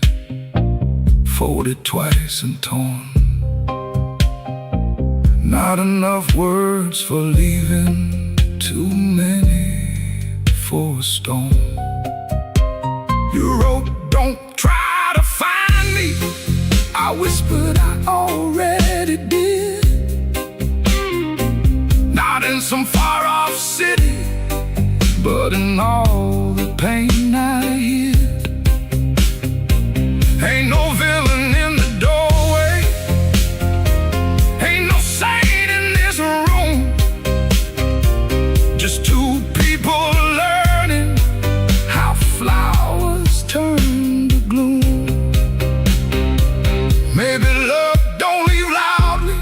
S1: folded twice and torn. Not enough words for leaving, too many for a storm. You wrote, don't try to find me. I whispered, I already did. Not in some far off city, but in all the pain I hid. Ain't no villain in the doorway, ain't no saint in this room. Just two people learning how flowers turn to gloom. Maybe love don't leave loudly,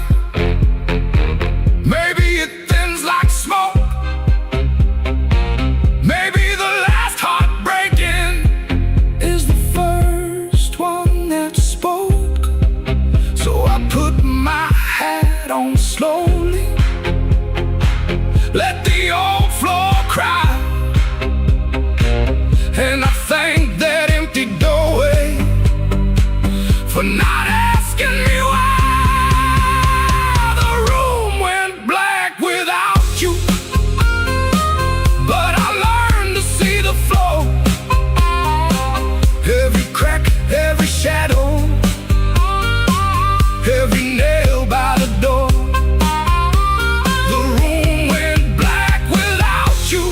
S1: maybe it thins like smoke. Maybe the last heartbreaking is the first one that spoke. So I put my hat on slowly, let the old floor cry, and I thank that empty doorway for not asking me why. The room went black without you, but I learned to see the flow, every crack, every shadow, every nail by the door. The room went black without you,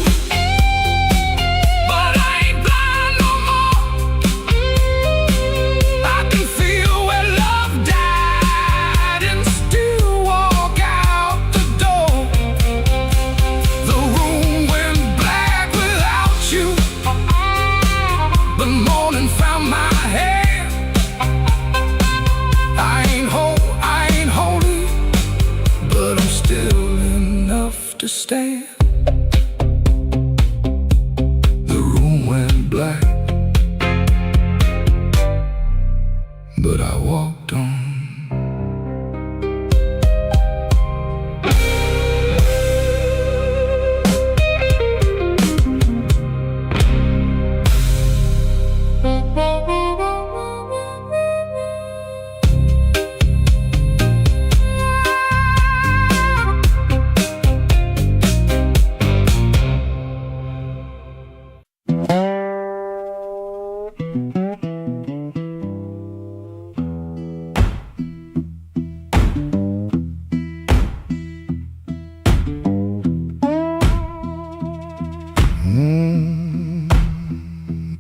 S1: but I ain't blind no more. I can feel where love died and still walk out the door. The room went black without you, but morning found my hand. I ain't holy, but I'm still enough to stand. The room went black, but I walked on.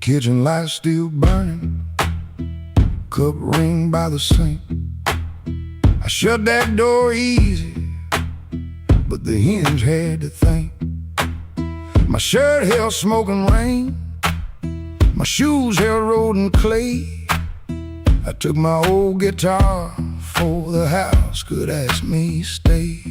S2: Kitchen light still burning, cup ring by the sink. I shut that door easy, but the hinge had to think. My shirt held smoke and rain, my shoes held road and clay. I took my old guitar for the house could ask me stay.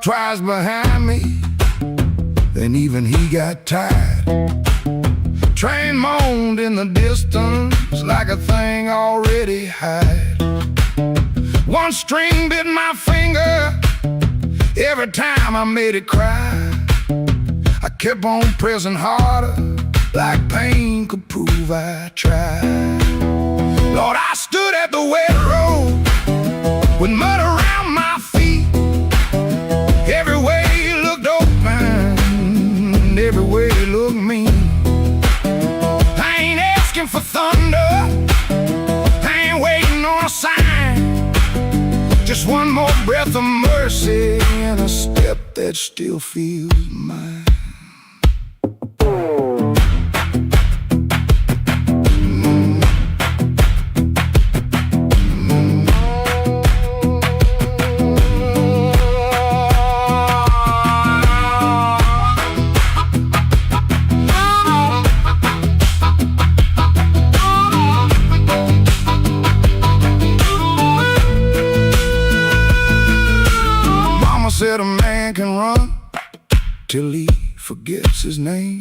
S2: Tries behind me, then even he got tired. Train moaned in the distance like a thing already hide.
S1: One string bit my finger every time I made it cry. I kept on pressing harder, like pain could prove I tried. Lord, I stood at the wet road with mud around my feet. Every way looked open, every way looked mean. I ain't asking for thunder, I ain't waiting on a sign. Just one more breath of mercy and a step that still feels mine. Said a man can run till he forgets his name.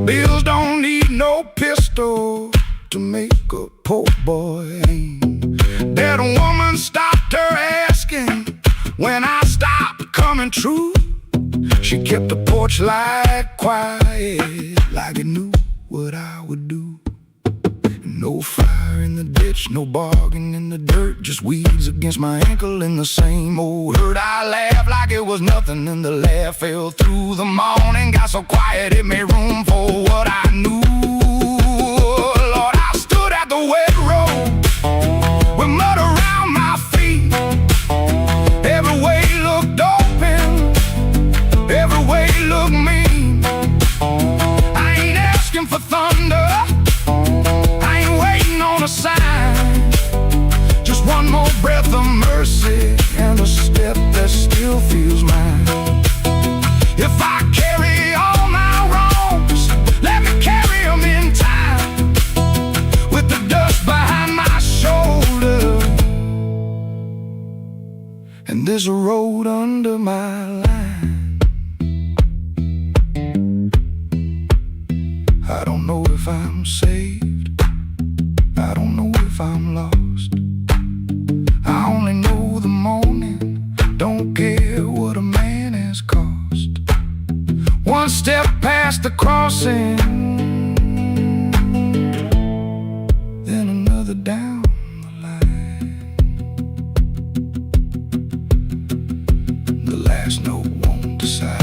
S1: Bills don't need no pistol to make a poor boy aim. That woman stopped her asking when I stopped coming true. She kept the porch light quiet, like it knew what I would do. No fire in the ditch, no bargain in the dirt, just weeds against my ankle in the same old hurt. I laughed like it was nothing, and the laugh fell through the morning. Got so quiet it made room for what I knew. Lord, I stood at the wet road with mud around my feet. Every way looked open, every way looked mean. I ain't asking for thunder, on a sign. Just one more breath of mercy and a step that still feels mine. If I carry all my wrongs, let me carry them in time, with the dust behind my shoulder and this road under my line. I don't know if I'm saved, I don't know if I'm lost. I only know the morning, don't care what a man has cost. One step past the crossing, then another down the line. The last note won't decide.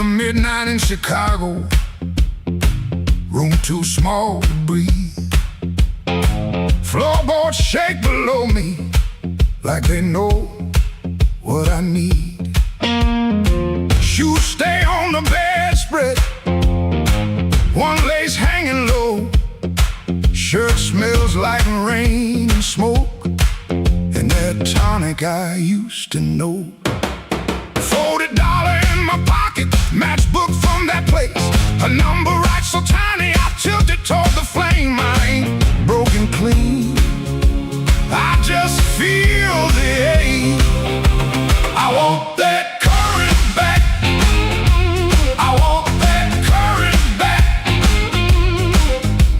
S1: Midnight in Chicago, room too small to breathe. Floorboards shake below me like they know what I need. Shoes stay on the bedspread, one lace hanging low. Shirt smells like rain and smoke, and that tonic I used to know. $40 in my pocket, matchbook from that place. A number right so tiny, I tilt it toward the flame. I ain't broken clean, I just feel the ache. I want that current back, I want that current back.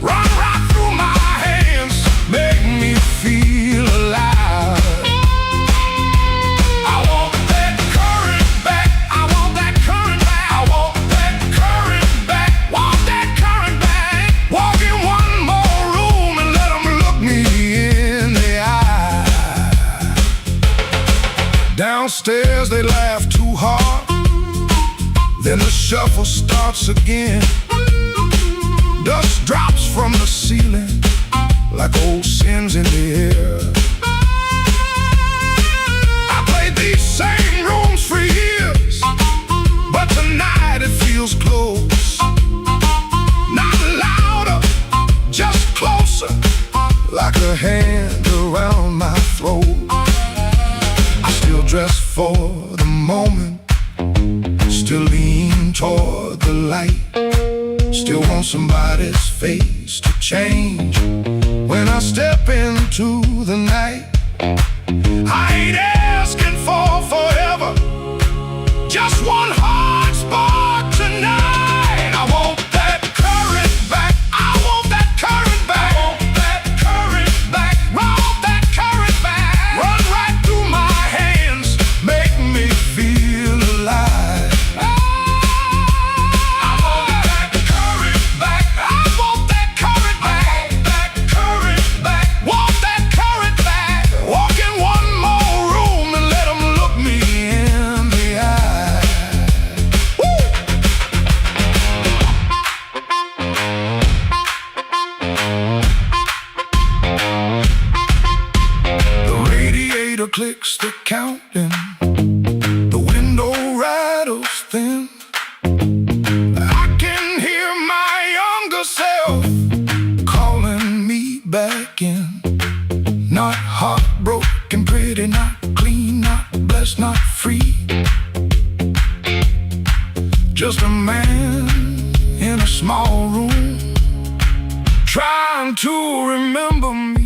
S1: Run right through my hands, make me feel alive. I want that current back, I want that current back, I
S2: Downstairs they laugh too hard, then the shuffle starts again. Dust drops from the ceiling like old sins in the air. I played these same rooms for years, but tonight it feels close. Not louder, just closer, like a hand around my throat. I still dress for the moment, still lean toward the light, still want somebody's face to change when I step into the night. I ain't asking for forever, just one hard spark tonight. I want that current back, I want that current back, I want that current back, I want that current back. Run right through my hands, make me feel alive. I want that current back, I want that current back, that current back, want that current back. Walk in one more room and let them look me in the eye. Woo! The radiator clicks the counting, the window rattles thin. I can hear my younger self calling me back in. Not heartbroken, pretty, not clean, not blessed, not free. Just a man in a small room, trying to remember me.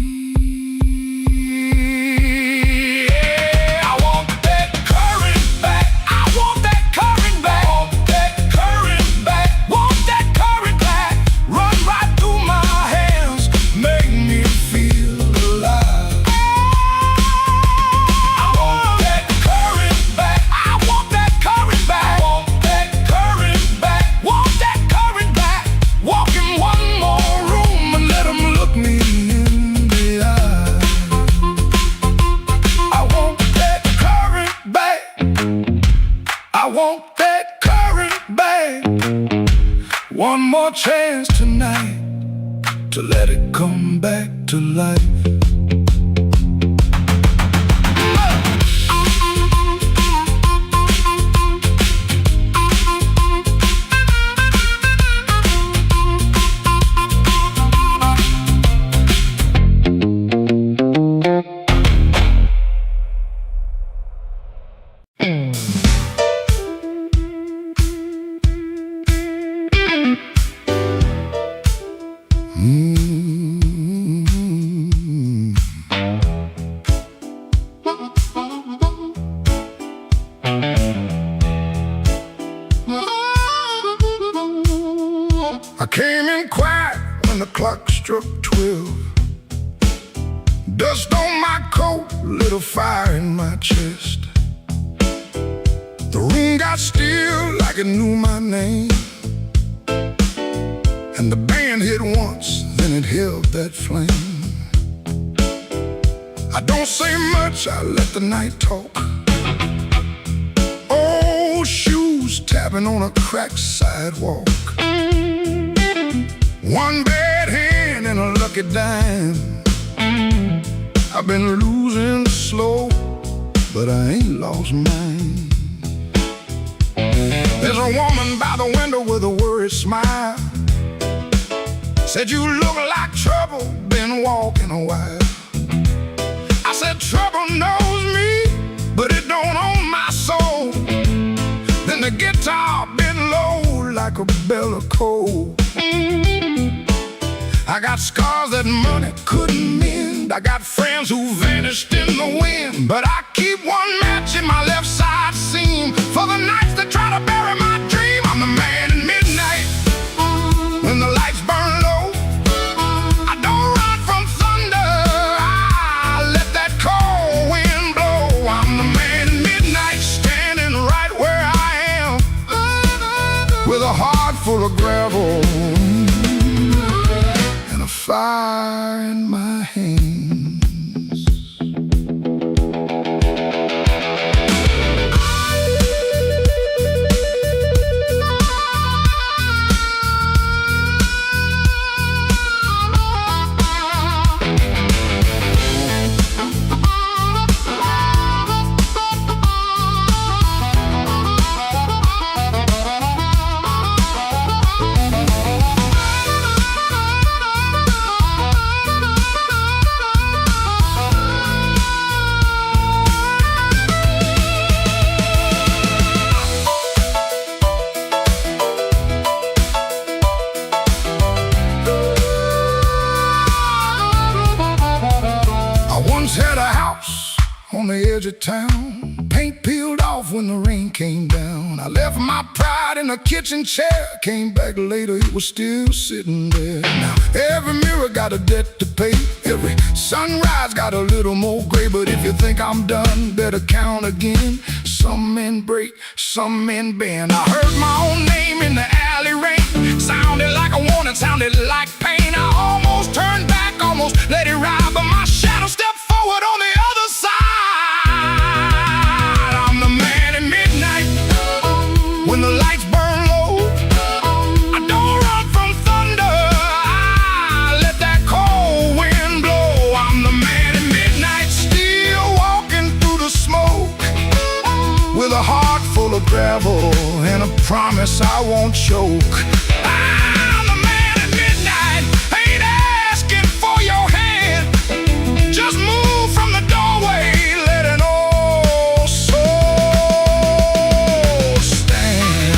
S2: Yeah, I want that current back, I want that current back, want that current back, want that current back. Run right through my hands, make me feel alive. I want that current back, I want that current back, want that current back, want that current back. Walk in one more room and let them look me in the eye. I want that current back, I want that current back. One more chance tonight to let it come back to life. I came in quiet when the clock struck 12. Dust on my coat, lit a fire in my chest. The room got still like it knew my name, and the band hit once, then it held that flame. I don't say much, I let the night talk. Old shoes tapping on a cracked sidewalk. One bad hand and a lucky dime. I've been losing slow, but I ain't lost mine. There's a woman by the window with a worried smile. Said, you look like trouble, been walking a while. I said, trouble knows me, but it don't own my soul. Then the guitar bent low like a bell of coal. I got scars that money couldn't mend. I got friends who vanished in the wind, but I keep one match in my left side seam for the nights that try to bury my dream. I'm the man in midnight when the lights burn low. I don't run from thunder, I let that cold wind blow. I'm the man in midnight, standing right where I am, with a heart full of gravel and a fire in my hands.
S1: town, paint peeled off when the rain came down. I left my pride in a kitchen chair, came back later, it was still sitting there. Now every mirror got a debt to pay, every sunrise got a little more gray. But if you think I'm done, better count again. Some men break, some men bend. I heard my own name in the alley rain, sounded like a warning, sounded like pain. I almost turned back, almost let it ride, but my shadow stepped forward on the other side. I'm the man at midnight, when the lights burn low. I don't run from thunder, I let that cold wind blow. I'm the man at midnight, still walking through the smoke, with a heart full of gravel and a promise I won't choke. I'm the man at midnight, ain't asking for your hand, just move from the doorway, let an old soul stand.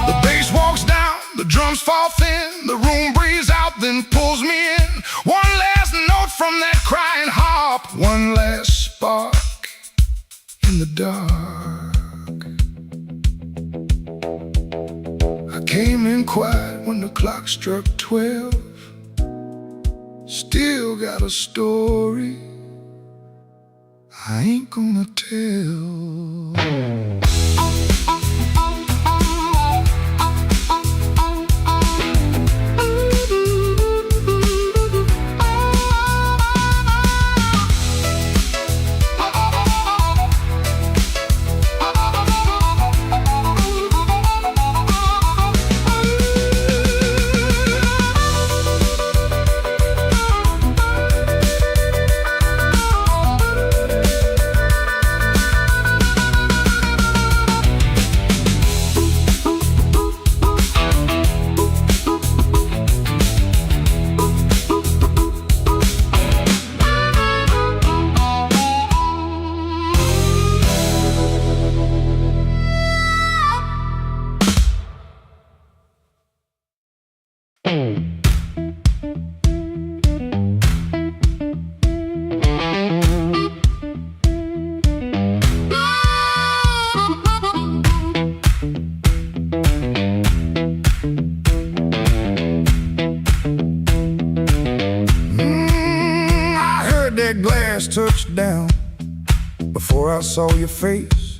S1: The bass walks down, the drums fall thin, the room breathes out, then pulls me in. One last note from that crying harp, one last spark in the dark. I came in quiet when the clock struck 12. Still got a story I ain't gonna tell. That glass touched down before I saw your face.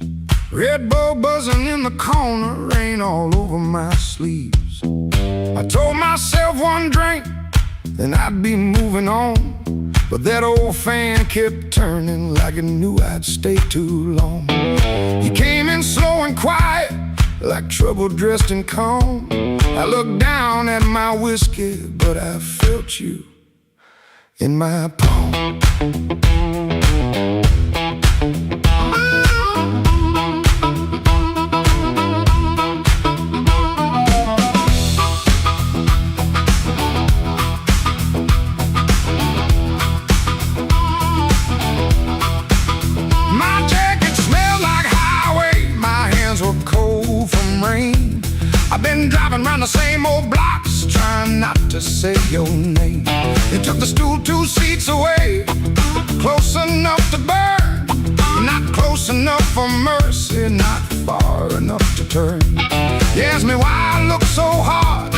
S1: Red Bull buzzing in the corner, rain all over my sleeves. I told myself one drink, then I'd be moving on. But that old fan kept turning like it knew I'd stay too long. You came in slow and quiet, like trouble dressed in calm. I looked down at my whiskey, but I felt you in my palm. My jacket smelled like highway, my hands were cold from rain. I've been driving around the same old blocks, trying not to say your name. You took the stool 2 seats away, close enough to burn, not close enough for mercy, not far enough to turn. You asked me why I look so hard,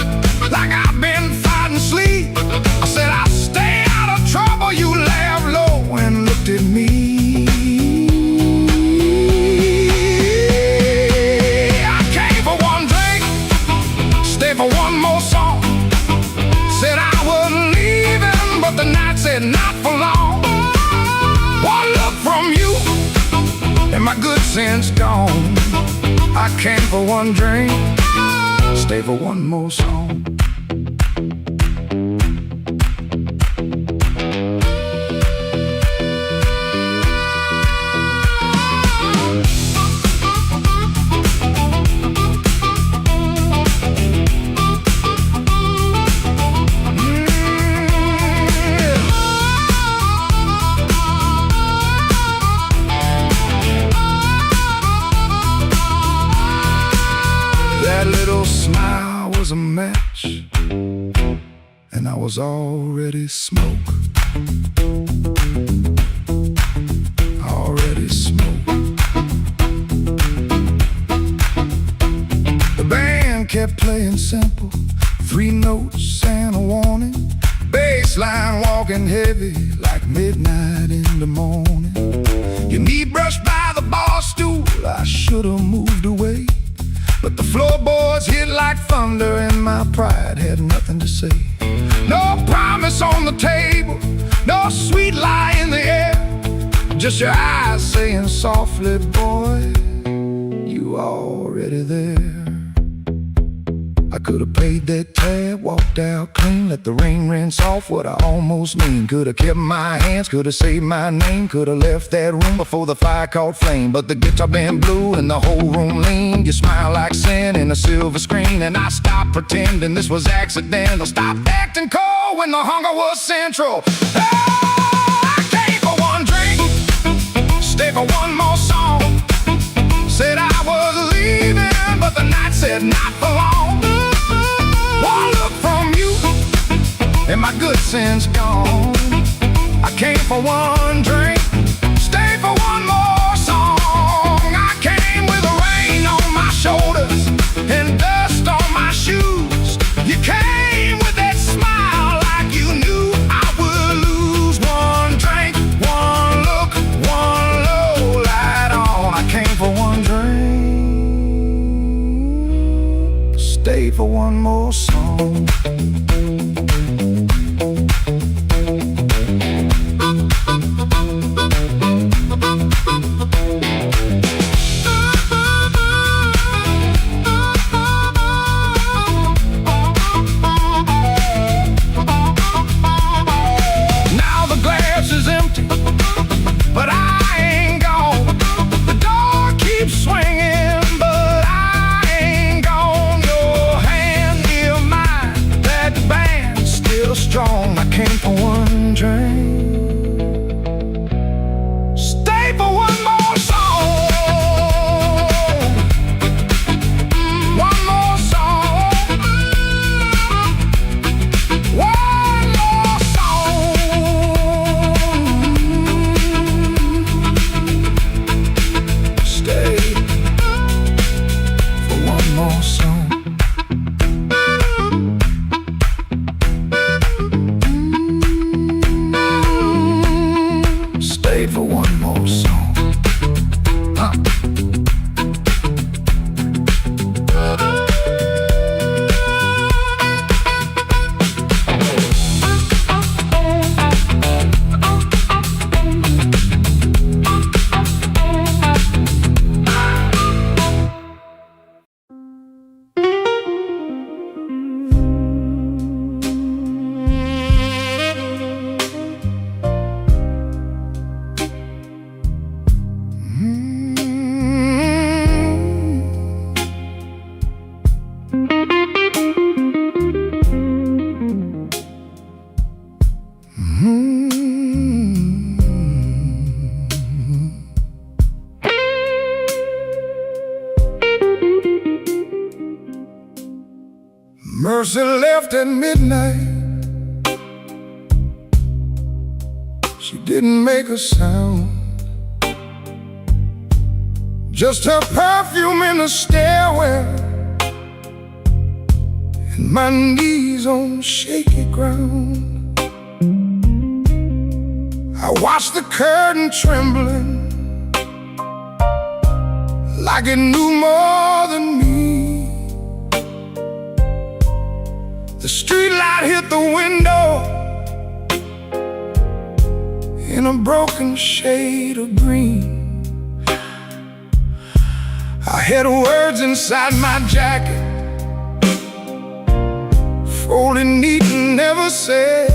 S1: like I've been fighting sleep. I said I'll stay out of trouble. You laughed low and looked at me. I came for one drink, stay for one more song. Said I wasn't leaving, but the night said not for long. One look from you, and my good sense gone. I came for one drink, stay for one more song.
S2: as a match, and I was already smoke. Already smoke. The band kept playing simple, 3 notes and a warning. Bass line walking heavy like midnight in the morning. Your knee brushed by the bar stool, I should've moved away, but the floorboards hit like thunder and my pride had nothing to say. No promise on the table, no sweet lie in the air, just your eyes saying softly, boy, you already there. I could've paid that tab, walked out clean, let the rain rinse off what I almost mean. Could've kept my hands, could've saved my name, could've left that room before the fire caught flame. But the guitar band blew and the whole room leaned. You smile like sin in a silver screen, and I stopped pretending this was accidental. Stopped acting cold when the hunger was central. Oh, I came for one drink, stay for one more song. Said I was leaving, but the night said not for long. One look from you, and my good sense gone. I came for one drink, stay for one more song. I came with the rain on my shoulders and dust on my shoes. You came with that smile like you knew I would lose. One drink, one look, one low light on. I came for one drink, stay for one more song. Now the glass is empty, but I ain't gone. The door keeps swinging, but I ain't gone. Your hand near mine, that band's still strong. I came for one drink, stay for one more song. One more song. One more song. Stay for one more song. Stay for one more song. Mercy left at midnight. She didn't make a sound, just her perfume in the stairwell and my knees on shaky ground. I watched the curtain trembling like it knew more than me. The street light hit the window in a broken shade of green. I had words inside my jacket, folded neat and never said.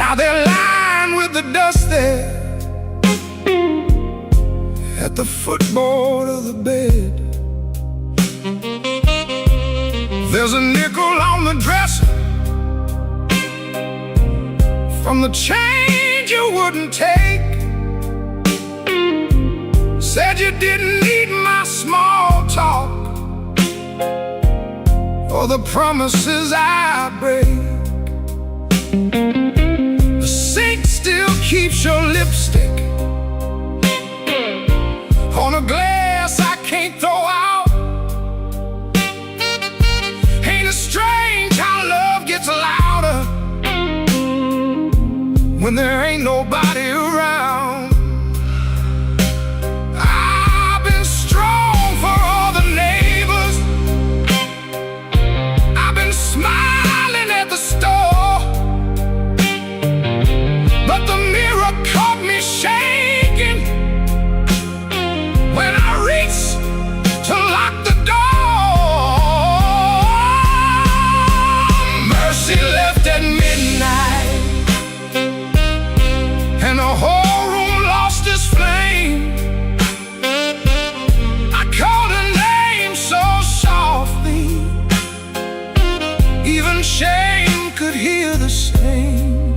S2: Now they're lying with the dust there at the footboard of the bed. There's a nickel on the dresser from the change you wouldn't take. Said you didn't need my small talk,
S1: or the promises I break. The sink still keeps your lipstick on a glass I can't throw out. Ain't it strange how love gets louder when there ain't nobody around? I've been strong for all the neighbors, I've been smiling at the store, but the mirror caught me shaking when I reached to lock the door. Mercy left at midnight, and the whole room lost its flame. I called her name so softly, even shame could hear the same.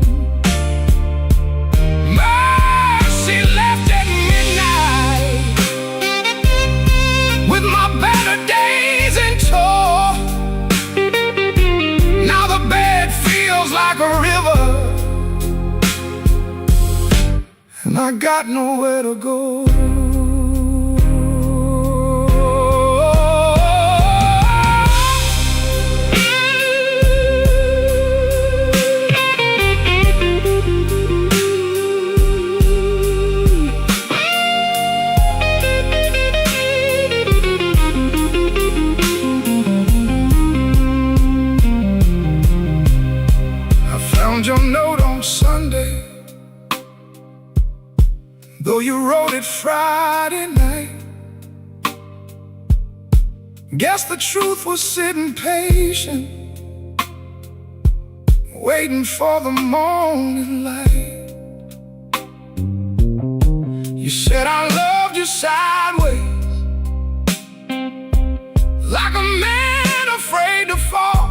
S1: Mercy left at midnight, with my better days in tow. Now the bed feels like a river, and I got nowhere to go. I found your note on Sunday, though you wrote it Friday night. Guess the truth was sitting patient, waiting for the morning light. You said I loved you sideways, like a man afraid to fall.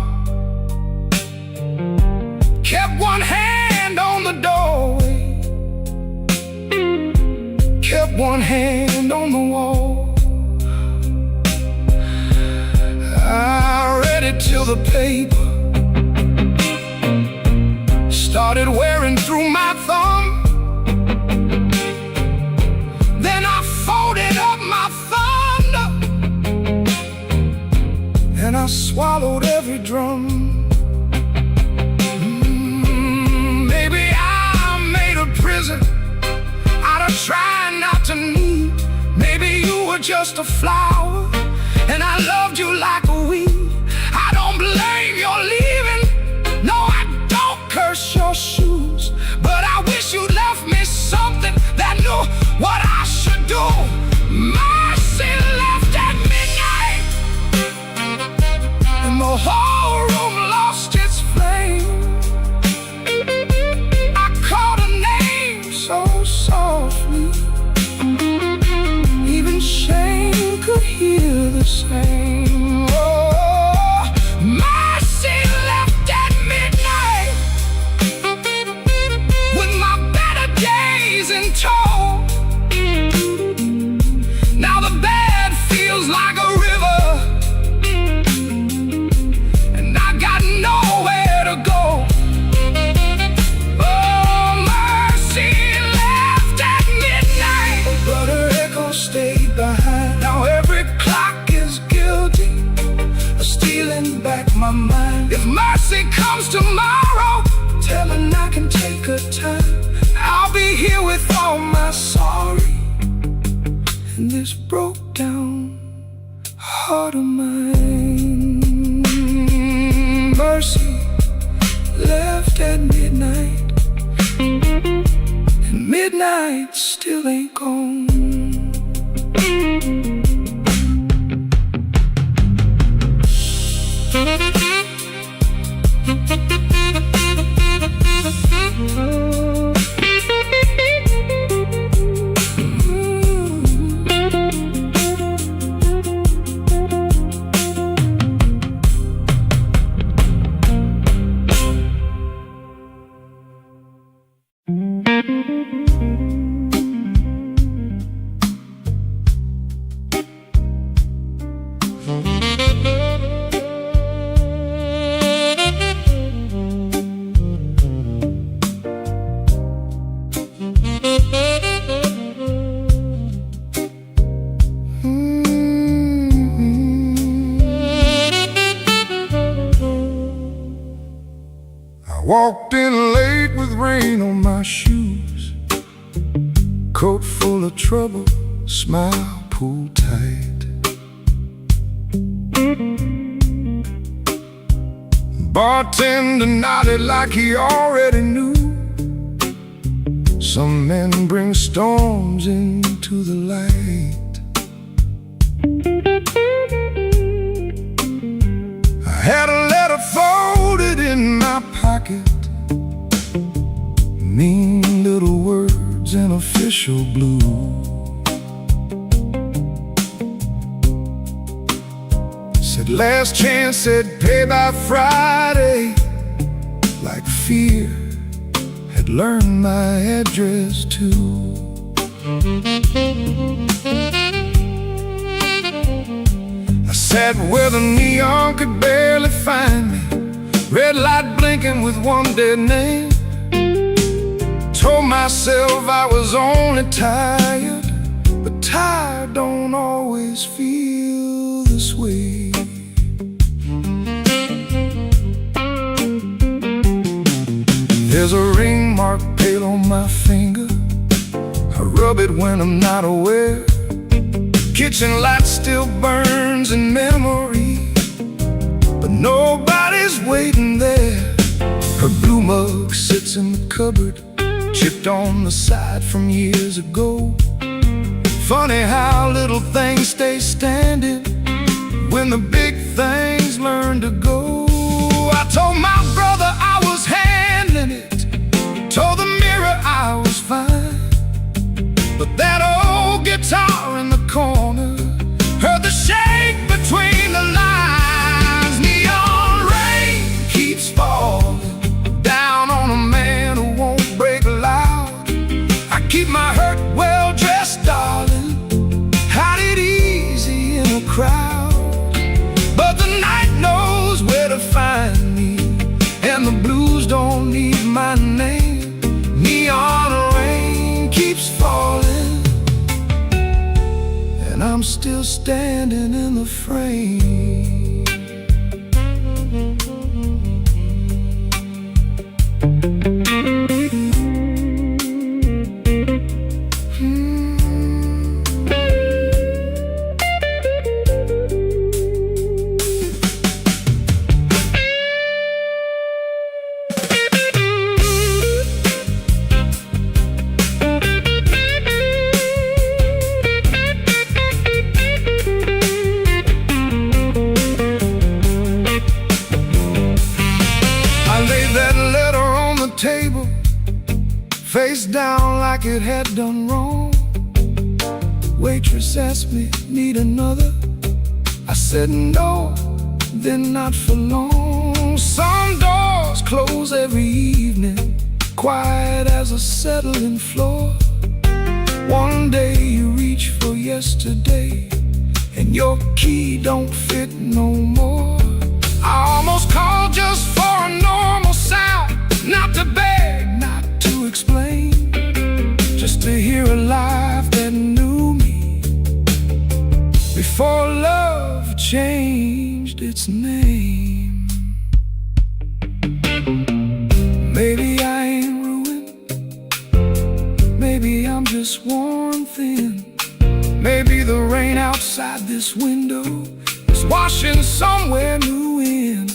S1: Kept one hand on the doorway, kept one hand on the wall. I read it till the paper started wearing through my thumb. Then I folded up my thunder, and I swallowed every drum. Maybe I made a prison out of trying not to need. Maybe you were just a flower, and I loved you like a weed. I don't blame your leaving, no, I don't curse your shoes, but I wish you left me something that knew what I should do. Mercy left at midnight, and the whole room lost its flame. I called her name so softly, even shame could hear the same. Oh, mercy left at midnight, with my better days in tow. Now the bed feels like a river, and I got nowhere to go. Oh, mercy left at midnight, but her echo stayed behind. Now every clock is guilty of stealing back my mind. If mercy comes tomorrow, tell her I can take her time. I'll be here with all my sorry and this broke down heart of mine. Mercy left at midnight, and midnight still ain't gone.
S2: Walked in late with rain on my shoes, coat full of trouble, smile pulled tight. Bartender nodded like he already knew. Some men bring storms into the light. I had a letter folded in my pocket, mean little words in official blue. Said last chance, said pay by Friday. Like fear had learned my address too. I sat where the neon could barely find me, red light blinking with one dead name. Told myself I was only tired, but tired don't always feel this way. There's a ring mark pale on my finger, I rub it when I'm not aware. Kitchen light still burns in memory, but nobody's waiting there. Her blue mug sits in the cupboard, chipped on the side from years ago. Funny how little things stay standing when the big things learn to go. I told my brother I was handling it, told the mirror I was fine, but that old guitar in the corner heard the shake between the lines. Neon rain keeps falling down on a man who won't break loud. I keep my hurt well dressed, darling, hide it easy in a crowd. But the night knows where to find me, and the blues don't need my name. Neon rain keeps falling, and I'm still standing in the frame. Table, face down like it had done wrong. Waitress asked me, need another? I said no, then not for long. Some doors close every evening, quiet as a settling floor. One day you reach for yesterday, and your key don't fit no more. I almost called just for a normal sound, not to beg, not to explain, just to hear a life that knew me before love changed its name. Maybe I ain't ruined, maybe I'm just worn thin. Maybe the rain outside this window is washing somewhere new in.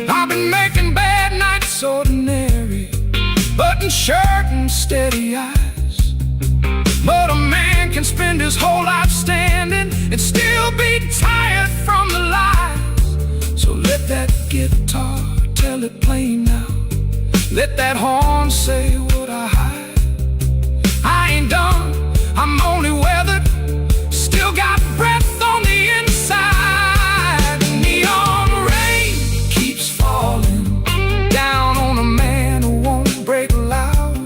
S2: I've been making bad nights ordinary, button shirt and steady eyes. But a man can spend his whole life standing and still be tired from the lies. So let that guitar tell it plain now, let that horn say what I hide. I ain't done, I'm only weathered, still got breath on the inside. Neon rain keeps falling down on a man who won't break loud.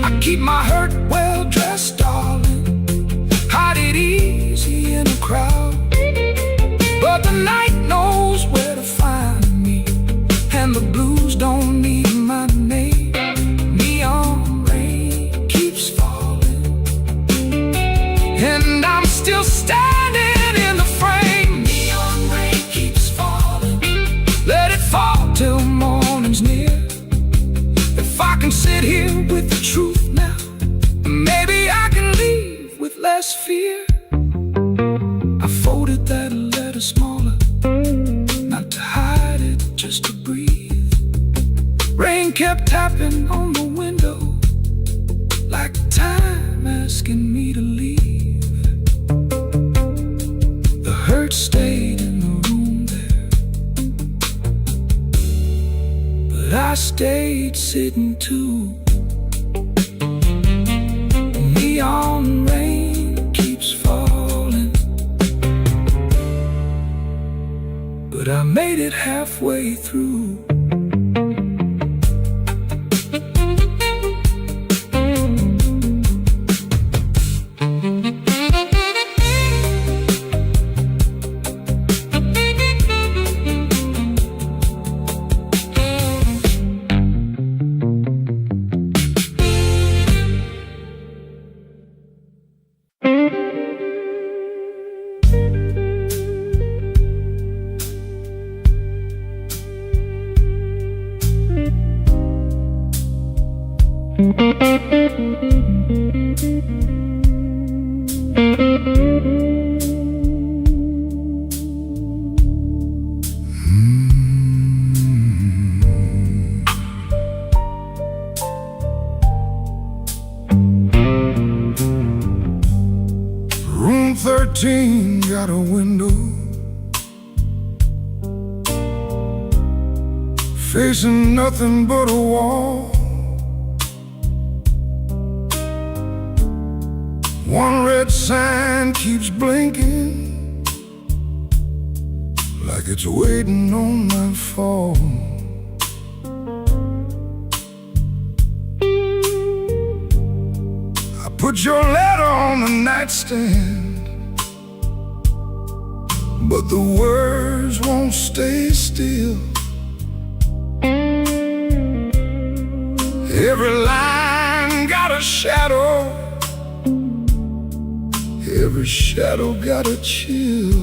S2: I keep my hurt well dressed, darling, hide it easy in a crowd. But the night knows where to find me, and the blues don't need my name. Neon rain keeps falling, and I'm still standing in the frame. Neon rain keeps falling, let it fall till morning's near.
S3: less fear. I folded that letter smaller, not to hide it, just to breathe. Rain kept tapping on the window, like time asking me to leave. The hurt stayed in the room there, but I stayed sitting too. Neon rain keeps falling, but I made it halfway through.
S2: Room 13 got a window facing nothing but a wall. One red sign keeps blinking, like it's waiting on my fall. I put your letter on the nightstand, but the words won't stay still. Every line got a shadow, every shadow got a chill.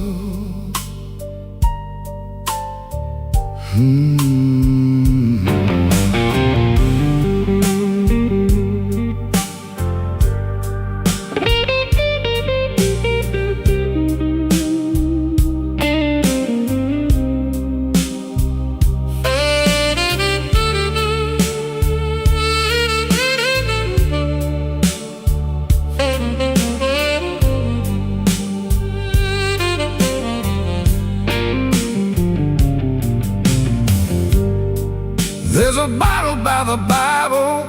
S2: There's a bottle by the Bible,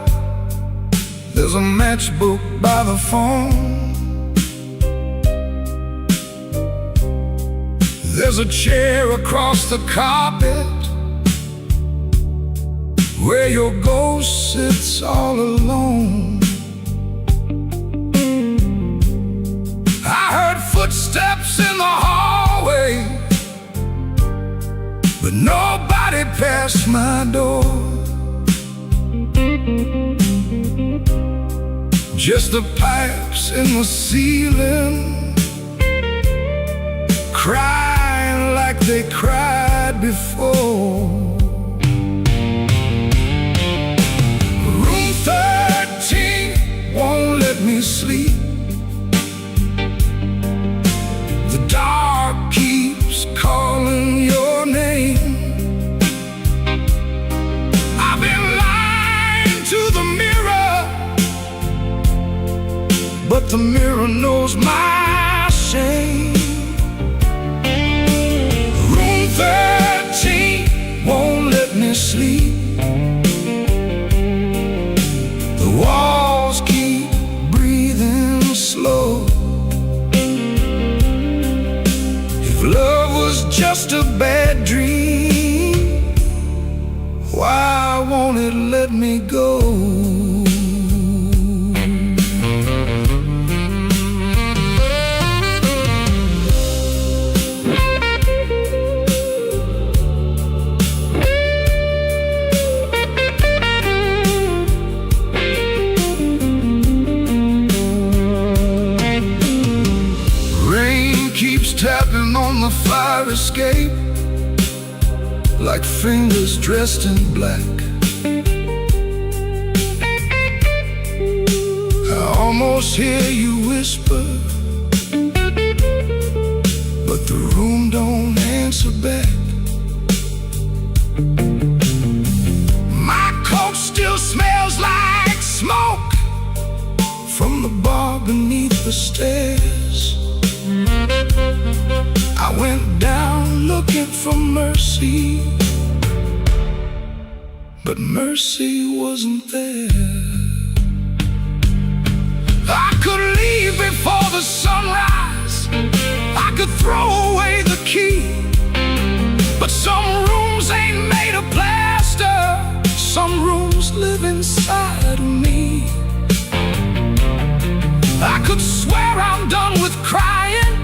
S2: there's a matchbook by the phone, there's a chair across the carpet where your ghost sits all alone. I heard footsteps in the hallway, but nobody passed my door. Just the pipes in the ceiling, crying like they cried before. Room 13 won't let me sleep. The dark keeps calling your name. I've been lying to the mirror, but the mirror knows my shame. Room 13 won't let me sleep. The walls keep breathing slow. If love was just a bad dream, why won't it let me go? Tapping on the fire escape like fingers dressed in black. I almost hear you whisper,
S1: the bar beneath the stairs. I went down looking for mercy, but mercy wasn't there. I could leave before the sunrise, I could throw away the key, but some rooms ain't made of plaster, some rooms live inside of me. I could swear I'm done with crying,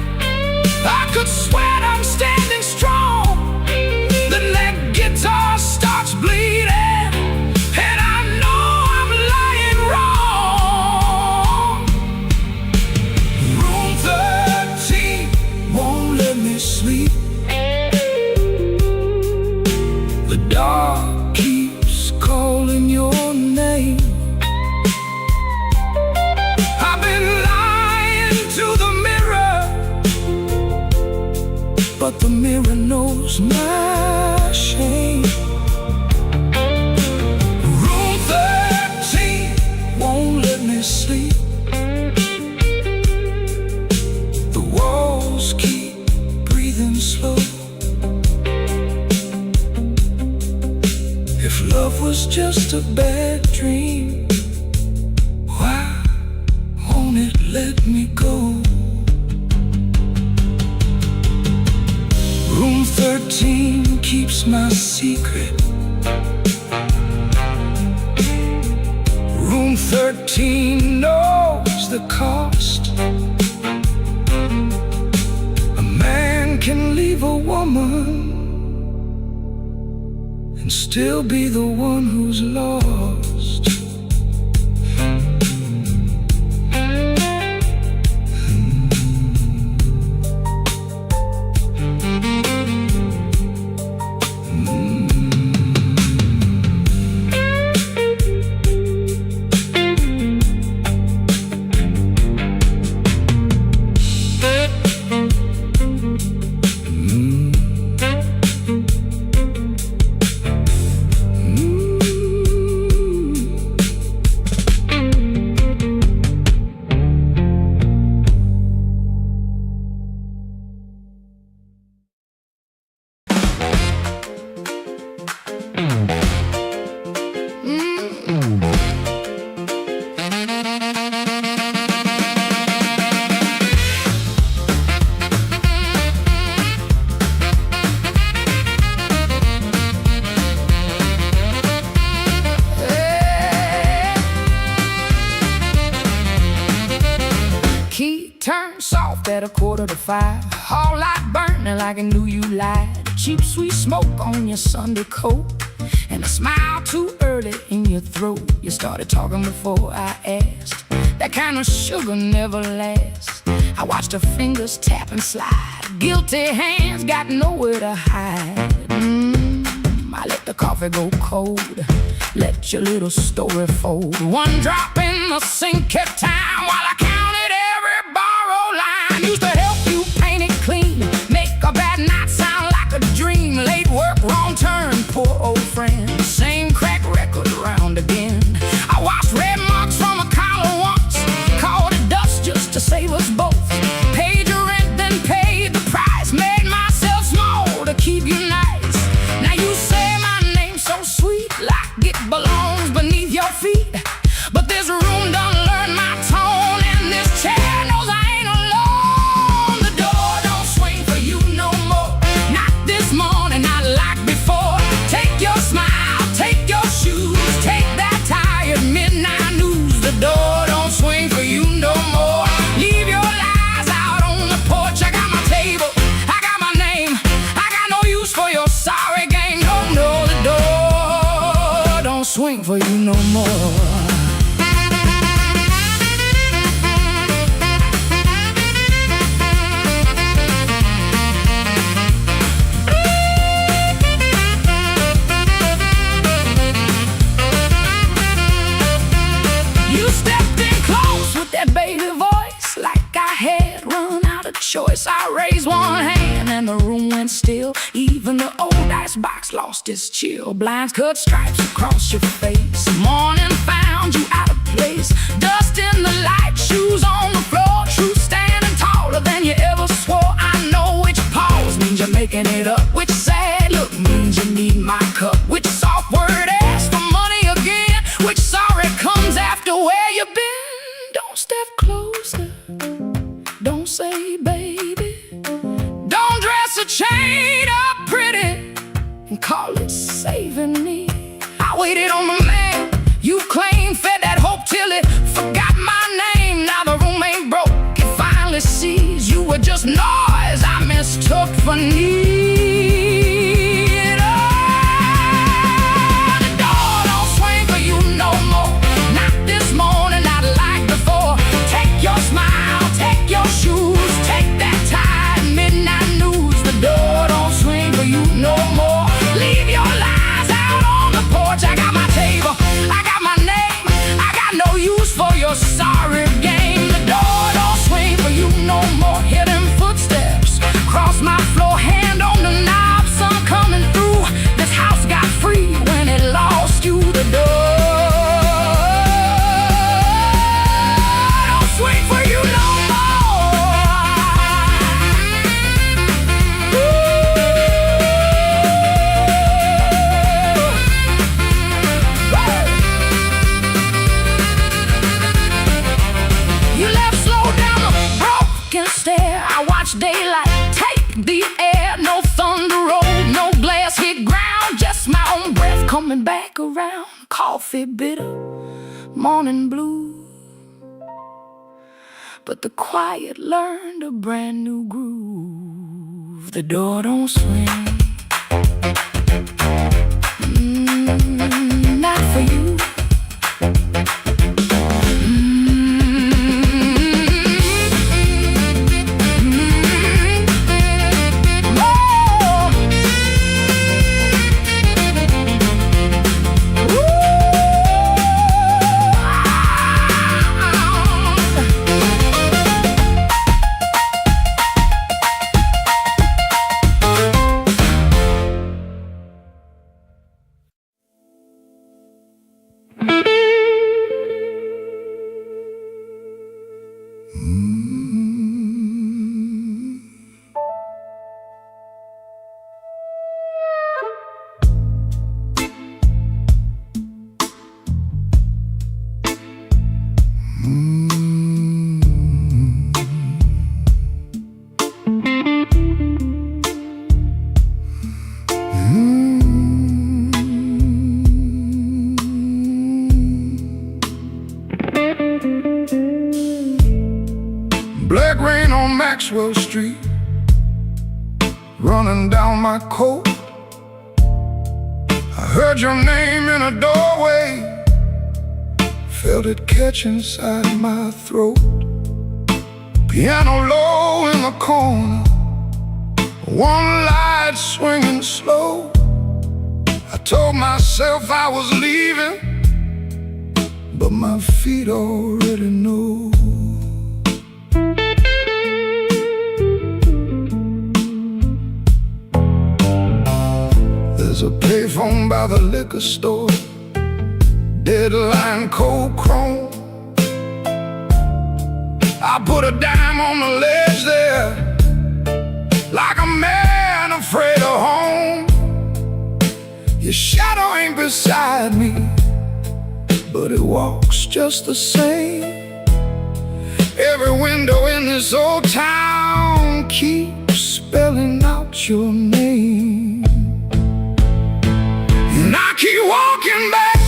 S1: I could swear I'm standing strong. Then that guitar starts bleeding, and I know I'm lying wrong. Room 13 won't let me sleep. The dark keeps calling your name. I've been lying to the mirror, but the mirror knows my shame. Room 13 won't let me sleep. The walls keep breathing slow. If love was just a bad dream, why won't it let me go? Room 13 keeps my secret. Room 13 knows the cost. A man can leave a woman and still be the one who's lost.
S3: Turn soft at 4:45. All light burning like I knew you lied. Cheap sweet smoke on your Sunday coat, and a smile too early in your throat. You started talking before I asked. That kind of sugar never lasts. I watched her fingers tap and slide. Guilty hands got nowhere to hide. I let the coffee go cold, let your little story fold. One drop in the sink at time while I counted every borrowed line. Used to help you paint it clean, make a bad night sound like a dream. Late work, wrong turn, poor old friend. Same crack record around again. I washed red marks from a collar once, called it dust just to save us both. Paid your rent, then paid the price. Made myself small to keep you nice. Now you say my name's so sweet, like it belongs beneath your feet. But this room done learned my tone, and this chair knows I ain't alone. The door don't swing for you no more, not this morning, not like before. Take your smile, take your shoes, take that tired midnight news. The door don't swing for you no more. Leave your lies out on the porch. I got my table, I got my name, I got no use for your sorry game. No, no, the door don't swing for you no more. Choice. I raised one hand and the room went still. Even the old icebox lost its chill. Blinds cut stripes across your face. Morning found you out of place. Dust in the light, shoes step closer. Don't say baby. Don't dress a chain up pretty and call it saving me. I waited on the man you claimed, fed that hope till it forgot my name. Now the room ain't broke, it finally sees you were just noise I mistook for need. Sorry game, the door don't swing for you no more. Hear them footsteps cross my floor, hand on the knob, sun coming through. This house got free when it lost you. The door don't swing for you no stare. I watch daylight take the air. No thunder roll, no glass hit ground, just my own breath coming back around. Coffee bitter, morning blue, but the quiet learned a brand new groove. The door don't swing, not for you.
S2: Black rain on Maxwell Street, running down my coat. I heard your name in a doorway, felt it catch inside my throat. Piano low in the corner, one light swinging slow. I told myself I was leaving, but my feet already know. There's a payphone by the liquor store, deadline cold chrome. I put a dime on the ledge there, like a man afraid of home. Your shadow ain't beside me, but it walks just the same. Every window in this old town keeps spelling out your name. And I keep walking back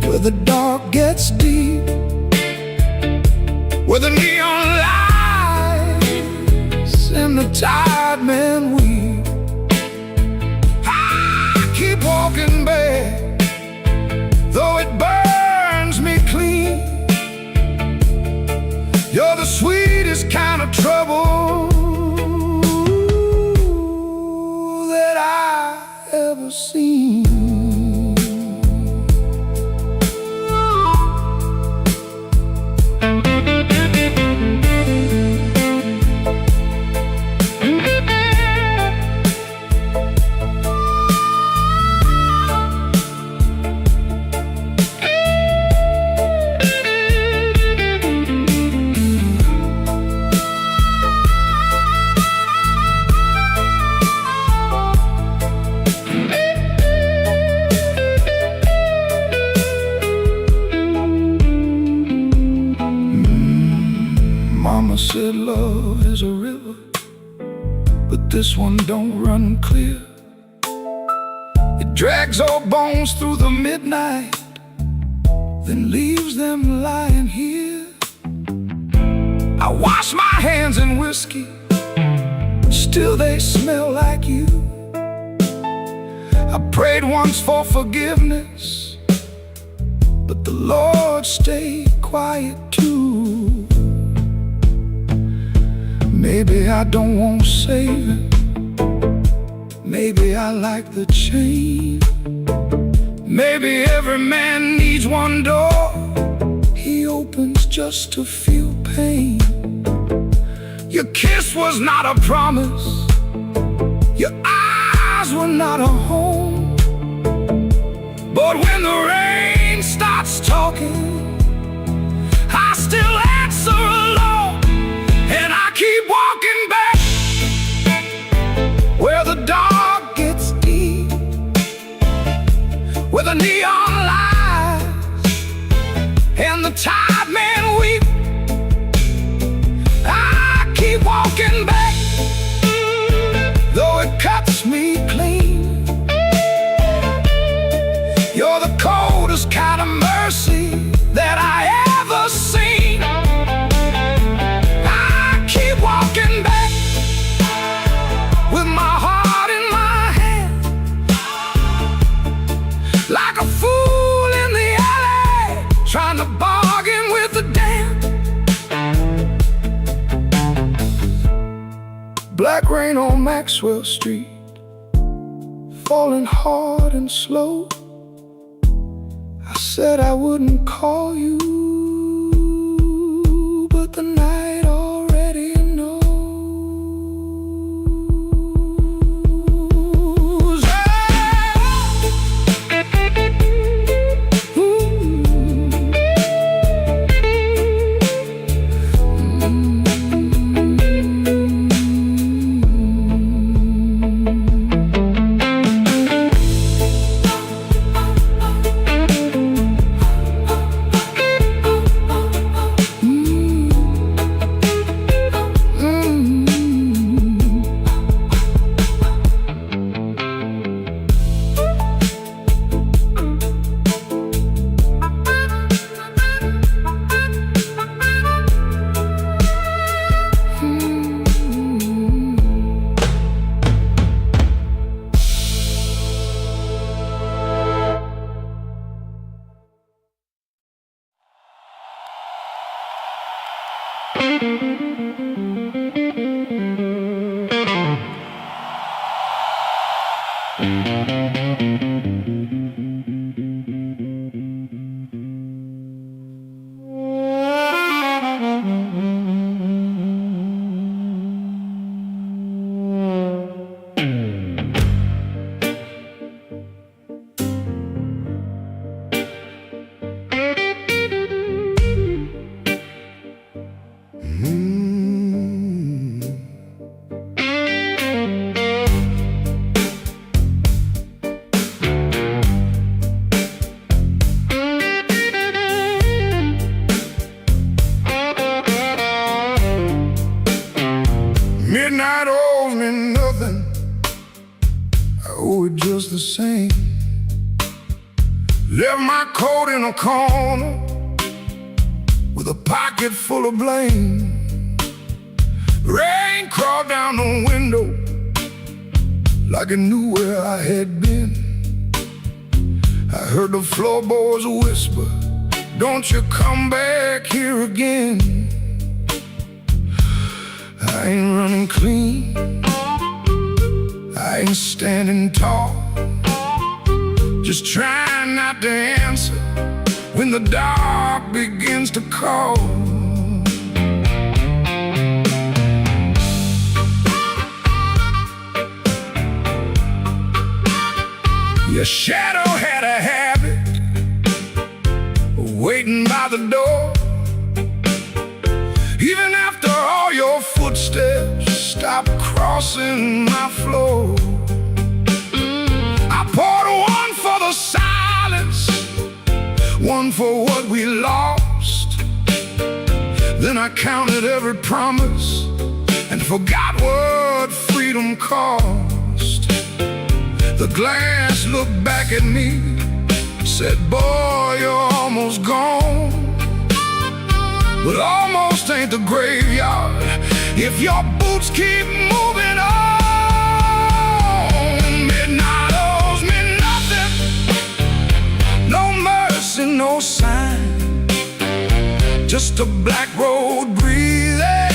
S2: where the dark gets deep, where the neon lights and the tired men weep. I keep walking back, though it burns me clean. You're the sweetest kind of trouble that I ever seen. Mama said love is a river, but this one don't run clear. It drags old bones through the midnight, then leaves them lying here. I wash my hands in whiskey, still they smell like you. I prayed once for forgiveness, but the Lord stayed quiet too. Maybe I don't want saving, maybe I like the chain. Maybe every man needs one door he opens just to feel pain. Your kiss was not a promise, your eyes were not a home. But when the rain starts talking, I still answer alone. And I keep walking back where the dark gets deep, where the neon lies and the tide men weep. I keep walking back, though it cuts me clean. You're the coldest kind of mercy that I ever seen. I keep walking back with my heart in my hand, like a fool in the alley, trying to bargain with the damned. Black rain on Maxwell Street, falling hard and slow. I said I wouldn't call you, but the night already knows. Midnight owes me nothing, I owe it just the same. Left my coat in a corner with a pocket full of blame. Rain crawled down the window like it knew where I had been. I heard the floorboards whisper, don't you come back here again. I ain't running clean, I ain't standing tall, just trying not to answer when the dark begins to call. Your shadow had a habit of waiting by the door. Even after all your footsteps stopped crossing my floor, I poured one for the silence, one for what we lost.
S1: Then I counted every promise and forgot what freedom cost. The glass looked back at me, said, boy, you're almost gone. But almost ain't the graveyard if your boots keep moving on. Midnight owes me nothing, no mercy, no sign, just a black road breathing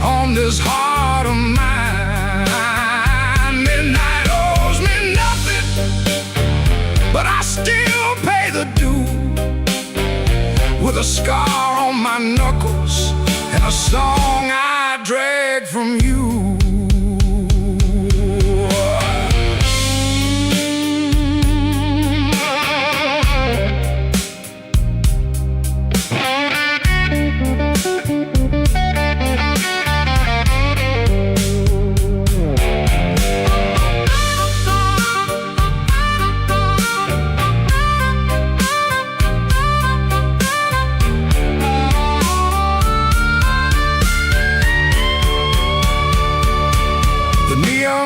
S1: on this heart of mine. Midnight owes me nothing, but I still pay the due, with a scar on my knuckles and a song I drag from you.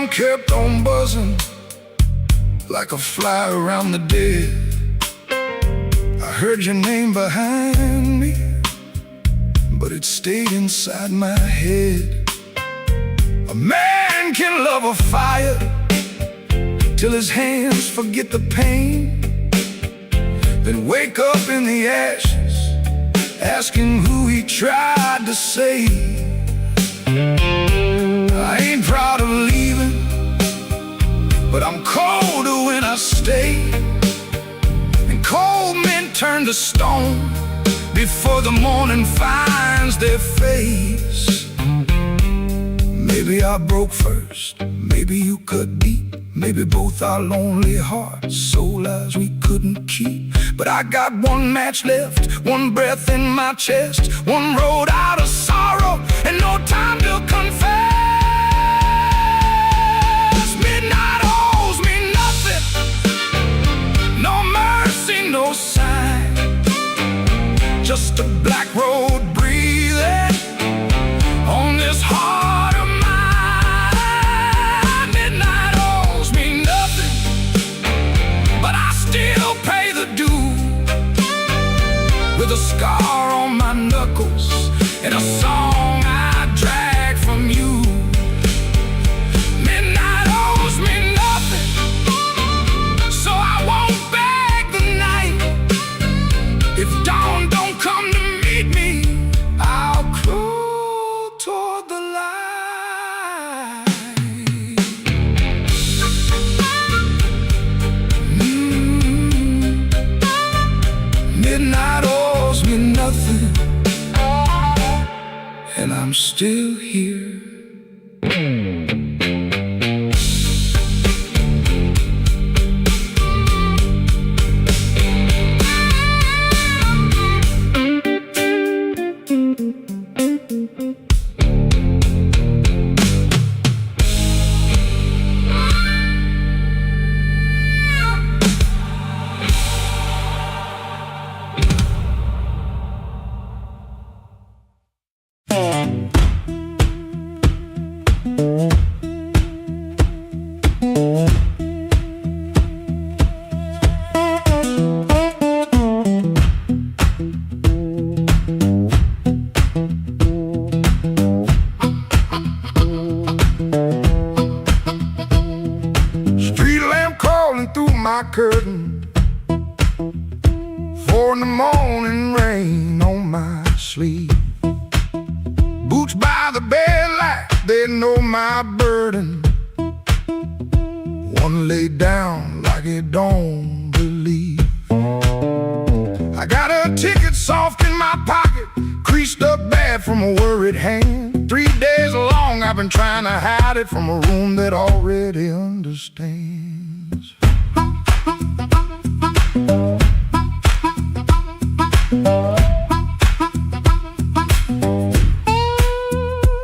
S1: Kept on buzzing like a fly around the dead. I heard your name behind me, but it stayed inside my head. A man can love a fire till his hands forget the pain, then wake up in the ashes asking who he tried to save. I ain't proud of leaving, but I'm colder when I stay. And cold men turn to stone before the morning finds their face. Maybe I broke first, maybe you cut deep, maybe both our lonely hearts, soul lives we couldn't keep. But I got one match left, one breath in my chest, one road out of sorrow, and no time to confess. Midnight owes me nothing, no mercy, no sign, just a black road breathing on this heart of mine. Midnight owes me nothing, but I still pay the due, with a scar on my knuckles and a song I drag from you. Midnight owes me nothing, so I won't beg the night. If dawn don't come to meet me, I'll crawl toward the light. Midnight owes me nothing, and I'm still here. My curtain, 4 in the morning, rain on my sleeve. Boots by the bed light, they know my burden. One laid down like it don't believe. I got a ticket soft in my pocket, creased up bad from a worried hand. 3 days long I've been trying to hide it from a room that already understands.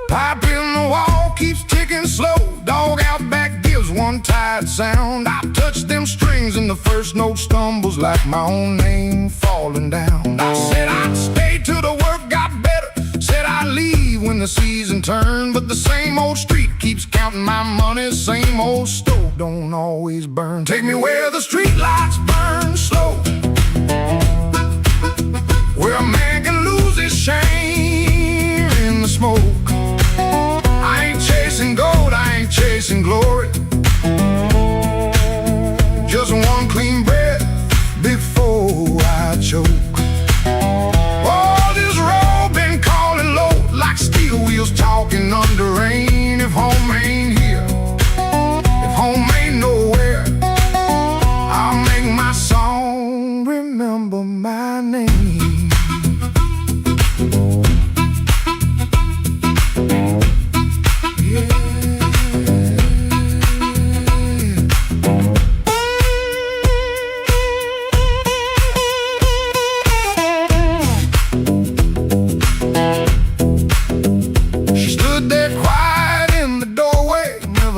S1: Pipe in the wall keeps ticking slow. Dog out back gives one tired sound. I touch them strings and the first note stumbles like my own name falling down. I said I'd stay till the work got better, always burn. Take me where the street lights burn slow, where a man can lose his shame in the smoke. I ain't chasing gold, I ain't chasing glory, just one clean breath before I choke. Oh, this road been calling low, like steel wheels talking under rain. If home ain't here, if home ain't nowhere, I'll make my song remember my name.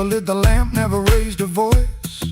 S1: Lit the lamp, never raised her voice.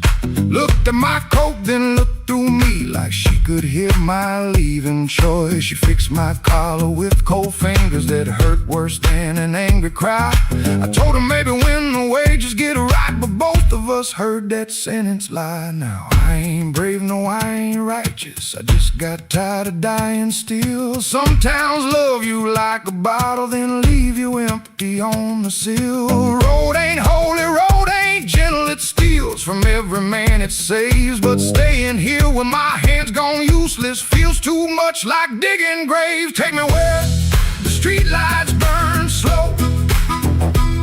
S1: Looked at my coat, then looked through me like she could hear my leaving choice. She fixed my collar with cold fingers that hurt worse than an angry cry. I told her maybe when the wages get right, but both of us heard that sentence lie. Now I ain't brave, no I ain't righteous, I just got tired of dying still. Some towns love you like a bottle, then leave you empty on the sill. Road ain't holy, road ain't gentle, it steals from every man it saves. But staying here with my hands gone useless feels too much like digging graves. Take me where the street lights burn slow,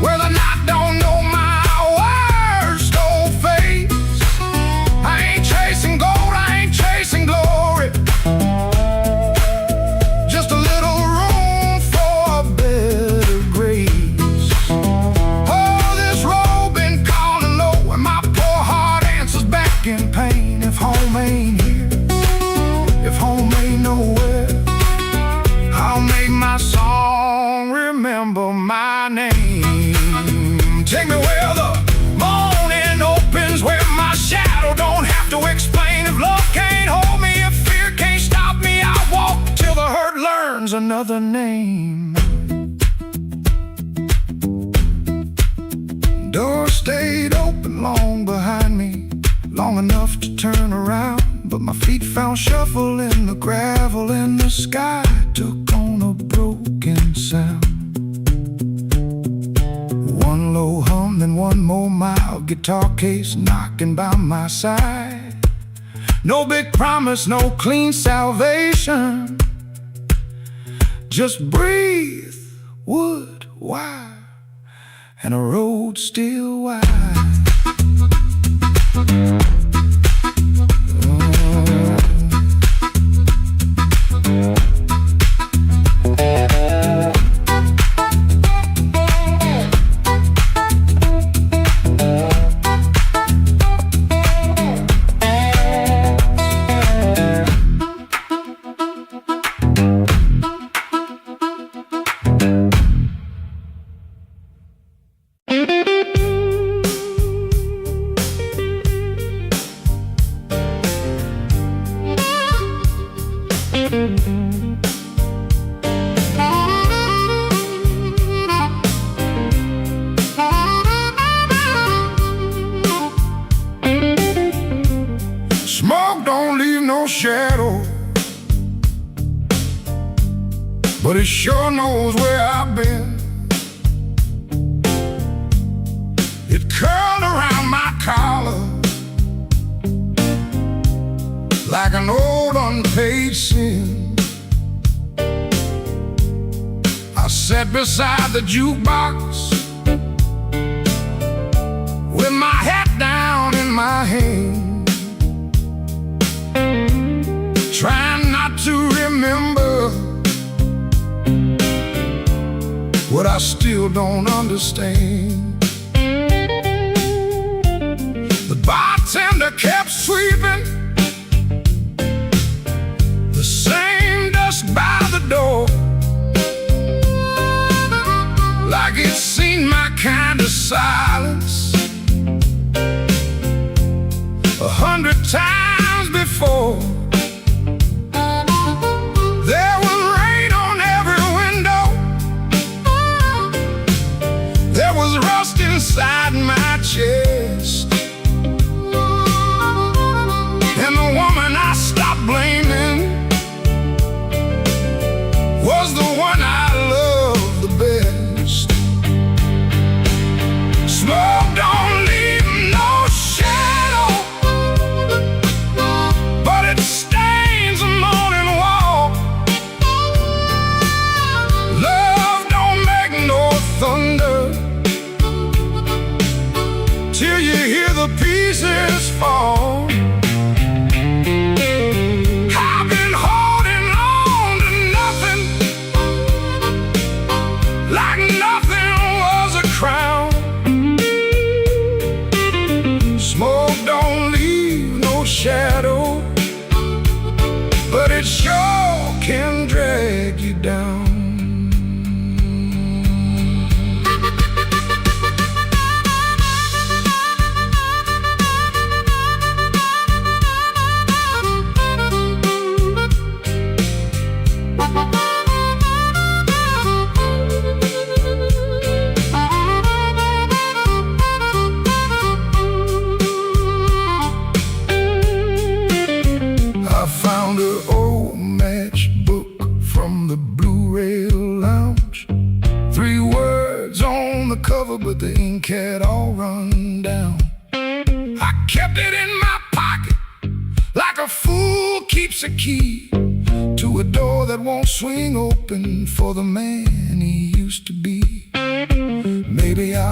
S1: where the night don't know my worst old face. I ain't chasing gold, I ain't chasing glory, just a little room for a better grace. Oh, this road been calling low, and my poor heart answers back in pain. If home ain't here, if home ain't nowhere, I'll make my song remember my name. Take me where the morning opens, where my shadow don't have to explain. If love can't hold me, if fear can't stop me, I'll walk till the hurt learns another name. Door stayed open long behind me, long enough to turn around, but my feet found shuffle in the gravel, and the sky took on a broken sound. One low hum, then one more mild guitar case knocking by my side. No big promise, no clean salvation, just breathe, wood, wire, and a road still wide. Smoke don't leave no shadow, but it sure knows where I've been. It curled around my collar like an old unpaid sin. I sat beside the jukebox with my hat down in my hand, trying not to remember what I still don't understand. The bartender kept sweeping the same dust by the door, like it's seen my kind of silence 100 times before. There was rain on every window, there was rust inside my chest. the Blue Rail Lounge. 3 words on the cover, but the ink had all run down. I kept it in my pocket like a fool keeps a key to a door that won't swing open for the man he used to be. Maybe